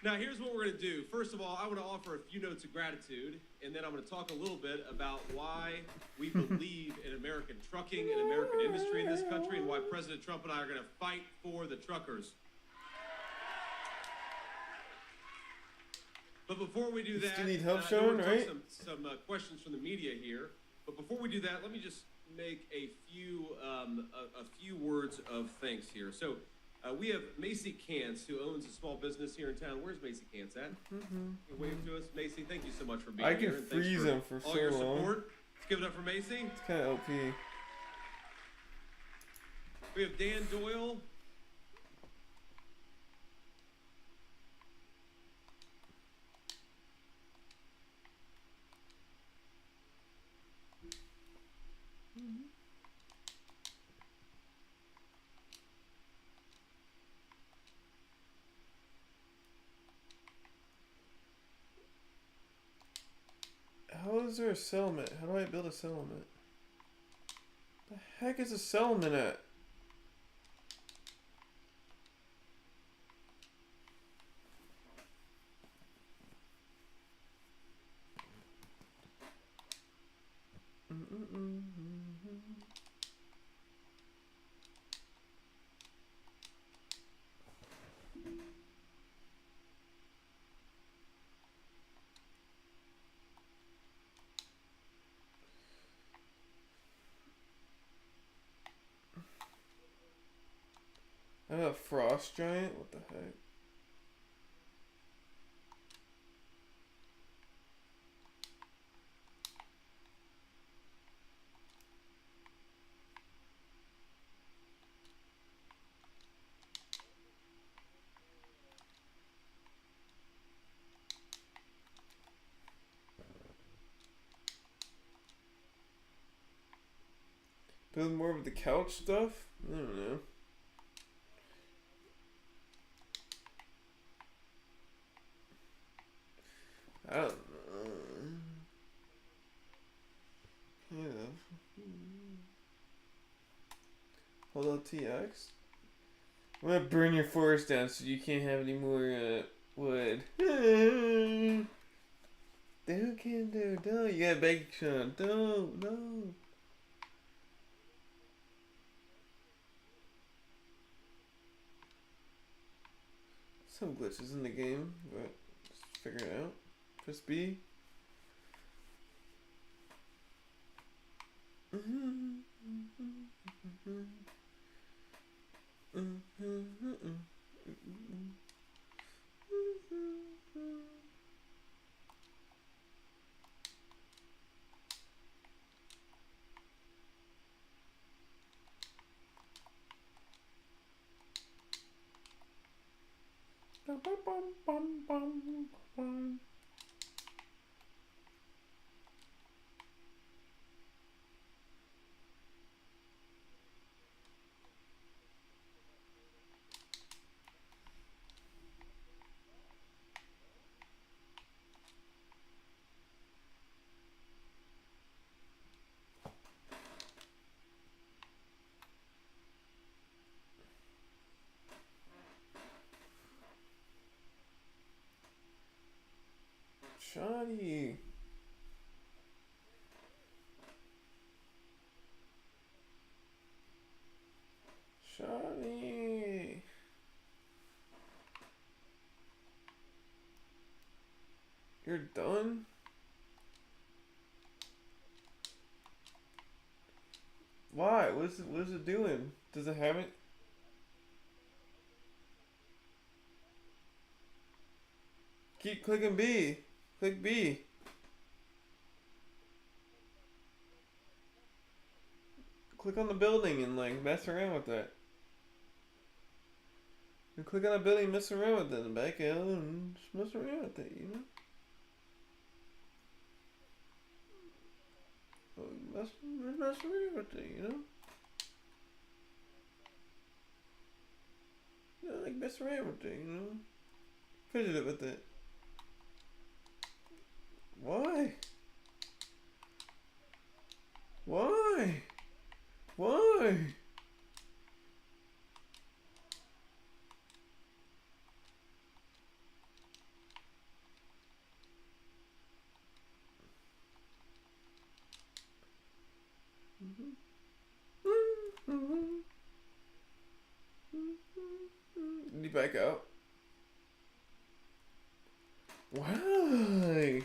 [SPEAKER 16] Now, here's what we're going to do. First of all, I want to offer a few notes of gratitude, and then I'm going to talk a little bit about why we believe in American trucking and American industry in this country, and why President Trump and I are going to fight for the truckers. But before we do that,
[SPEAKER 1] Still need help,
[SPEAKER 16] I
[SPEAKER 1] Sean,
[SPEAKER 16] wanna
[SPEAKER 1] right?
[SPEAKER 16] take some questions from the media here. But before we do that, let me just make a few words of thanks here. So we have Macy Kantz, who owns a small business here in town. Where's Macy Kantz at? You wave to us, Macy. Thank you so much for being
[SPEAKER 1] I
[SPEAKER 16] here.
[SPEAKER 1] can
[SPEAKER 16] and thanks
[SPEAKER 1] freeze him for
[SPEAKER 16] all
[SPEAKER 1] so
[SPEAKER 16] your
[SPEAKER 1] long.
[SPEAKER 16] support. Let's give it up for Macy.
[SPEAKER 1] It's kind of OP.
[SPEAKER 16] We have Dan Doyle.
[SPEAKER 1] How is there a settlement? How do I build a settlement? The heck is a settlement at? I have a frost giant? What the heck? Build more of the couch stuff? I don't know. I don't know. Kind of. Hold on, TX. I'm gonna burn your forest down so you can't have any more wood. Who can do? No, you gotta beg Sean. No. Some glitches in the game, but just figure it out. Press B. Shawnee. Shawnee. You're done? Why? What is it doing? Does it have it? Keep clicking B. Click B. Click on the building and like mess around with that. You click on the building and mess around with it and back out and just mess around with it, you know? Mess around with it, you know? Yeah, like mess around with it, you know? Fidget with it. Why? Why? Why? Did he back out? Why?